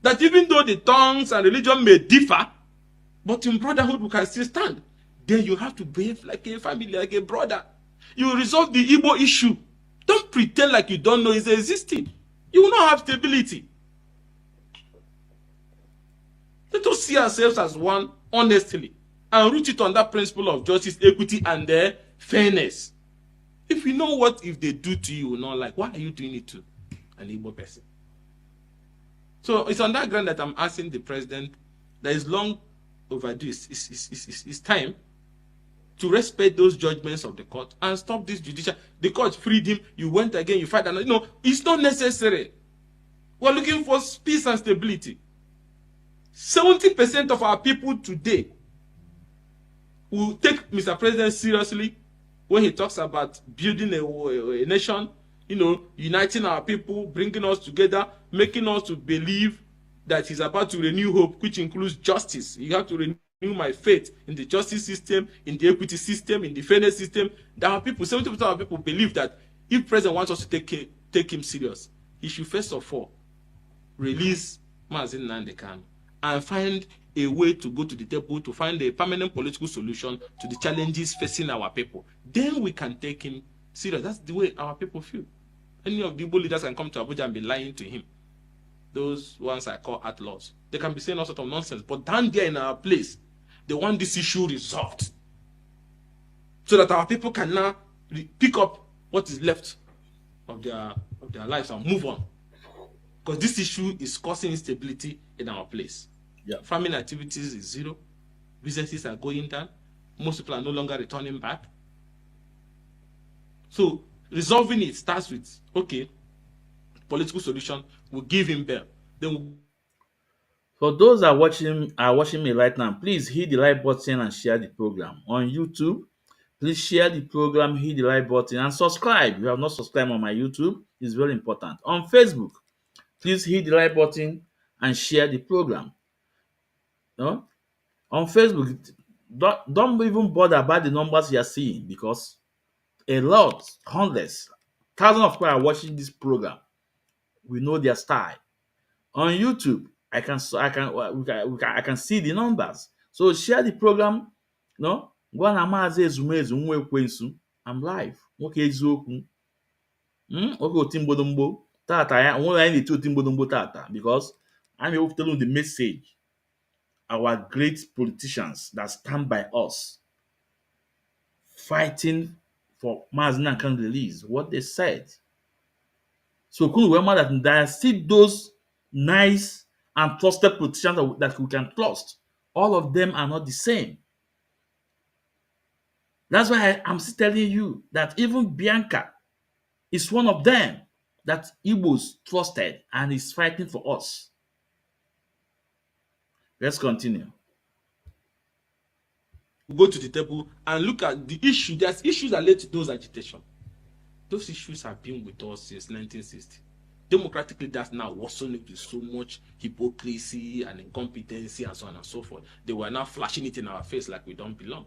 that even though the tongues and religion may differ, but in brotherhood we can still stand, then you have to behave like a family, like a brother. You resolve the Igbo issue. Don't pretend like you don't know it's existing. You will not have stability. Let us see ourselves as one honestly and root it on that principle of justice, equity, and fairness. If you know what if they do to you, not like, why are you doing it to an Igbo person? So it's on that ground that I'm asking the president that is long overdue. It's time to respect those judgments of the court and stop this judicial. The court freed him. You went again. You fight another. No, it's not necessary. We're looking for peace and stability. 70% of our people today will take Mr. President seriously when he talks about building a nation, uniting our people, bringing us together, making us to believe that he's about to renew hope, which includes justice. You have to renew my faith in the justice system, in the equity system, in the fairness system. That our people, 70% of our people believe that if President wants us to take him serious, he should first of all release Mazi Nnamdi Kanu and find a way to go to the table to find a permanent political solution to the challenges facing our people. Then we can take him serious. That's the way our people feel. Any of the Igbo leaders can come to Abuja and be lying to him. Those ones I call outlaws. They can be saying all sorts of nonsense. But down there in our place, they want this issue resolved, so that our people can now pick up what is left of their lives and move on. Because this issue is causing instability in our place. Yeah. Farming activities is zero. Businesses are going down. Most people are no longer returning back. So resolving it starts with, okay, political solution, we'll give him bail. Then For those that are watching me right now, please hit the like button and share the program. On YouTube, please share the program, hit the like button, and subscribe. If you have not subscribed on my YouTube, it's very important. On Facebook, please hit the like button and share the program. No? On Facebook, don't even bother about the numbers you are seeing, because a lot, hundreds, thousands of people are watching this program. We know their style. On YouTube, I can see the numbers. So share the program. No, go na Mazi Ezumezu nwa ekwensu. I'm live. Nwoke eziokwu. Nwoke otimbodombo. Tata ya onwe anyị na-eti otimbodombo tata, because I'm able to tell you the message. Our great politicians that stand by us, fighting for Mazi Nnamdi Kanu release, what they said. So could we remember that there are still those nice and trusted politicians that we can trust. All of them are not the same. That's why I'm still telling you that even Bianca is one of them that Igbos trusted and is fighting for us. Let's continue. go to the table and look at the issue. There's issues that led to those agitation. Those issues have been with us since 1960. Democratic leaders now worsened with so much hypocrisy and incompetency and so on and so forth. They were now flashing it in our face like we don't belong.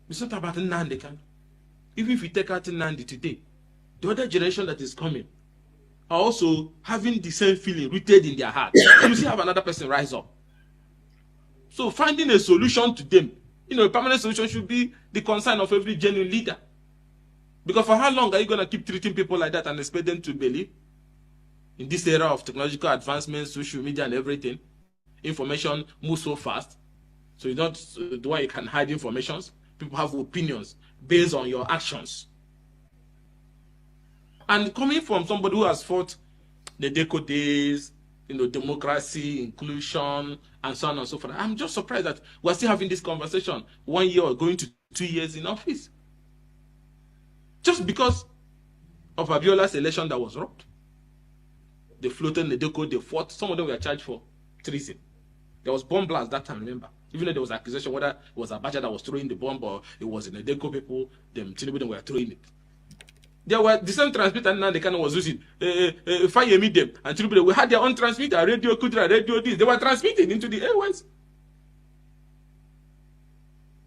It's not about Nnamdi Kanu. Even if you take out Nnamdi today, the other generation that is coming are also having the same feeling rooted in their heart. You see, have another person rise up. So finding a solution to them, a permanent solution should be the concern of every genuine leader. Because for how long are you going to keep treating people like that and expect them to believe? In this era of technological advancements, social media and everything, information moves so fast. So you don't, the way you can hide informations. People have opinions based on your actions. And coming from somebody who has fought the Deco days, democracy, inclusion, and so on and so forth, I'm just surprised that we're still having this conversation 1 year or going to 2 years in office. Just because of Abiola's election that was robbed. They floated the Deco, they fought. Some of them were charged for treason. There was bomb blast that time, remember? Even though there was accusation whether it was Abacha that was throwing the bomb or it was in the Deco people, Tinubu were throwing it. There were the same transmitter Nnamdi Kanu was using. Fire meet them and Tinubu, we had their own transmitter, radio Kudra, radio this. They were transmitting into the airways.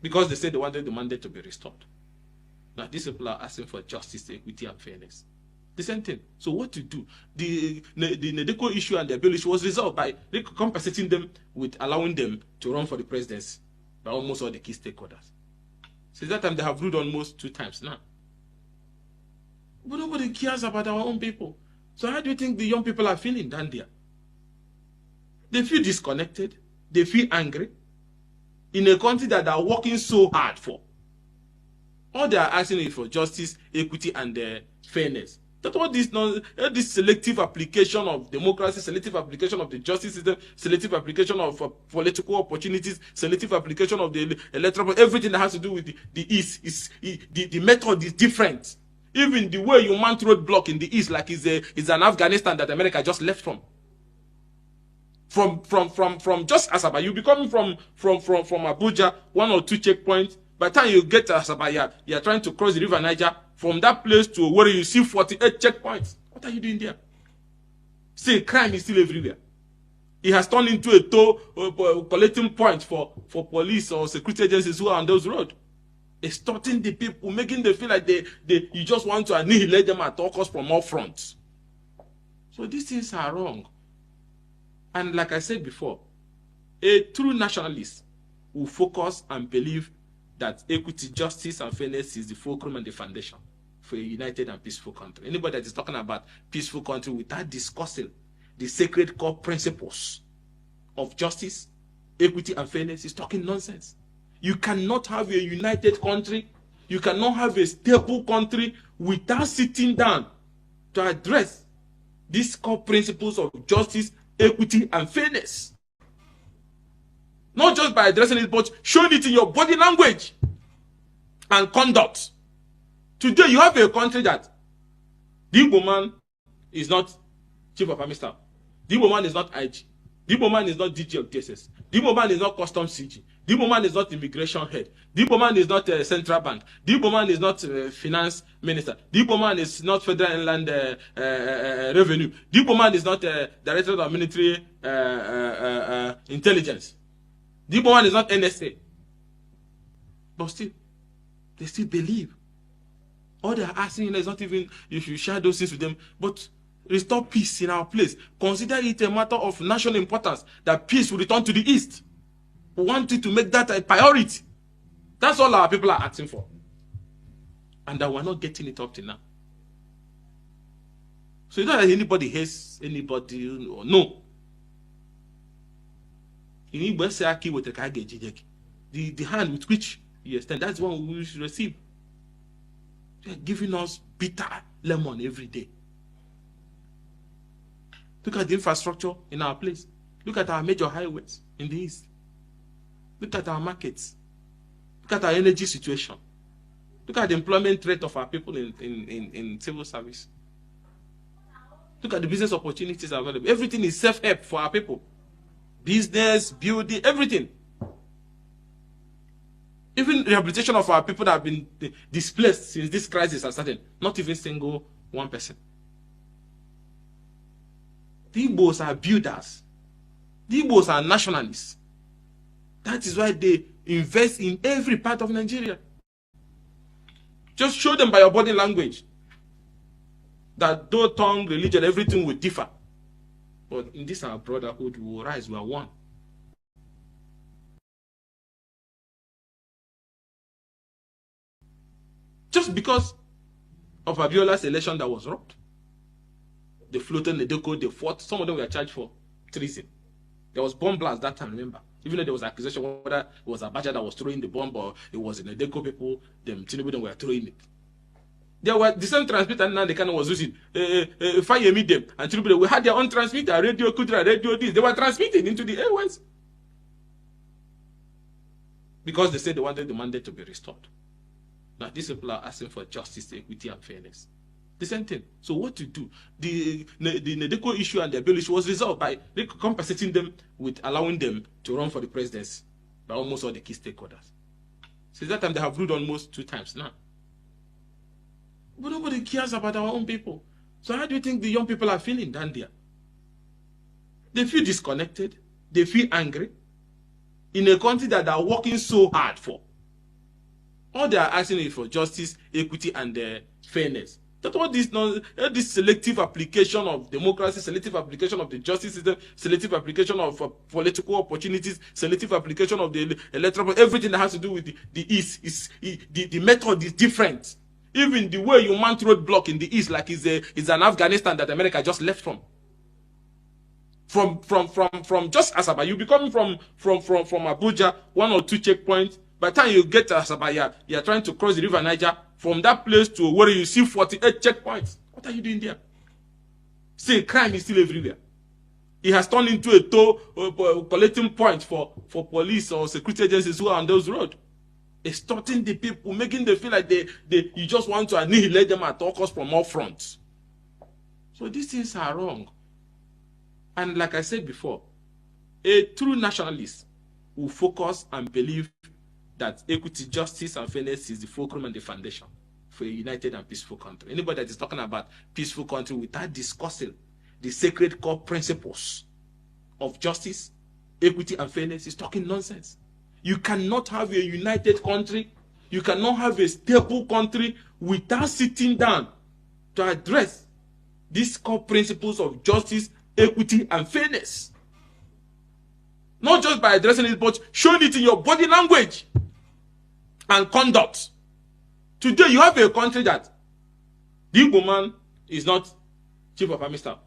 Because they said they wanted the mandate to be restored. Now these people are asking for justice, equity, and fairness. The same thing. So what to do? The Nedeco issue and the bill issue was resolved by compensating them with allowing them to run for the presidency by almost all the key stakeholders. Since that time, they have ruled almost 2 times now. But nobody cares about our own people. So how do you think the young people are feeling down there? They feel disconnected. They feel angry. In a country that they are working so hard for. All they are asking is for justice, equity, and fairness. That's what this selective application of democracy, selective application of the justice system, selective application of political opportunities, selective application of the electoral, everything that has to do with the method is different. Even the way you mount roadblock in the East, like is an Afghanistan that America just left from. From just Asaba, you be coming from Abuja, 1 or 2 checkpoints. By the time you get to Asaba, you're trying to cross the river Niger. From that place to where you see 48 checkpoints. What are you doing there? See, crime is still everywhere. It has turned into a collecting point for police or security agencies who are on those roads. Extorting the people, making them feel like you just want to annihilate them at all costs from all fronts. So these things are wrong. And like I said before, a true nationalist will focus and believe that equity, justice, and fairness is the fulcrum and the foundation for a united and peaceful country. Anybody that is talking about peaceful country without discussing the sacred core principles of justice, equity, and fairness is talking nonsense. You cannot have a united country, you cannot have a stable country without sitting down to address these core principles of justice, equity, and fairness. Not just by addressing it, but showing it in your body language and conduct. Today, you have a country that the Igbo man is not chief of army staff. The Igbo man is not IG. The Igbo man is not DG of DSS. The Igbo man is not customs CG. The Igbo man is not immigration head. The Igbo man is not central bank. The Igbo man is not finance minister. The Igbo man is not federal inland revenue. The Igbo man is not director of military intelligence. The Igbo man is not NSA. But still, they still believe. All they are asking is not even if you share those things with them, but restore peace in our place. Consider it a matter of national importance that peace will return to the East. We want you to make that a priority. That's all our people are asking for. And that we're not getting it up to now. So it's not that anybody hates anybody, no. The hand with which you extend, that's one we should receive. They're giving us bitter lemon every day. Look at the infrastructure in our place. Look at our major highways in the East. Look at our markets. Look at our energy situation. Look at the employment rate of our people in civil service. Look at the business opportunities available. Everything is self-help for our people. Business, building, everything. Even rehabilitation of our people that have been displaced since this crisis has started, not even single one person. The Igbos are builders. The Igbos are nationalists. That is why they invest in every part of Nigeria. Just show them by your body language that though tongue, religion, everything will differ. But in this our brotherhood, we will rise, we are one. Just because of Abiola's election that was robbed. They floated the deco, they fought. Some of them were charged for treason. There was bomb blast that time, remember? Even though there was accusation whether it was Abacha that was throwing the bomb or it was in the deco people, Tinubu them were throwing it. There were the same transmitter now the kind was using. Fire meet them and Tinubu we had their own transmitter, radio Kudra, radio this. They were transmitting into the airways. Because they said they wanted the mandate to be restored. Now these people are asking for justice, equity, and fairness. The same thing. So what to do? The Nedeko issue and the bill issue was resolved by compensating them with allowing them to run for the presidency by almost all the key stakeholders. Since that time, they have ruled almost 2 times now. But nobody cares about our own people. So how do you think the young people are feeling down there? They feel disconnected. They feel angry. In a country that they are working so hard for. All they are asking is for justice, equity, and fairness. That all this selective application of democracy, selective application of the justice system, selective application of political opportunities, selective application of the electoral, everything that has to do with the East, the method is different. Even the way you mount roadblock in the East, like is an Afghanistan that America just left from. From just Asaba, you be coming from Abuja, 1 or 2 checkpoints. By the time you get to Asaba, you're trying to cross the river Niger. From that place to where you see 48 checkpoints. What are you doing there? See, crime is still everywhere. It has turned into a collecting point for police or security agencies who are on those roads. Extorting the people, making them feel like you just want to annihilate them at all costs from all fronts. So these things are wrong. And like I said before, a true nationalist will focus and believe that equity, justice, and fairness is the fulcrum and the foundation for a united and peaceful country. Anybody that is talking about peaceful country without discussing the sacred core principles of justice, equity, and fairness is talking nonsense. You cannot have a united country, you cannot have a stable country without sitting down to address these core principles of justice, equity, and fairness. Not just by addressing it, but showing it in your body language and conduct. Today, you have a country that the Igbo man is not chief of army staff.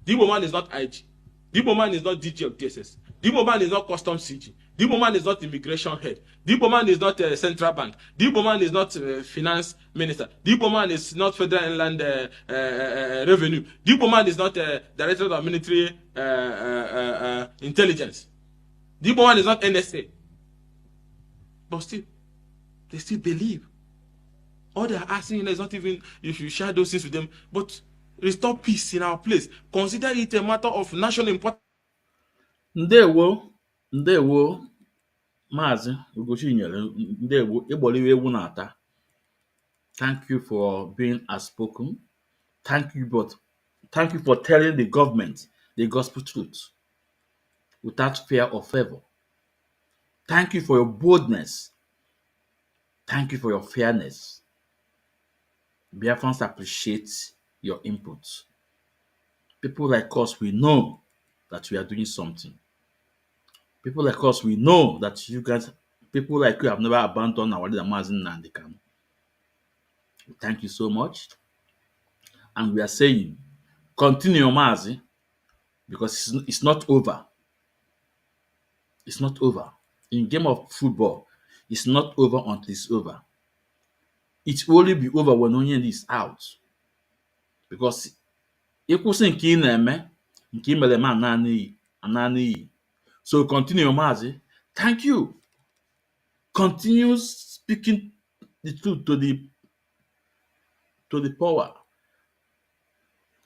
The Igbo man is not IG. The Igbo man is not DG of DSS. The Igbo man is not customs CG. The Igbo man is not immigration head. The Igbo man is not central bank. The Igbo man is not finance minister. The Igbo man is not federal inland revenue. The Igbo man is not director of military intelligence. The Igbo man is not NSA. But still, they still believe. All they are asking is not even if you share those things with them, but restore peace in our place. Consider it a matter of national importance. Ndewo, Mazi Ugochinyere, ndewo, Igboliwe ewu na-ata. Thank you for being outspoken. Thank you for telling the government the gospel truth without fear or favor. Thank you for your boldness. Thank you for your fairness. Biafrans appreciate your input. People like us, we know that we are doing something. People like us, we know that you guys, people like you have never abandoned our leader Mazi Nnamdi Kanu. Thank you so much. And we are saying, continue Mazi, because it's not over. It's not over. In game of football, it's not over until it's over. It will only be over when Onyendu is out. Because ịkwụsị nke ị na-eme, nke ị mere eme ana n'iyi. So continue, Mazi. Thank you. Continue speaking the truth to the power.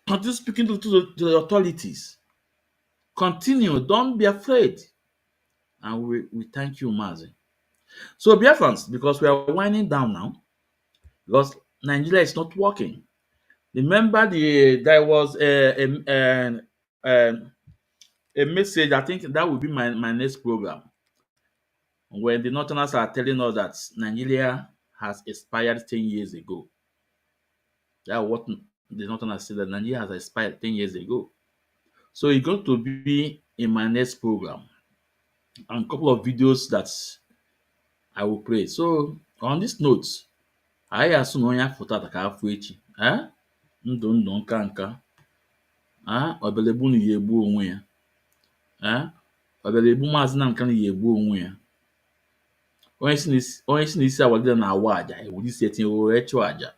Continue speaking to the authorities. Continue. Don't be afraid. And we thank you, Mazi. So Biafrans, because we are winding down now, because Nigeria is not working. Remember, there was a message. I think that will be my next program, when the Northerners are telling us that Nigeria has expired 10 years ago. That what the Northerners said, that Nigeria has expired 10 years ago. So it's going to be in my next program, and a couple of videos that I will play. So on this note, I assume onye afọ tata ka afọ echi. Ndụ ndụ nka nka. Ọbịalegbu na ya egbu onwe ya. Ọbịalegbu Mazi Nnamdi Kanu ya egbu onwe ya. Onye si n'isi awagide na-awa aja, ewuru isi etinye were chụọ aja.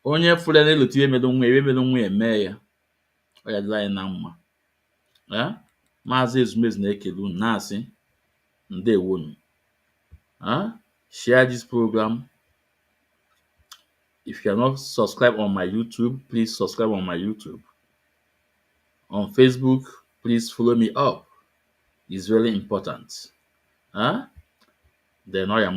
Onye fụrụ na-elotu ihe mere nwa ya eme ya. Ọ ya dịla anyị na mma. Maazị Ezumezu na-ekele unu na-asị ndewonu. Share this program. If you are not subscribed on my YouTube, please subscribe on my YouTube. On Facebook, please follow me up. It's really important. Then I am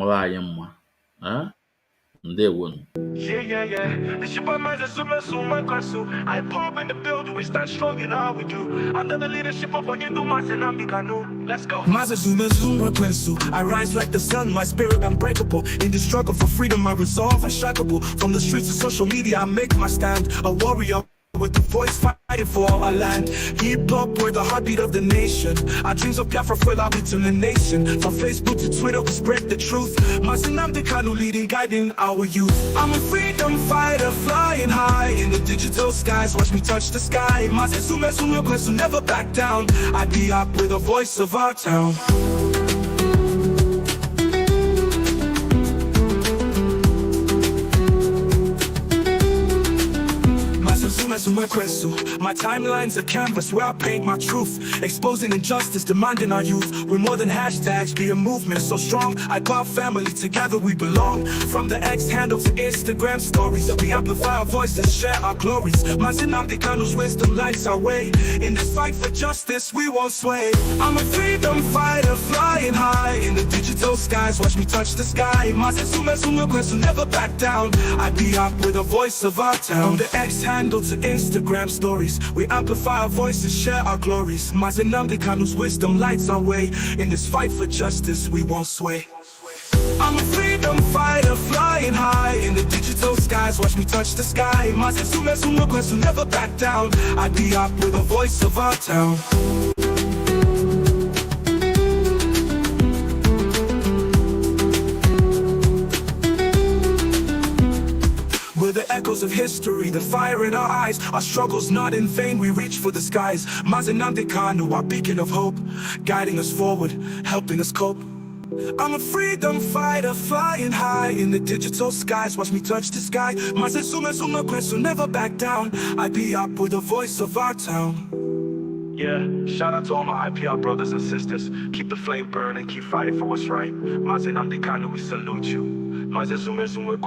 ndewonu. Yeah. The ship of Mazi Nnamdi Ipob in the building, we stand strong in all we do. Under the leadership of Onyendu Mazi Nnamdi Kanu. Let's go. Mazi Nnamdi, I rise like the sun, my spirit unbreakable. In the struggle for freedom, my resolve unshakable. From the streets of social media, I make my stand. A warrior with the voice fighting for our land. Ipob, we're the heartbeat of the nation. Our dreams of Biafra full out to the nation. From Facebook to Twitter, we spread the truth. Mazi Nnamdi Kanu leading, guiding our youth. I'm a freedom fighter, flying high in the digital skies. Watch me touch the sky. Mazi Nnamdi, never back down. I be up with the voice of our town. My timeline's a canvas where I paint my truth, exposing injustice, demanding our youth. We're more than hashtags, be a movement so strong. I call family, together we belong. From the X handle to Instagram stories, we amplify our voices, share our glories. Mazi Nnamdi Kanu's wisdom lights our way. In this fight for justice, we won't sway. I'm a freedom fighter, flying high in the digital skies. Watch me touch the sky. Mazi Nnamdi, never back down. I be up with the voice of our town. From the X handle to Instagram stories, we amplify our voices, share our glories. Mazi Nnamdi Kanu's wisdom lights our way. In this fight for justice, we won't sway. I'm a freedom fighter, flying high in the digital skies. Watch me touch the sky. Mazi Nnamdi, never back down. I be up with the voice of our town. We're the echoes of history, the fire in our eyes. Our struggles not in vain, we reach for the skies. Mazi Nnamdi Kanu, our beacon of hope, guiding us forward, helping us cope. I'm a freedom fighter, flying high in the digital skies. Watch me touch the sky. Mazi Nnamdi, never back down. I be up with the voice of our town. Yeah, shout out to all my IPR brothers and sisters. Keep the flame burning, keep fighting for what's right. Mazi Nnamdi Kanu, we salute you. Mazi Nnamdi